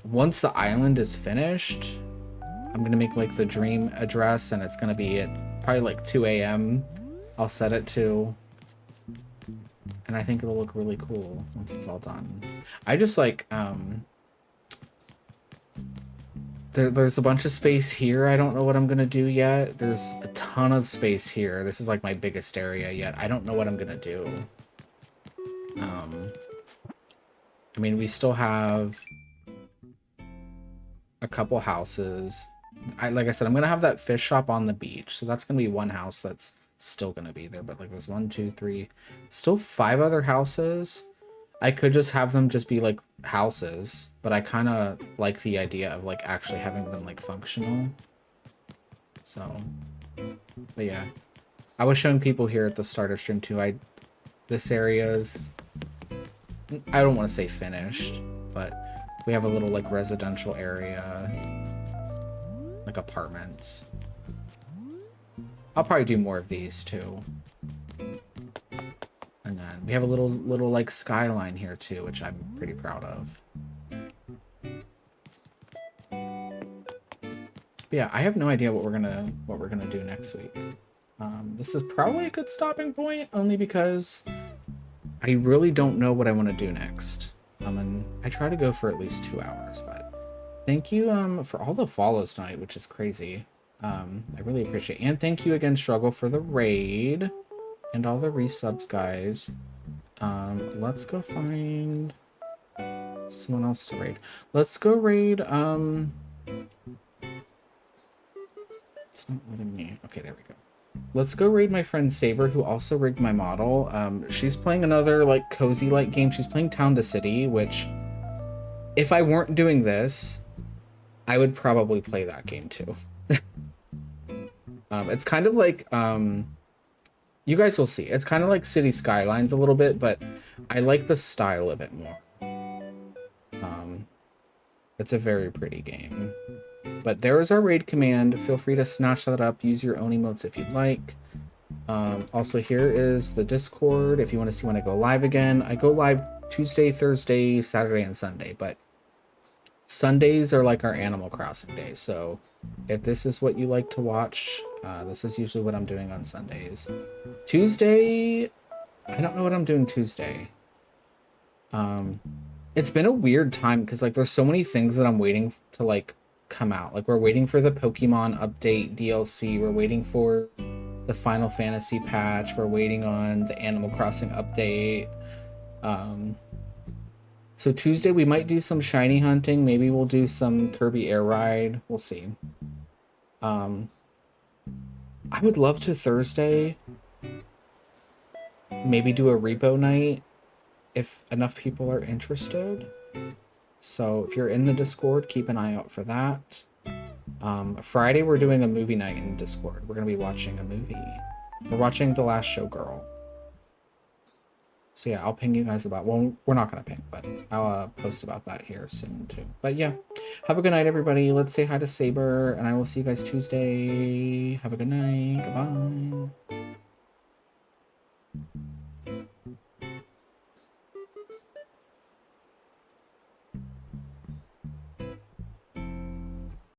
once the island is finished, I'm gonna make like the dream address, and it's gonna be at probably like 2 a.m. I'll set it to, and I think it'll look really cool once it's all done. I just like there's a bunch of space here. I don't know what I'm gonna do yet. There's a ton of space here. This is like my biggest area yet. I don't know what I'm gonna do. I mean, we still have a couple houses. Like I said, I'm gonna have that fish shop on the beach, so that's gonna be one house that's still gonna be there. But like there's 1, 2, 3, still 5 other houses. I could just have them just be like houses, but I kind of like the idea of like actually having them like functional. So, but yeah, I was showing people here at the start of stream too. This area's, I don't want to say finished, but we have a little like residential area, like apartments. I'll probably do more of these too. And then we have a little like skyline here too, which I'm pretty proud of. But yeah, I have no idea what we're gonna do next week. This is probably a good stopping point, only because I really don't know what I want to do next. And I try to go for at least 2 hours, but thank you for all the follows tonight, which is crazy. I really appreciate it. And thank you again, Struggle, for the raid and all the resubs, guys. Let's go find someone else to raid. Let's go raid it's not letting me. Okay, there we go. Let's go raid my friend Saber, who also rigged my model. She's playing another like cozy light game. She's playing Town to City, which if I weren't doing this, I would probably play that game too. It's kind of like you guys will see. It's kind of like City Skylines a little bit, but I like the style of it more. It's a very pretty game. But there is our raid command. Feel free to snatch that up. Use your own emotes if you'd like. Also, here is the Discord if you want to see when I go live again. I go live Tuesday, Thursday, Saturday, and Sunday, but Sundays are like our Animal Crossing days. So if this is what you like to watch, this is usually what I'm doing on Sundays. Tuesday, I don't know what I'm doing Tuesday. It's been a weird time because like there's so many things that I'm waiting to like come out. Like we're waiting for the Pokemon update DLC. We're waiting for the Final Fantasy patch. We're waiting on the Animal Crossing update. So Tuesday we might do some shiny hunting. Maybe we'll do some Kirby Air Ride. We'll see. I would love to Thursday maybe do a repo night if enough people are interested. So if you're in the Discord, keep an eye out for that. Friday we're doing a movie night in Discord. We're gonna be watching a movie. We're watching The Last Showgirl. So yeah, I'll ping you guys about, well, we're not gonna ping, but I'll post about that here soon too. But yeah, have a good night, everybody. Let's say hi to Saber, and I will see you guys Tuesday. Have a good night. Goodbye.